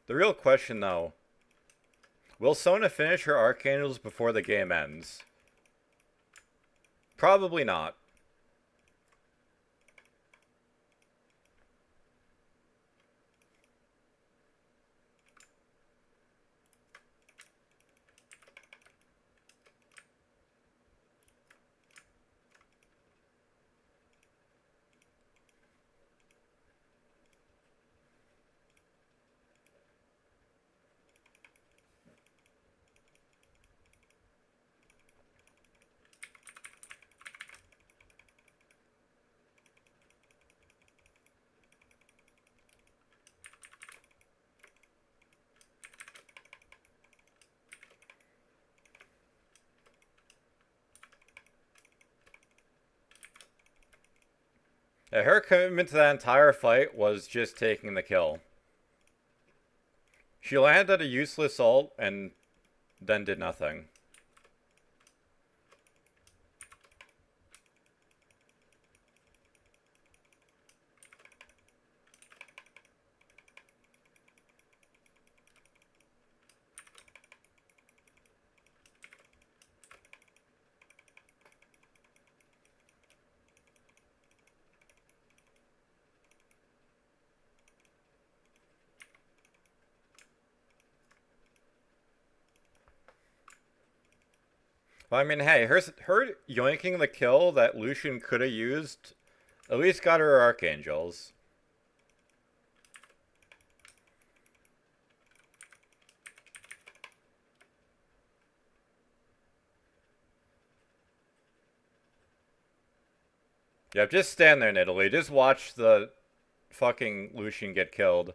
The real question, though, will Sona finish her Archangels before the game ends? Probably not. Yeah, her commitment to that entire fight was just taking the kill. She landed a useless ult and then did nothing. But I mean, hey, her yoinking the kill that Lucian could have used at least got her Archangels. Yep, just stand there, Nidalee. Just watch the fucking Lucian get killed.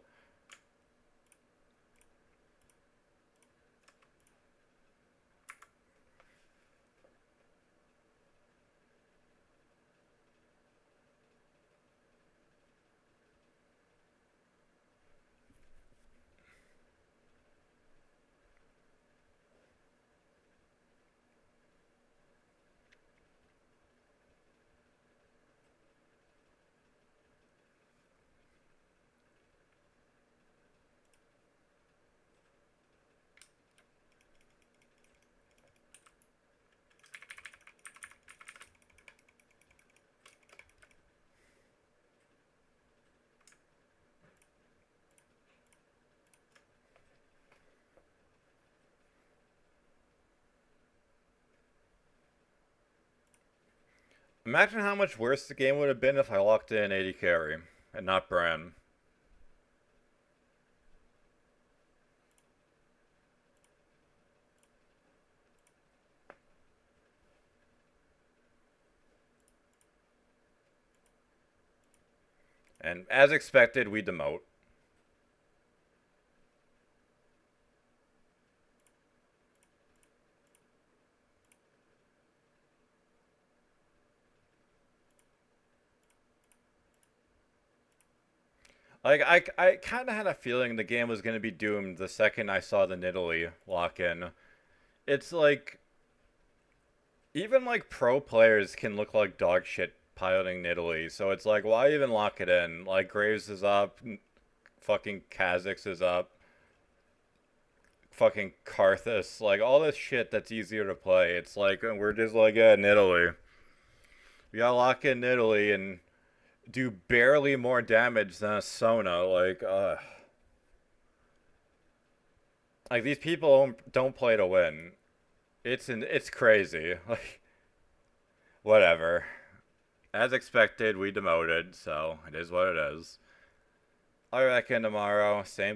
Imagine how much worse the game would have been if I locked in AD carry and not Bran. And as expected, we demote. Like, I kind of had a feeling the game was going to be doomed the second I saw the Nidalee lock in. It's like, even like pro players can look like dog shit piloting Nidalee, so it's like, why even lock it in? Like, Graves is up, fucking Kha'Zix is up, fucking Karthus, like, all this shit that's easier to play. It's like, we're just like, yeah, Nidalee. We gotta lock in Nidalee and do barely more damage than a Sona. Like these people don't play to win. It's crazy. Like, whatever. As expected, we demoted, so it is what it is. I'll be back in tomorrow. Same